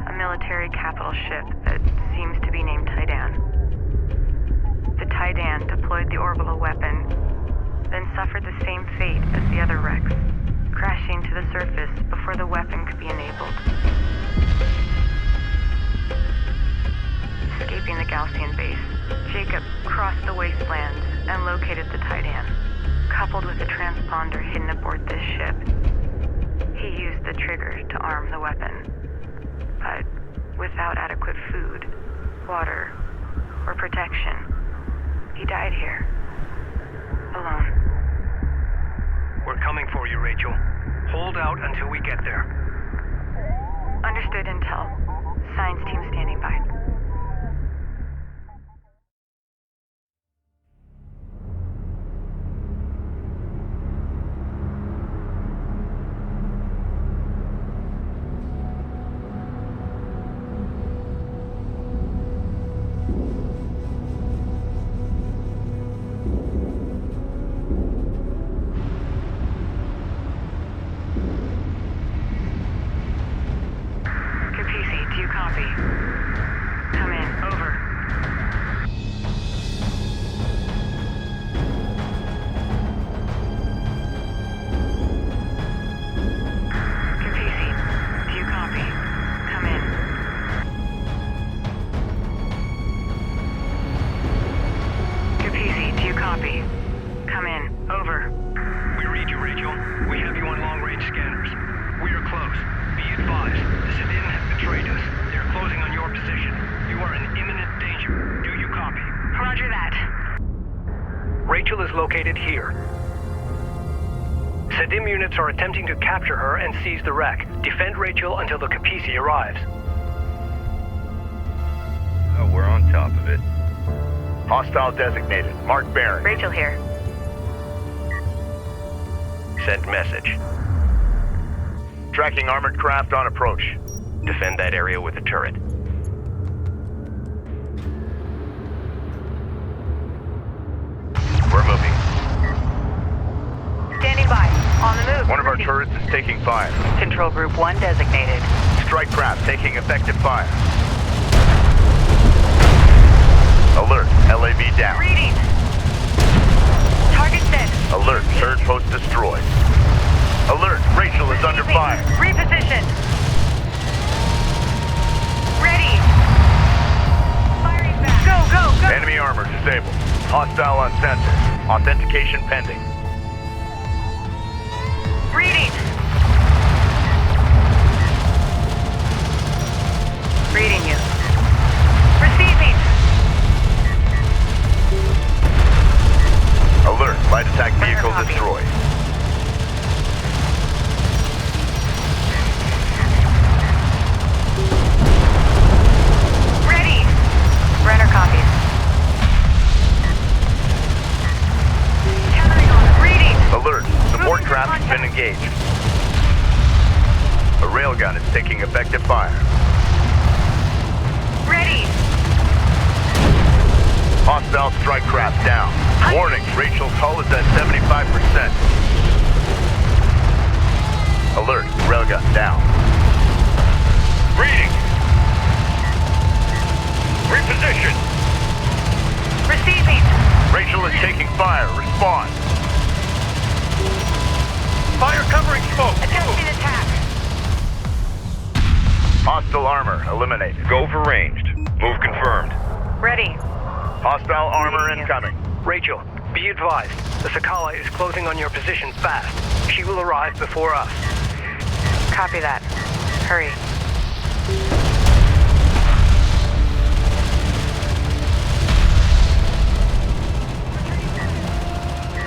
A military capital ship that seems to be named Tidan. The Tidan deployed the orbital weapon, then suffered the same fate as the other wrecks, crashing to the surface before the weapon could be enabled. Escaping the Gaussian base, Jacob crossed the wastelands and located the Tidan. Coupled with a transponder hidden aboard this ship, he used the trigger to arm the weapon. But without adequate food, water, or protection, he died here. Alone. We're coming for you, Rachel. Hold out until we get there. Understood, Intel. Science team standing by. Capisi, do you copy? Come in. Over. Capisi, do you copy? Come in. Capisi, do you copy? Come in. Over. We read you, Rachel. We have you on long-range scanners. We are close. Be advised, the Sidim have betrayed us. They are closing on your position. You are in imminent danger. Do you copy? Roger that. Rachel is located here. Sidim units are attempting to capture her and seize the wreck. Defend Rachel until the Capisi arrives. Oh, we're on top of it. Hostile designated. Mark Barron. Rachel here. Send message. Tracking armored craft on approach. Defend that area with a turret. We're moving. Standing by. On the move. One of our turrets is taking fire. Control Group 1 designated. Strike craft taking effective fire. Alert. LAV down. Reading. Target set. Alert. Third post destroyed. Alert. Rachel is under fire. Reposition. Ready. disabled. Hostile on sensor. Authentication pending. Reading. Reading you. Receiving. Alert. Light attack vehicle destroyed. Ready. Runner copies. Tethering on. Reading. Alert. Support craft has been engaged. A railgun is taking effective fire. Ready. Hostile strike craft down. Warning, Rachel's hull is at 75%. Alert, railgun down. Reading. Reposition. Receiving. Rachel is taking fire. Respond. Fire covering smoke. Attempting attack. Hostile armor eliminated. Go for ranged. Move confirmed. Ready. Hostile armor incoming. Rachel, be advised. The Sakala is closing on your position fast. She will arrive before us. Copy that. Hurry.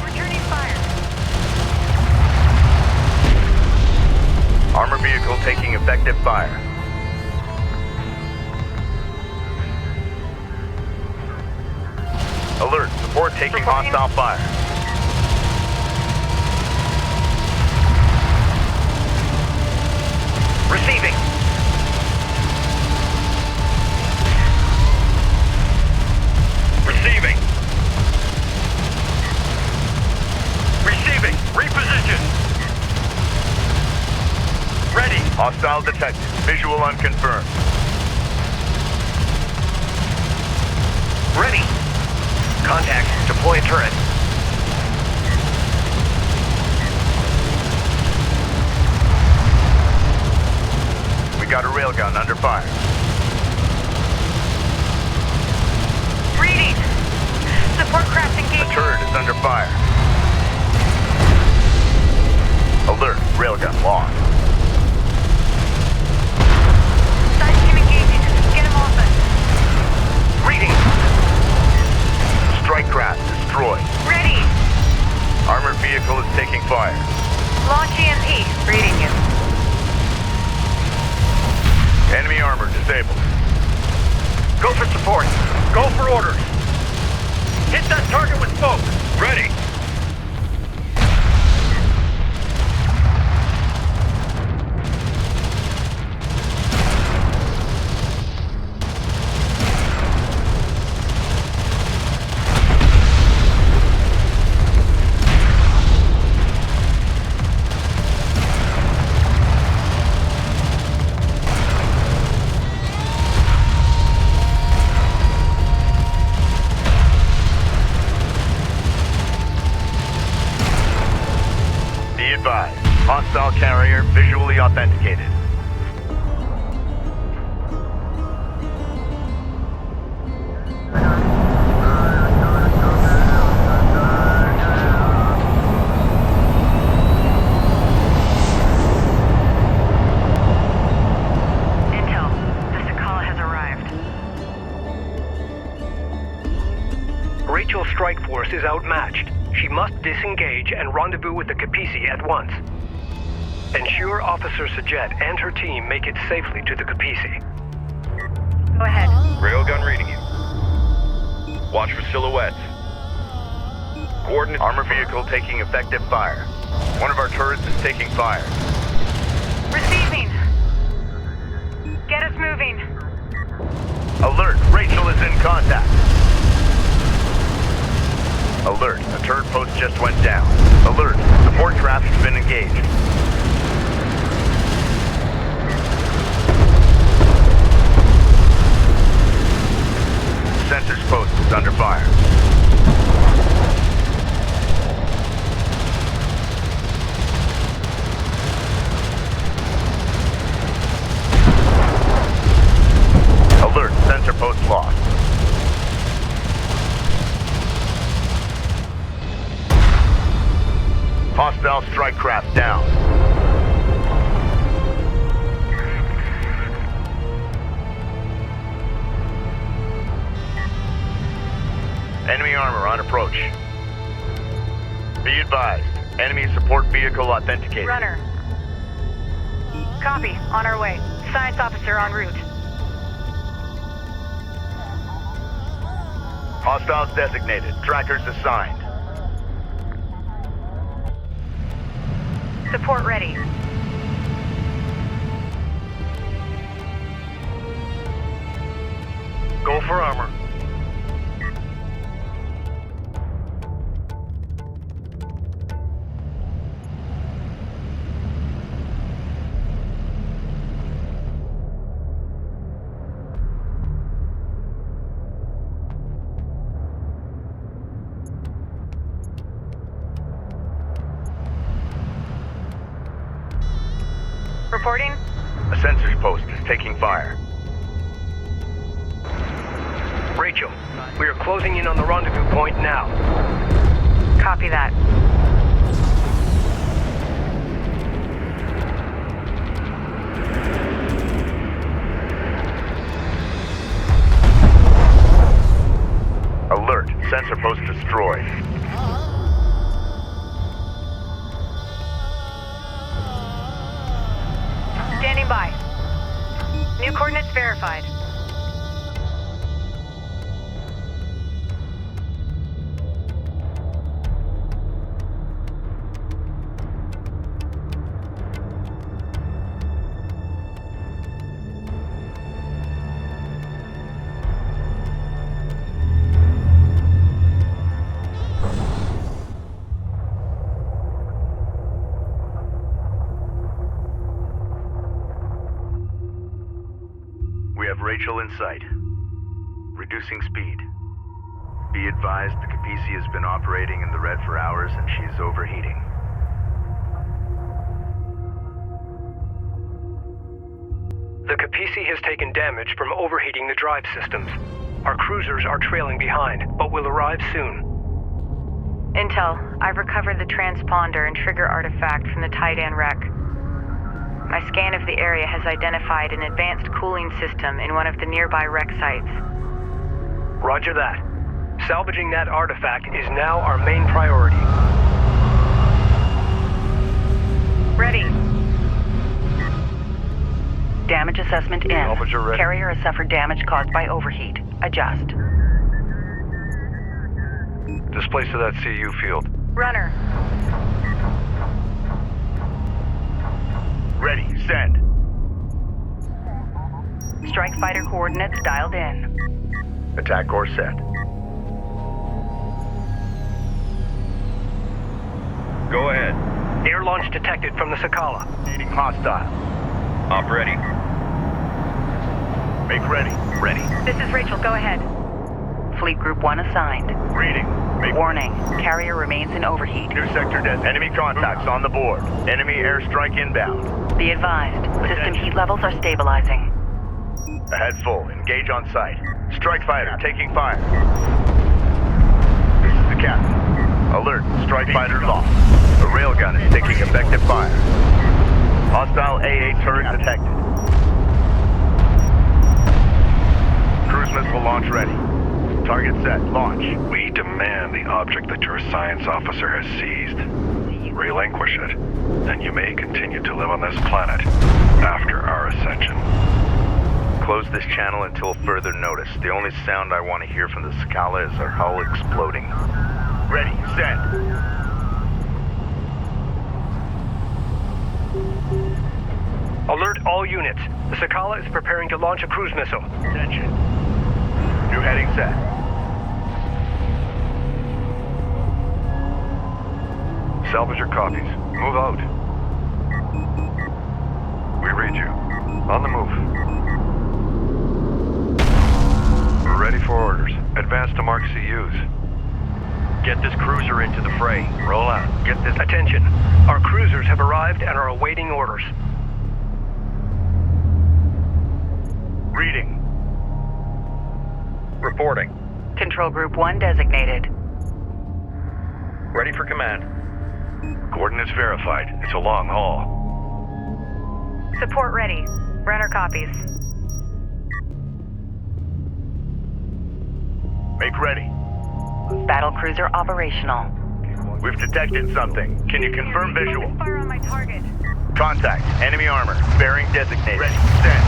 Returning fire. Armor vehicle taking effective fire. Alert, support taking hostile fire. Receiving. Receiving. Receiving. Reposition. Ready. Hostile detected. Visual unconfirmed. Ready. Contact. Deploy turret. We got a railgun under fire. Reading. Support craft engaged. The turret is under fire. Alert. Railgun lost. Side team engaging. Get him off us. Reading. Strike craft destroyed. Ready. Armored vehicle is taking fire. Launch EMP. Reading you. Enemy armor disabled. Go for support. Go for orders. Hit that target with smoke. Ready. Hostile carrier visually authenticated. Intel. The Sakala has arrived. Rachel's strike force is outmatched. She must disengage and rendezvous with the Capisi at once. Ensure Officer Sajet and her team make it safely to the Capisi. Go ahead. Railgun reading you. Watch for silhouettes. Coordinate. Armor vehicle taking effective fire. One of our turrets is taking fire. Receiving. Get us moving. Alert! Rachel is in contact. Alert! A turret post just went down. Alert! Support craft has been engaged. Sensors post is under fire. Alert, sensor post lost. down. Enemy armor on approach. Be advised, enemy support vehicle authenticated. Runner. Copy. On our way. Science officer en route. Hostiles designated. Trackers assigned. Support ready. Go for armor. Reporting? A sensors post is taking fire. Rachel, we are closing in on the rendezvous point now. Copy that. Alert, sensor post destroyed. Standing by. New coordinates verified. Rachel in sight. Reducing speed. Be advised the Kapisi has been operating in the red for hours and she's overheating. The Kapisi has taken damage from overheating the drive systems. Our cruisers are trailing behind, but will arrive soon. Intel, I've recovered the transponder and trigger artifact from the Titan wreck. My scan of the area has identified an advanced cooling system in one of the nearby wreck sites. Roger that. Salvaging that artifact is now our main priority. Ready. Damage assessment in. Salvager ready. Carrier has suffered damage caused by overheat. Adjust. Displace to that CU field. Runner. Ready, send. Strike fighter coordinates dialed in. Attack course set. Go ahead. Air launch detected from the Sakala. Needing hostile. Op ready. Make ready. Ready. This is Rachel, go ahead. Fleet Group 1 assigned. Reading. Make Warning, carrier remains in overheat. New sector dead. Enemy contacts on the board. Enemy airstrike inbound. Be advised, system heat levels are stabilizing. Ahead full. Engage on site. Strike fighter taking fire. This is the captain. Alert. Strike fighter lost. The railgun is taking effective fire. Hostile AA turret detected. Cruise missile launch ready. Target set. Launch. We demand the object that your science officer has seized. Relinquish it, and you may continue to live on this planet after our ascension. Close this channel until further notice. The only sound I want to hear from the Sakala is our hull exploding. Ready. Send. Alert all units. The Sakala is preparing to launch a cruise missile. Attention. New heading set. Salvager copies. Move out. We read you. On the move. We're ready for orders. Advance to mark CUs. Get this cruiser into the fray. Roll out. Get this. Attention. Our cruisers have arrived and are awaiting orders. Reading. Reporting. Control Group 1 designated. Ready for command. Coordinates verified. It's a long haul. Support ready. Runner copies. Make ready. Battlecruiser operational. We've detected something. Can you confirm visual? Fire on my target. Contact. Enemy armor. Bearing designated. Ready. Send.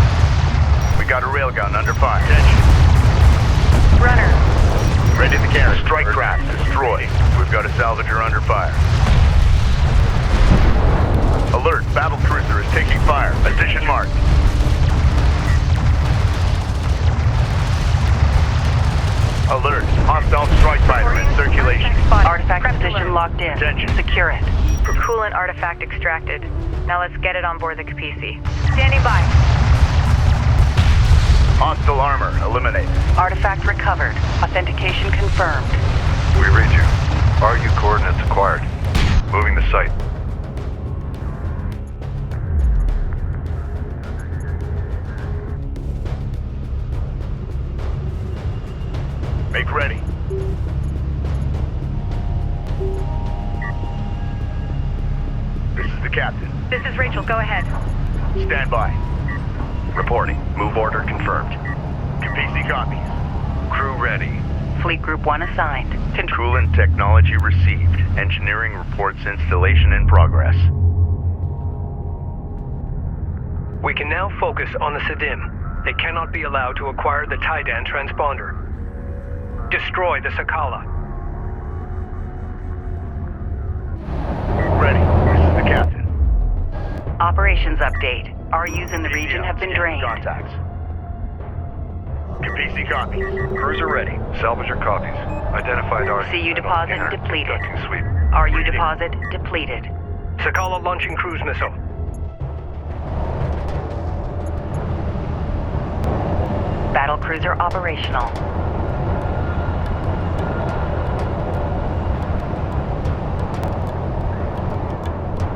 We got a railgun under fire. Attention. Runner. Ready to carry. Strike craft. Destroyed. We've got a salvager under fire. Alert. Battlecruiser is taking fire. Position marked. Alert. Hostile strike fighter in circulation. Artifact position locked in. Attention. Secure it. Coolant artifact extracted. Now let's get it on board the Kapisi. Standing by. Hostile armor eliminated. Artifact recovered. Authentication confirmed. We read you. RU coordinates acquired. Moving the site. Make ready. This is the captain. This is Rachel. Go ahead. Stand by. Reporting. Move order confirmed. Kapisi copies. Crew ready. Fleet Group 1 assigned. Coolant technology received. Engineering reports installation in progress. We can now focus on the Sidim. They cannot be allowed to acquire the Taidan transponder. Destroy the Sakala. Ready. This is the captain. Operations update. RUs in the region have been drained. Contacts. Kapisi copies. Cruiser ready. Salvager copies. Identified RU. CU deposit depleted. Suite. RU deposit depleted. Sakala launching cruise missile. Battlecruiser operational.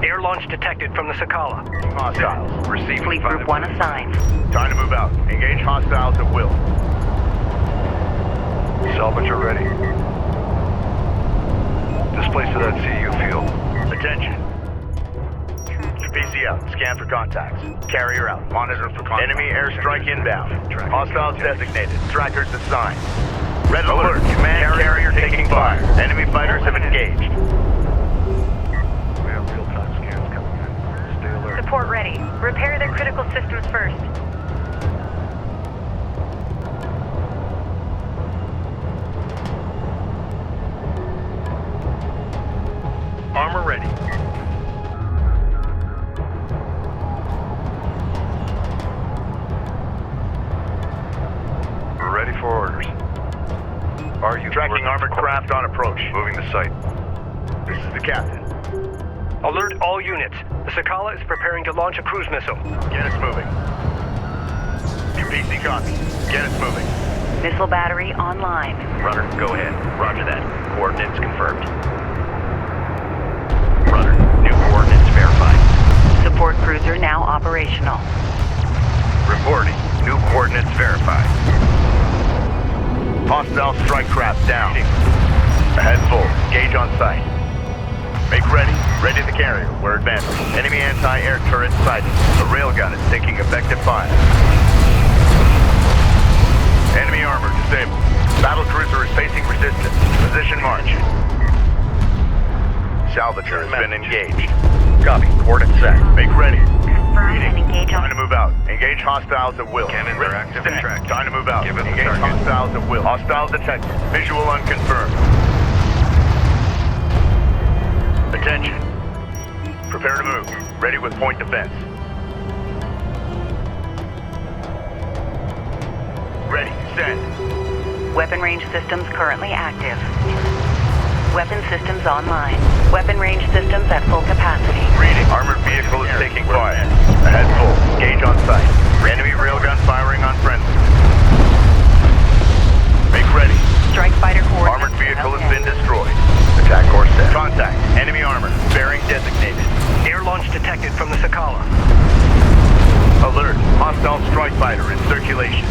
Air launch detected from the Sakala. Hostiles. Receiving. Fleet Group 1 assigned. Time to move out. Engage hostiles at will. Salvager ready. Displace to that CU field. Attention. PC out. Scan for contacts. Carrier out. Monitor for contacts. Enemy airstrike inbound. Hostiles designated. Trackers assigned. Red alert. Command carrier taking fire. Enemy fighters have engaged. We have real-time scans coming in. Stay alert. Support ready. Repair their critical systems first. Armor ready. We're ready for orders. RU Tracking armored craft on approach. Moving the site. This is the captain. Alert all units. The Sakala is preparing to launch a cruise missile. Get us moving. PC copy. Get us moving. Missile battery online. Runner, go ahead. Roger that. Coordinates confirmed. Runner, new coordinates verified. Support cruiser now operational. Reporting. New coordinates verified. Hostile strike craft down. Ahead full. Gauge on sight. Make ready. Ready the carrier. We're advancing. Enemy anti-air turret sighted. A railgun is taking effective fire. Enemy armor disabled. Battlecruiser is facing resistance. Position march. Salvager has been engaged. Copy. Coordinates set. Make ready. Confirm and engage Time on. to move out. Engage hostiles at will. Cannons are active and tracked. Time to move out. Give us the Engage target. hostiles at will. Hostiles detected. Visual unconfirmed. Attention. Prepare to move. Ready with point defense. Ready. Send. Weapon range systems currently active. Weapon systems online. Weapon range systems at full capacity. Reading. Armored vehicle is taking fire. Ahead full. Gauge on sight. Enemy railgun firing on friendly. Make ready. Strike fighter coordinates. Armored vehicle has been destroyed. Attack course set. Contact. Enemy armor. Bearing designated. Air launch detected from the Sakala. Alert. Hostile strike fighter in circulation.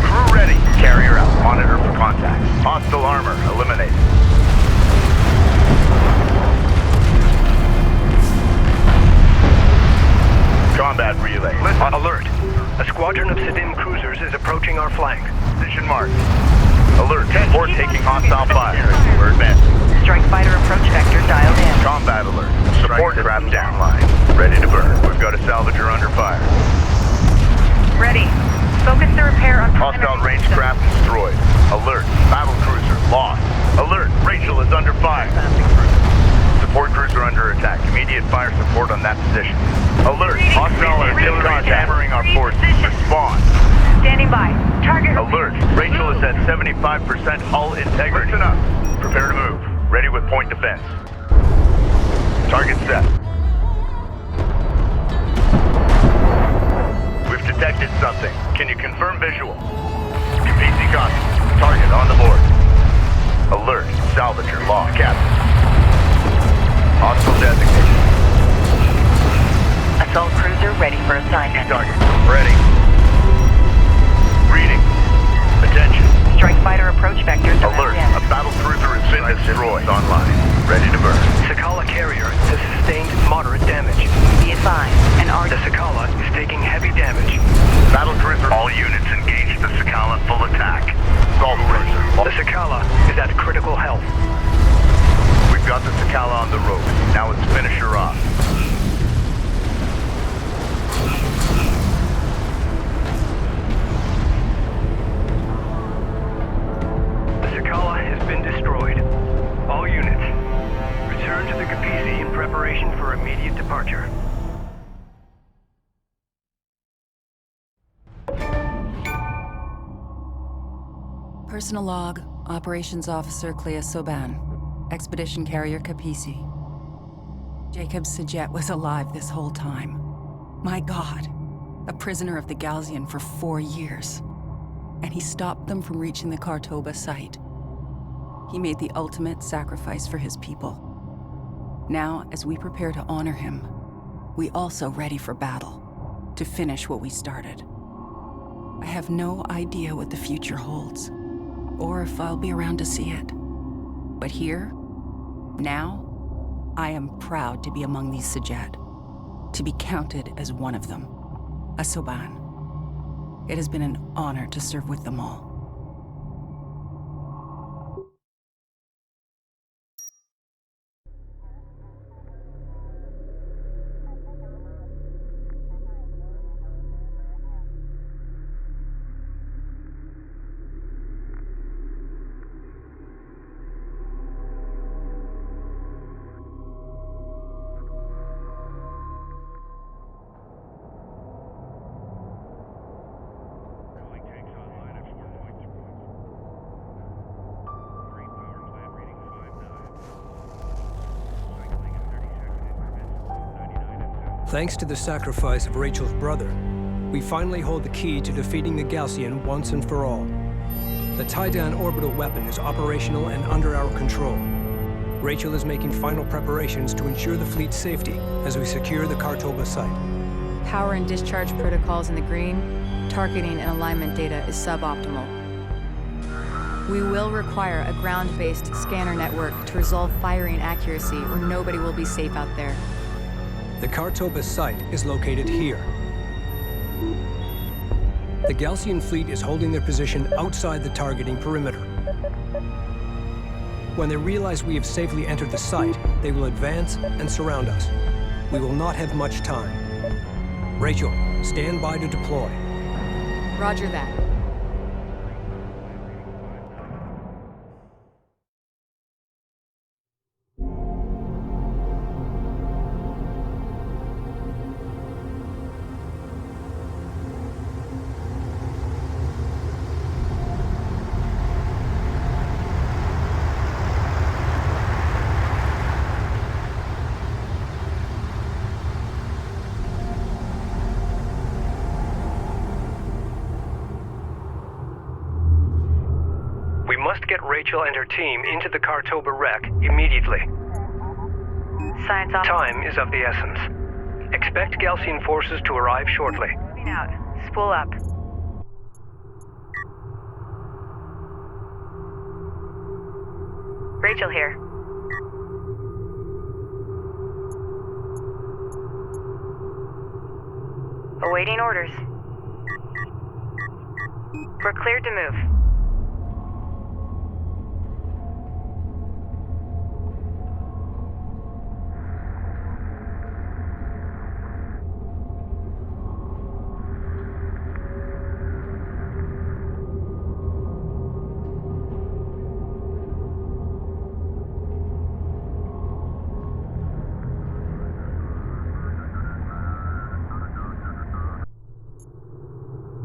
Crew ready. Carrier out. Monitor for contacts. Hostile armor eliminated. Combat relay. Alert. A squadron of Sidim cruisers is approaching our flank. Position marked. Alert. Support taking hostile fire. We're advancing. Strike fighter approach vector dialed in. Combat alert. Support trap down line. Ready to burn. We've got a salvager under fire. Ready. Focus the repair on Hostile range craft destroyed. Alert. Battle cruiser lost. Alert. Rachel is under fire. Support cruiser under attack. Immediate fire support on that position. Alert. Hostile artillery hammering our forces. Respond. Standing by. Target. Alert. Rachel is at 75% hull integrity. Listen up. Prepare to move. Ready with point defense. Target set. We've detected something. Can you confirm visual? PC copy. Target on the board. Alert. Salvager lost. Captain. Hostile designation. Assault cruiser ready for assignment. Target. Ready. Reading. Attention. Strike fighter approach vector dialed Alert. in. A battle cruiser has been destroyed. Online. Ready to burn. Sakala carrier has sustained moderate damage. Be advised, an The Sakala is taking heavy damage. Battle cruiser. All units engage the Sakala full attack. Assault cruiser. The Sakala is at critical health. We've got the Sakala on the ropes. Now let's finish her off. The Sakala has been destroyed. All units, return to the Kapisi in preparation for immediate departure. Personal log, Operations Officer Clea Soban, Expedition Carrier Kapisi. Jacob Sajet was alive this whole time. My God, a prisoner of the Galzian for 4 years. And he stopped them from reaching the Kartoba site. He made the ultimate sacrifice for his people. Now, as we prepare to honor him, we also ready for battle, to finish what we started. I have no idea what the future holds, or if I'll be around to see it. But here, now, I am proud to be among these Sajet, to be counted as one of them, a Soban. It has been an honor to serve with them all. Thanks to the sacrifice of Rachel's brother, we finally hold the key to defeating the Galcian once and for all. The tie-down orbital weapon is operational and under our control. Rachel is making final preparations to ensure the fleet's safety as we secure the Kartoba site. Power and discharge protocols in the green. Targeting and alignment data is suboptimal. We will require a ground-based scanner network to resolve firing accuracy, or nobody will be safe out there. The Kartoba site is located here. The Galcian fleet is holding their position outside the targeting perimeter. When they realize we have safely entered the site, they will advance and surround us. We will not have much time. Rachel, stand by to deploy. Roger that. We must get Rachel and her team into the Kartoba wreck immediately. Science off. Time is of the essence. Expect Galcian forces to arrive shortly. Moving out. Spool up. Rachel here. Awaiting orders. We're cleared to move.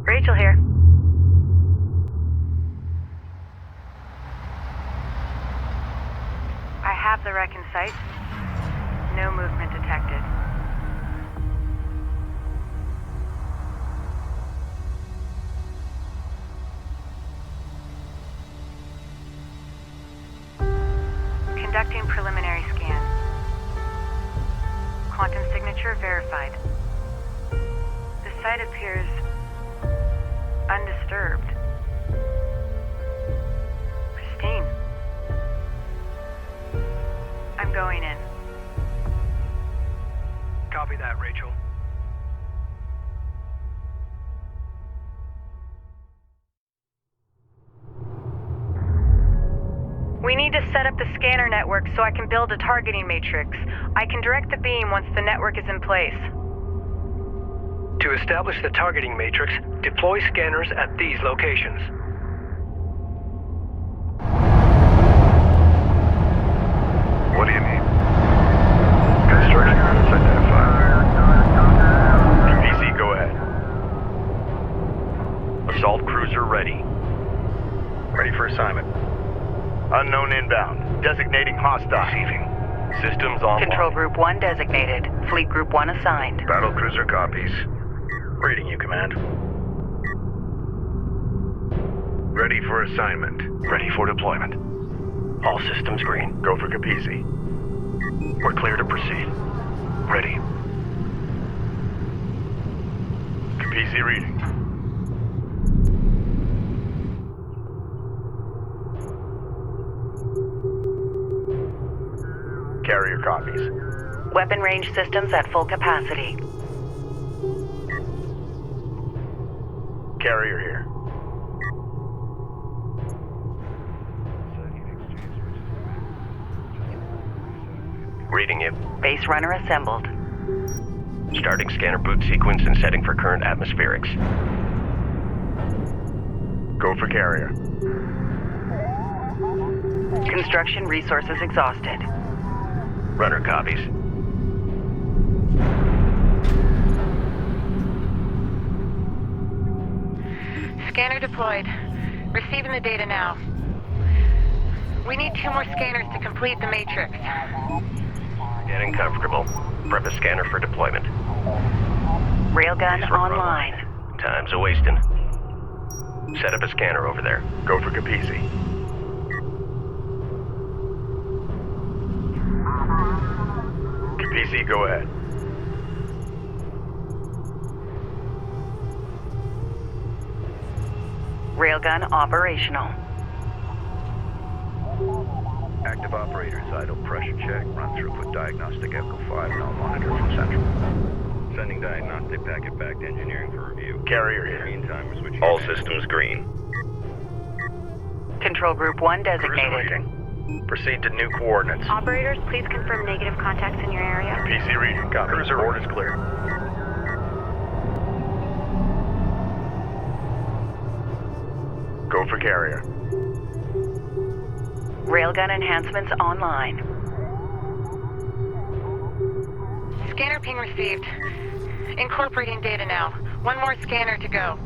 Rachel here. I have the wreck in sight. No movement detected. Conducting preliminary scan. Quantum signature verified. The site appears undisturbed. Pristine. I'm going in. Copy that, Rachel. We need to set up the scanner network so I can build a targeting matrix. I can direct the beam once the network is in place. To establish the targeting matrix, deploy scanners at these locations. What do you need? Construction units identified. PC, go ahead. Assault cruiser ready. Ready for assignment. Unknown inbound. Designating hostile. Receiving. Systems online. Control Group 1 designated. Fleet Group 1 assigned. Battle cruiser copies. Reading you, Command. Ready for assignment. Ready for deployment. All systems green. Go for Capizzi. We're clear to proceed. Ready. Capizzi reading. Carrier copies. Weapon range systems at full capacity. Carrier here. Reading you. Base runner assembled. Starting scanner boot sequence and setting for current atmospherics. Go for carrier. Construction resources exhausted. Runner copies. Scanner deployed. Receiving the data now. We need 2 more scanners to complete the matrix. Getting comfortable. Prep a scanner for deployment. Railgun online. Time's a-wasting. Set up a scanner over there. Go for Capizzi. Capizzi, go ahead. Railgun operational. Active operators, idle pressure check, run throughput diagnostic Echo 5, now monitor from Central. Sending diagnostic packet back to engineering for review. Carrier here. Meantime, we're switching. All systems green. Control Group 1 designated. Proceed to new coordinates. Operators, please confirm negative contacts in your area. PC reading. Copy. Cruiser board is clear. Go for carrier. Railgun enhancements online. Scanner ping received. Incorporating data now. 1 more scanner to go.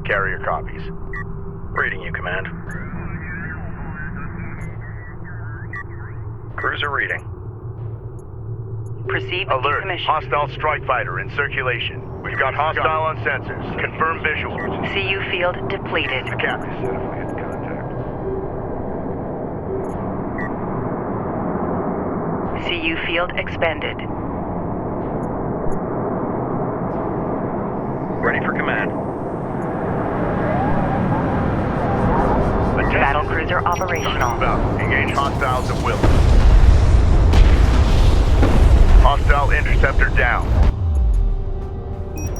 Carrier copies. Reading you, Command. Cruiser reading. Proceed with Alert. decommission. Hostile strike fighter in circulation. We've got hostile on sensors. Confirm visual. CU field depleted. The captain said if we had contact. CU field expended. Ready for command. Battle cruiser operational. Engage hostiles at will. Hostile interceptor down.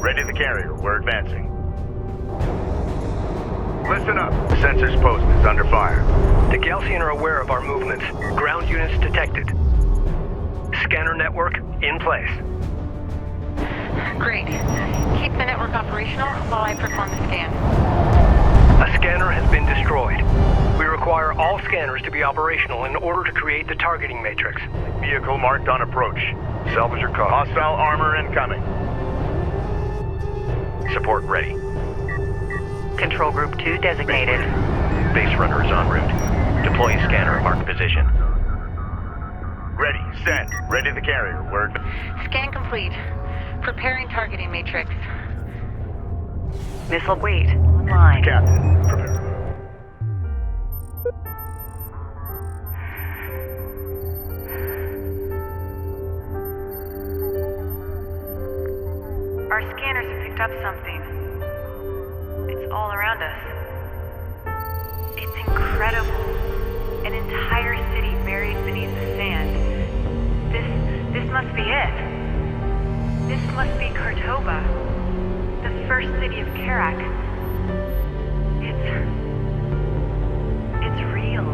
Ready the carrier. We're advancing. Listen up. The sensors post is under fire. The Galcian are aware of our movements. Ground units detected. Scanner network in place. Great. Keep the network operational while I perform the scan. A scanner has been destroyed. We require all scanners to be operational in order to create the targeting matrix. Vehicle marked on approach. Salvage your car. Hostile armor incoming. Support ready. Control Group 2 designated. Base runner is en route. Deploying scanner at marked position. Ready. Send. Ready the carrier. We're... Scan complete. Preparing targeting matrix. Missile wait. Online. Captain. Prepare. Our scanners have picked up something. It's all around us. It's incredible. An entire city buried beneath the sand. This must be it. This must be Kartoba, the first city of Kharak. It's real.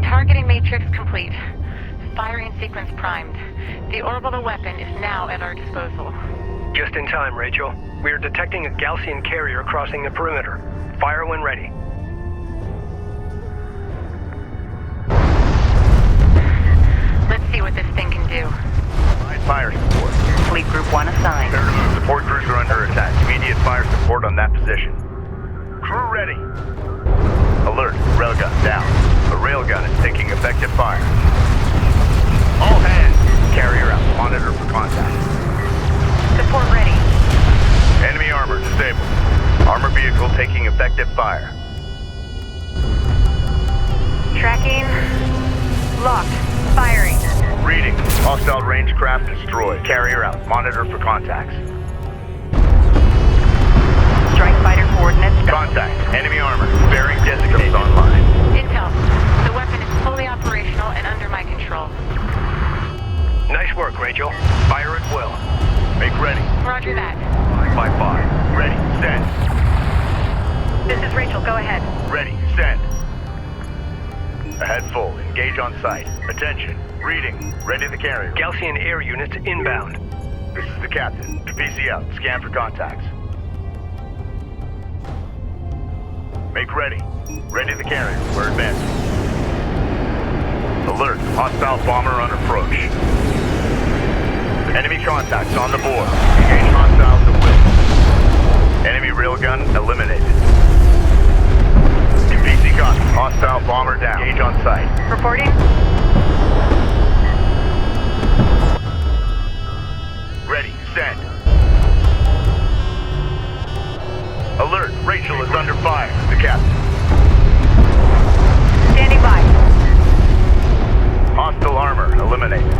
Targeting matrix complete. Firing sequence primed. The orbital weapon is now at our disposal. Just in time, Rachel. We are detecting a Galcian carrier crossing the perimeter. Fire when ready. Let's see what this thing can do. Fire support. Fleet Group 1 assigned. Support crews are under attack. Immediate fire support on that position. Crew ready. Alert. Railgun down. The railgun is taking effective fire. All hands. Carrier out. Monitor for contact. Support ready. Enemy armor disabled. Armor vehicle taking effective fire. Tracking. Locked. Firing. Reading. Hostile range craft destroyed. Carrier out. Monitor for contacts. Strike fighter coordinates. Contact. Enemy armor. Bearing designated. Online. Intel. The weapon is fully operational and under my control. Nice work, Rachel. Fire at will. Make ready. Roger that. 5-5. Ready. Send. This is Rachel. Go ahead. Ready. Send. Ahead full. Engage on site. Attention. Reading. Ready the carrier. Galcian air units inbound. This is the captain. PC out. Scan for contacts. Make ready. Ready the carrier. We're advancing. Alert. Hostile bomber on approach. Enemy contacts on the board. Engage hostiles at will. Enemy railgun eliminated. PC copy. Hostile bomber down. Engage on site. Reporting. Ready. Send. Alert. Rachel is under fire. The captain. Standing by. Hostile armor eliminated.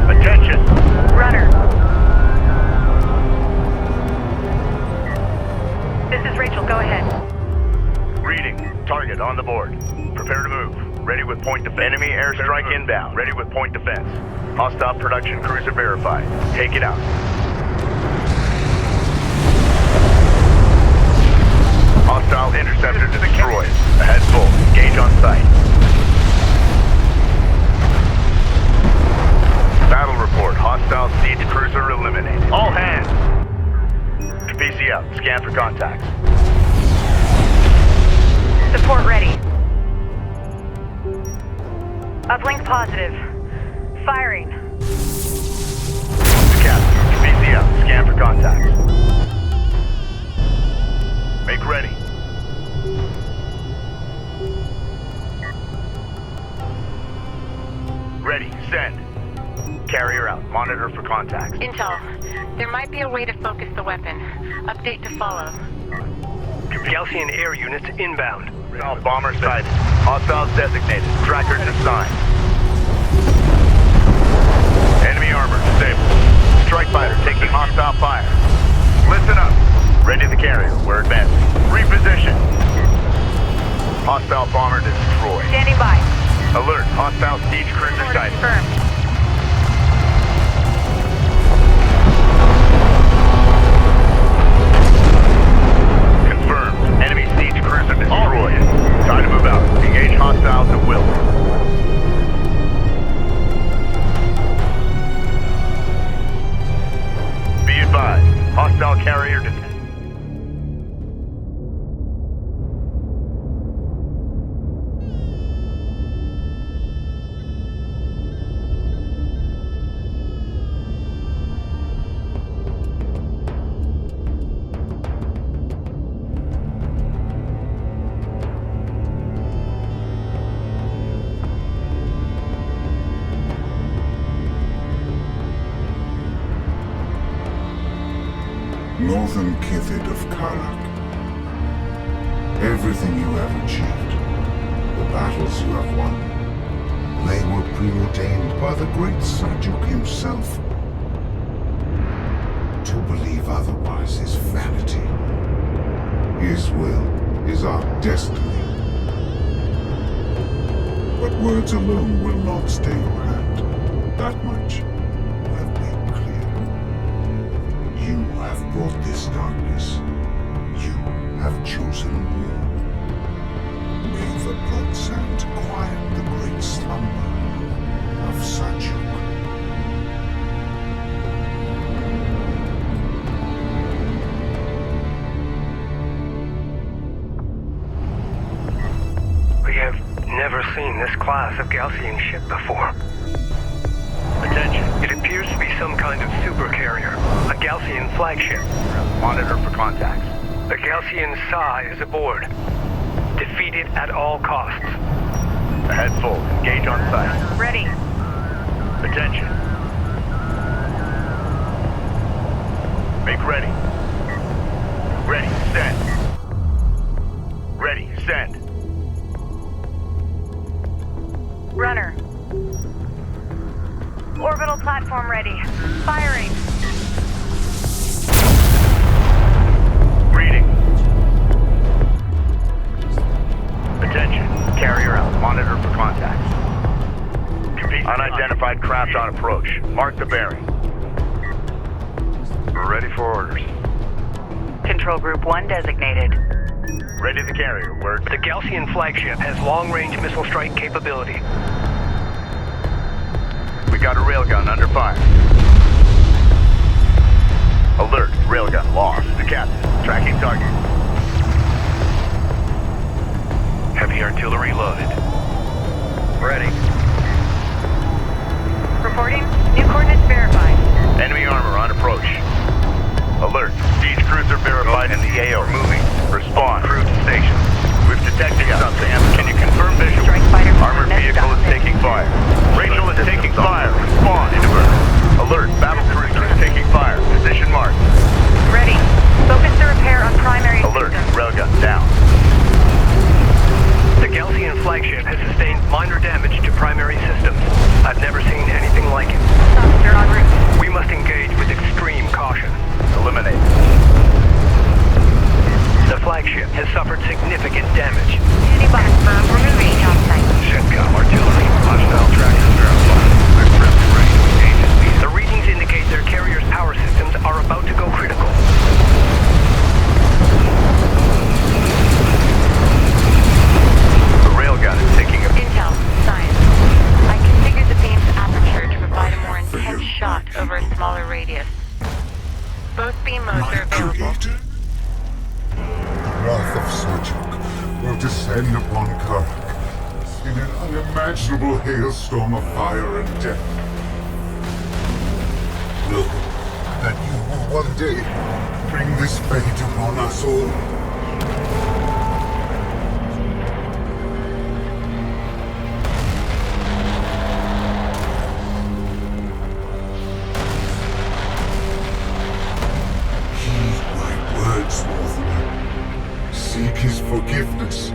Attention. Runner. This is Rachel. Go ahead. Reading. Target on the board. Prepare to move. Ready with point defense. Enemy airstrike inbound. Ready with point defense. Hostile production cruiser verified. Take it out. Hostile interceptor destroyed. Ahead full. Engage on site. Battle report. Hostile siege cruiser eliminated. All hands. PC out. Scan for contacts. Support ready. Uplink positive. Firing. Captain. PC out. Scan for contacts. Make ready. Ready. Send. Carrier out. Monitor for contacts. Intel. There might be a way to focus the weapon. Update to follow. Galcian air units inbound. Hostile bomber sighted. Hostiles designated. Trackers assigned. Enemy armor disabled. Strike fighter taking hostile fire. Listen up. Ready the carrier. We're advancing. Reposition. Hostile bomber destroyed. Standing by. Alert. Hostile siege cruiser sighted. Confirmed. Confirmed. Enemy siege cruiser destroyed. Time to move out. Engage hostiles at will. Be advised. Hostile carrier detected. Northern Kithid of Kharak. Everything you have achieved, the battles you have won, they were preordained by the great Sajuk himself. To believe otherwise is vanity. His will is our destiny. But words alone will not stay your hand. That much you have made clear. You have brought this darkness. You have chosen war. May the blood sand quiet the great slumber of Sajuk. We have never seen this class of Gaussian ship before. Attention. It appears to be some kind of supercarrier, a Gaussian flagship. Monitor for contacts. The Gaussian Sa is aboard. Defeat it at all costs. Ahead full. Engage on sight. Ready. Attention. Make ready. Ready. Send. Ready. Send. Runner. Orbital platform ready. Firing. Reading. Attention. Carrier out. Monitor for contacts. Unidentified craft on approach. Mark the bearing. We're ready for orders. Control Group 1 designated. Ready the carrier. Word. The Gaussian flagship has long-range missile strike capability. We got a railgun under fire. Alert. Railgun lost. The captain. Tracking target. Heavy artillery loaded. Ready. Reporting. New coordinates verified. Enemy armor on approach. Alert. Siege cruiser verified in the AO. Moving. Respond. Crew to station. We've detected something. Can you confirm visual? Strike fighter. Armored vehicle is taking fire. Rachel is taking fire. Respond. Alert. Battle cruiser is taking fire. Position marked. Ready. Focus the repair on primary Alert. systems. Railgun down. The Gaussian flagship has sustained minor damage to primary systems. I've never seen anything like it. Officer en route. We must engage with extreme caution. Eliminate. The flagship has suffered significant damage. Unity box firm. Removing job site. CENTCOM artillery. Hostile trackers verified. The readings indicate their carrier's power systems are about to go critical. The railgun is taking a... Intel. Science. I configured the beam's aperture to provide a more intense shot over a smaller radius. Both beam modes are available. Creator, the wrath of Sajuk will descend upon Kharak in an unimaginable hailstorm of fire and death. Know that you will one day bring this fate upon us all. Heed my words, Northerner. Seek his forgiveness.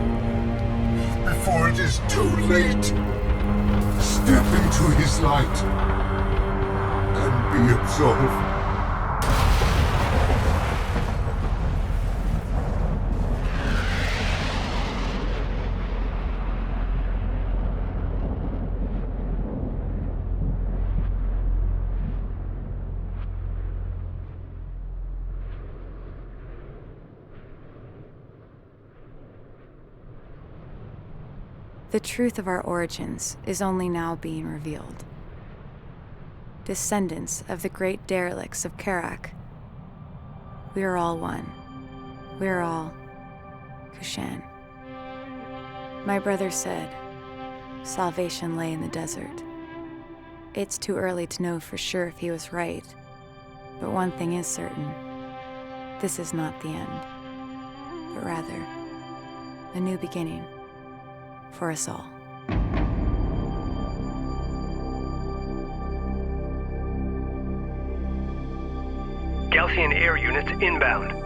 into his light and be absolved. The truth of our origins is only now being revealed. Descendants of the great derelicts of Kharak, we are all one. We are all Kushan. My brother said, salvation lay in the desert. It's too early to know for sure if he was right, but one thing is certain. This is not the end, but rather a new beginning for us all. Gaussian air units inbound.